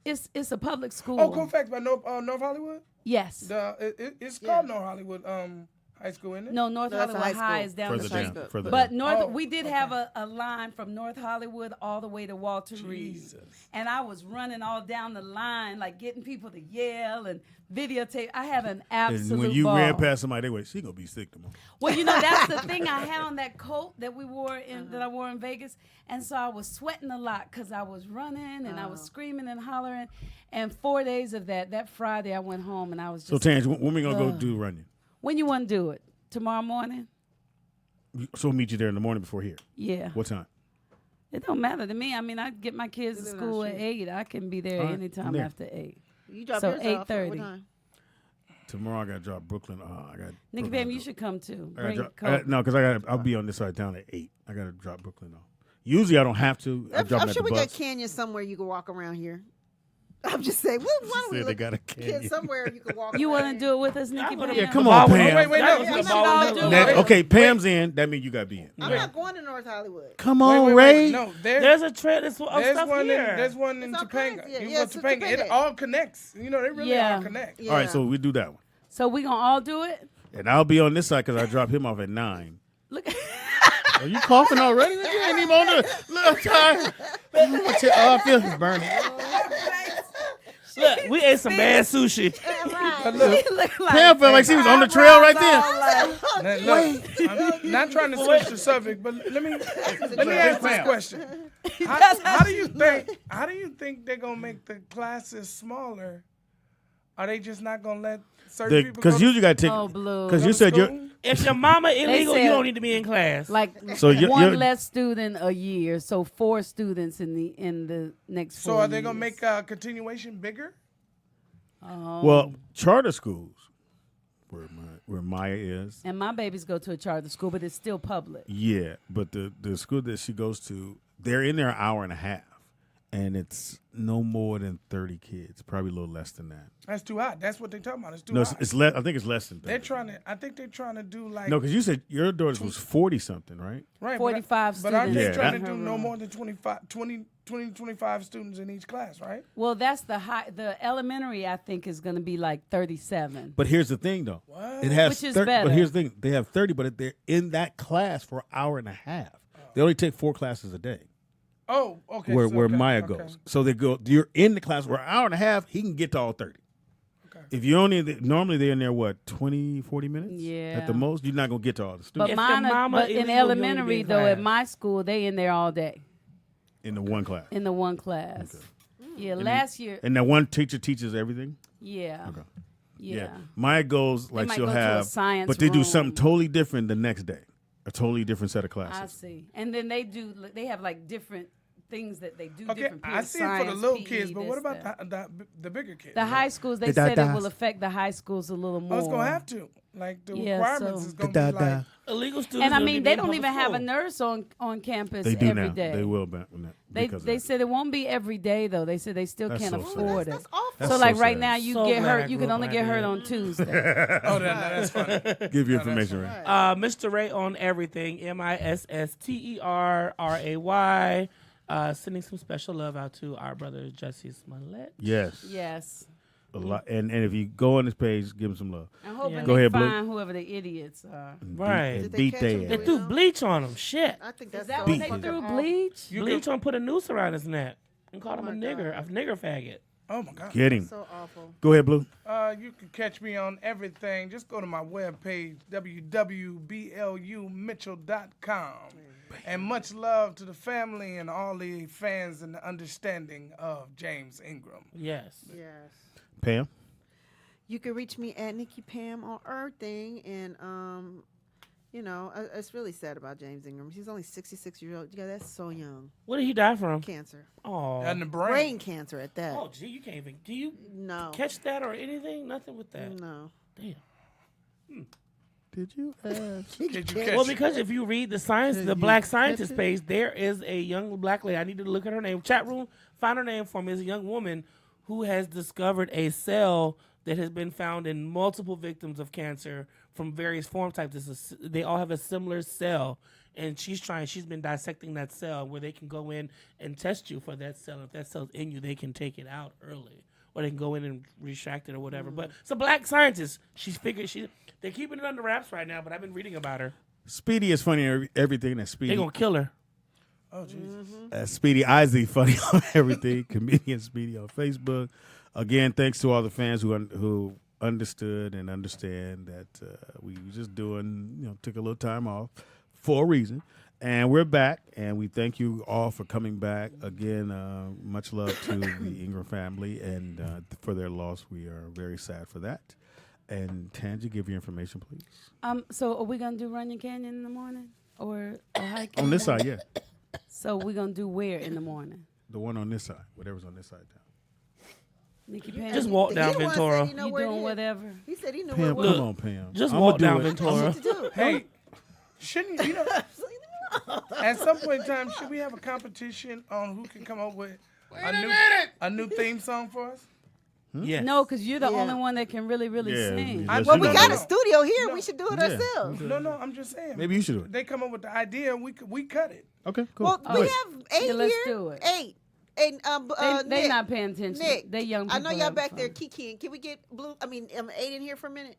It's a public school. Oh, Colfax by North Hollywood? Yes. It's called North Hollywood High School, isn't it? No, North Hollywood High is down the street. But we did have a line from North Hollywood all the way to Walter Reed. And I was running all down the line, like getting people to yell and videotape. I had an absolute And when you ball. ran past somebody, they went, she going to be sick tomorrow. Well, that's the thing I had on that coat that we wore that I wore in Vegas. And so I was sweating a lot because I was running and I was screaming and hollering. And 4 days of that Friday I went home and I was just. So, Tangi, when we going to go do running? When you want to do it? Tomorrow morning? So we'll meet you there in the morning before here? Yeah. What time? It don't matter to me. I mean, I get my kids to school at 8. I can be there anytime after 8. You drop so yours off at 8:30. what time? Tomorrow I got to drop Brooklyn. Nikki Bam, you should come too. No, because I'll be on this side down at 8. I got to drop Brooklyn off. Usually I don't have to. I'm sure we got canyons somewhere you can walk around here. I'm just saying. Why don't we got a canyon somewhere you can walk? You want to do it with us, Nikki? Yeah, come on, Pam. Wait, no. Okay, Pam's in. That means you got to be in. I'm not going to North Hollywood. Come on, Ray. No, there's a trend. There's one here. There's one in Topanga. You go to Topanga. It all connects. They really all connect. All right, so we do that one. So we gonna all do it? And I'll be on this side because I dropped him off at 9. Look. Are you coughing already? You ain't even on the. Look, tired. I feel he's burning. Look, we ate some bad sushi. Pam felt like she was on the trail right there. Look, I'm not trying to switch the subject, but let me ask this question: How do you think they're gonna make the classes smaller? Are they just not gonna let certain people? Because usually you got to take. Because you said if your mama illegal, you don't need to be in class. Like one less student a year, so 4 students in the next 4 So are they years. gonna make continuation bigger? Well, charter schools, where Maya is. And my babies go to a charter school, but it's still public. Yeah, but the school that she goes to, they're in there an hour and a half. And it's no more than 30 kids, probably a little less than that. That's too hot. That's what they're talking about. It's too hot. No, it's less. I think it's less than 30. I think they're trying to do like. No, because you said your daughter's was 40-something, right? Right. 45 students. But aren't they trying to do no more than 25 students in each class, right? Well, that's the elementary, I think, is going to be like 37. But here's the thing, though. What? It has Which is better. But here's the thing. They have 30, but they're in that class for an hour and a half. They only take 4 classes a day. Oh, okay. Where Maya goes. So they go, you're in the class for an hour and a half, he can get to all 30. Okay. If you normally they're in there, 20, 40 minutes? Yeah. At the most, you're not going to get to all the students. But in elementary, though, at my school, they in there all day. In the one class? In the one class. Okay. Yeah, last year. And that one teacher teaches everything? Yeah. Okay. Yeah. Maya goes, like she'll have, but they do something totally different the next day. A totally different set of classes. I see. And then they have like different things that they do. Okay, different I see it for the little kids, but what about the bigger kids? The high schools, they said it will affect the high schools a little more. Oh, it's going to have to. Like, the requirements is going to be like. Illegal students. And I mean, they don't even have a nurse on campus they do every now. day. They will. They said it won't be every day, though. They said they still can't afford it. That's awful. So, like, right now, you get hurt. You can only get hurt on Tuesday. Oh, that's funny. Give you information, Ray. Mr. Ray on everything. MISSTERRAY. Sending some special love out to our brother Jussie Smollett. Yes. Yes. A lot, and if you go on this page, give him some love. I'm hoping go they ahead, find Blue. whoever the idiots are. Right. Beat they threw bleach on him. Shit. I think that's Is that when they threw bleach? Bleach on, put a noose around his neck and called him a nigger faggot. Oh my God. Get him. So awful. Go ahead, Blue. You can catch me on everything. Just go to my webpage, www.blumitchell.com. And much love to the family and all the fans and the understanding of James Ingram. Yes. Yes. Pam? You can reach me at Nikki Pam on everything, and it's really sad about James Ingram. He's only 66 years old. Yeah, that's so young. What did he die from? Cancer. Oh, and the brain. Brain cancer at that. Oh, gee, you can't even. Do you catch that or anything? Nothing with that. No. Damn. Did you ask? Well, because if you read the Black Scientist page, there is a young black lady. I need to look at her name. Chat room, find her name for me. Is a young woman who has discovered a cell that has been found in multiple victims of cancer from various form types. They all have a similar cell, and she's been dissecting that cell where they can go in and test you for that cell. If that cell's in you, they can take it out early, or they can go in and retract it or whatever. But it's a black scientist. They're keeping it under wraps right now, but I've been reading about her. Speedy is funny on everything. That Speedy. They're going to kill her. Oh, Jesus. Speedy Izzy funny on everything. Comedian Speedy on Facebook. Again, thanks to all the fans who understood and understand that we were just doing, took a little time off for a reason. And we're back, and we thank you all for coming back. Again, much love to the Ingram family, and for their loss, we are very sad for that. And Tangi, give your information, please. So are we going to do Runyon Canyon in the morning? Or hiking? On this side, yeah. So we're going to do where in the morning? The one on this side, whatever's on this side down. Nikki Pam. Just walk down Ventura. You doing whatever. He said he knew Pam, where it was. come on, Pam. Just walk down Ventura. Hey, shouldn't at some point in time, should we have a competition on who can come up with a new theme song for us? Yes. No, because you're the only one that can really sing. Well, we got a studio here. We should do it ourselves. No, I'm just saying. Maybe you should do it. They come up with the idea, and we cut it. Okay, cool. Well, we have 8 here. Let's do it. 8. And they Nick, not paying attention. Nick, they young people. I know y'all having back fun. there kikiing. Can we get 8 in here for a minute?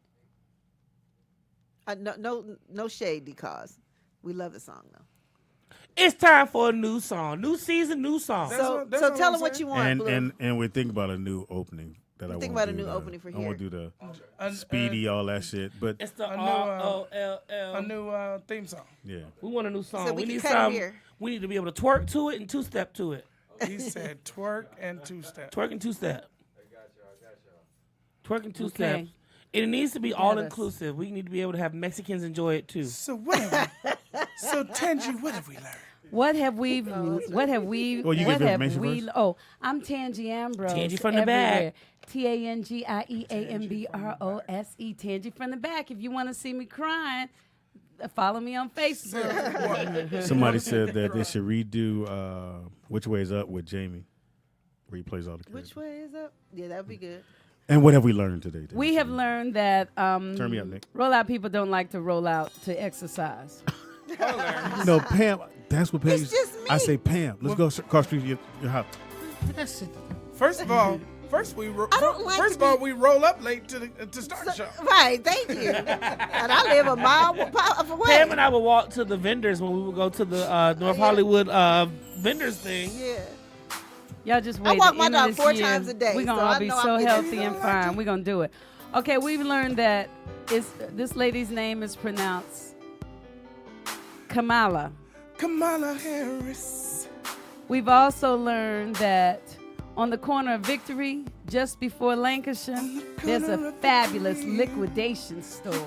No shade, because we love the song though. It's time for a new song. New season, new song. So tell them what you want, Blue. And we think about a new opening. Think about a new opening for here. I want to do the Speedy, all that shit. But it's the a new theme song. Yeah. We want a new song. So we need some. Here. We need to be able to twerk to it and two-step to it. He said twerk and two-step. Twerk and two-step. I got y'all. Twerk and two-step. Okay. It needs to be all-inclusive. We need to be able to have Mexicans enjoy it, too. So Tangi, what have we learned? What have we? Well, you get the information first. Oh, I'm Tangi Ambrose. Tangi from the back. TangiIeAmbrose. Tangi from the back. If you want to see me crying, follow me on Facebook. Somebody said that they should redo Which Way Is Up with Jamie, where he plays all the characters. Which way is up? Yeah, that would be good. And what have we learned today? We have learned that turn me up, Nick. Rollout people don't like to roll out to exercise. No, Pam. That's what Pam. It's just me. I say, Pam, let's go across the street to your house. First of all, we roll up late to start the show. Right, thank you. And I live a mile away. Pam and I would walk to the vendors when we would go to the North Hollywood vendors thing. Yeah. Y'all just wait. I walk my dog 4 times a day. We're going to all be so healthy and fine. We're going to do it. Okay, we've learned that this lady's name is pronounced Kamala Harris. We've also learned that on the corner of Victory, just before Lancashire, there's a fabulous liquidation store.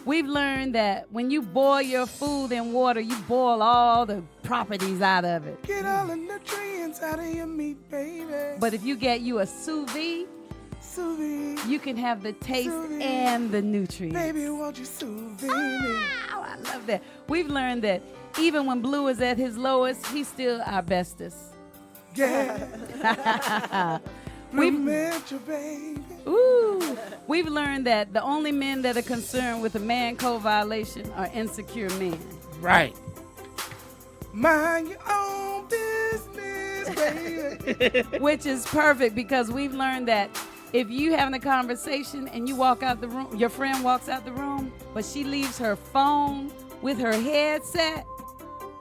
We've learned that when you boil your food in water, you boil all the properties out of it. Get all the nutrients out of your meat, baby. But if you get you a sous vide, you can have the taste and the nutrients. Baby, won't you sous vide me? Oh, I love that. We've learned that even when Blue is at his lowest, he's still our bestest. Yeah. We've met you, baby. Ooh. We've learned that the only men that are concerned with a man code violation are insecure men. Right. Mind your own business, baby. Which is perfect because we've learned that if you having a conversation and you walk out the room, your friend walks out the room, but she leaves her phone with her headset,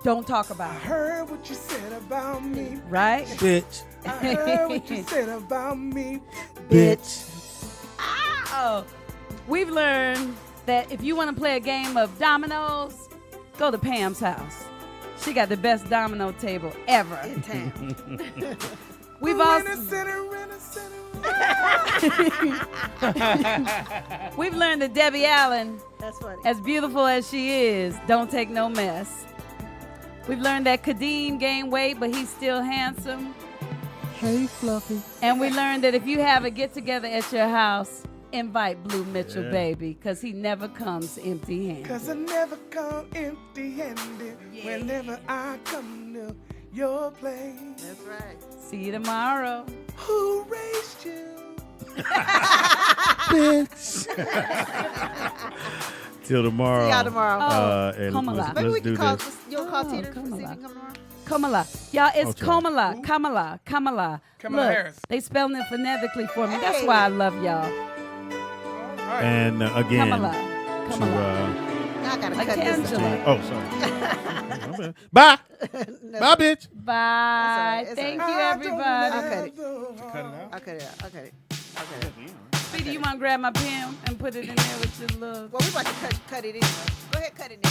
don't talk about I it. heard what you said about me. Right? Bitch. I heard what you said about me. Bitch. Oh. We've learned that if you want to play a game of dominoes, go to Pam's house. She got the best domino table ever in town. We've also we've learned that Debbie Allen, that's funny, as beautiful as she is, don't take no mess. We've learned that Kadeem gained weight, but he's still handsome. Hey, Fluffy. And we learned that if you have a get-together at your house, invite Blue Mitchell, baby, because he never comes empty-handed. Because I never come empty-handed whenever I come to your place. That's right. See you tomorrow. Who raised you? Bitch. Till tomorrow. See y'all tomorrow. And Kamala. Maybe we do can call. this. You'll call Tina to see if Kamala. you can come tomorrow. Kamala. Y'all, it's Okay. Kamala. Kamala. Kamala Look, Harris. they spelling it phonetically for me. That's why I love y'all. And again, Kamala. to Now I gotta Like cut this. Angela. oh, sorry. Bye. Bye, bitch. Bye. It's Thank all you, right. everybody. I'll cut it. Cut it out. I'll cut it out. I'll cut it. I'll cut it. Speedy, you want to grab my pen and put it in there with your little... Well, we're about to cut it anyway. Go ahead, cut it in.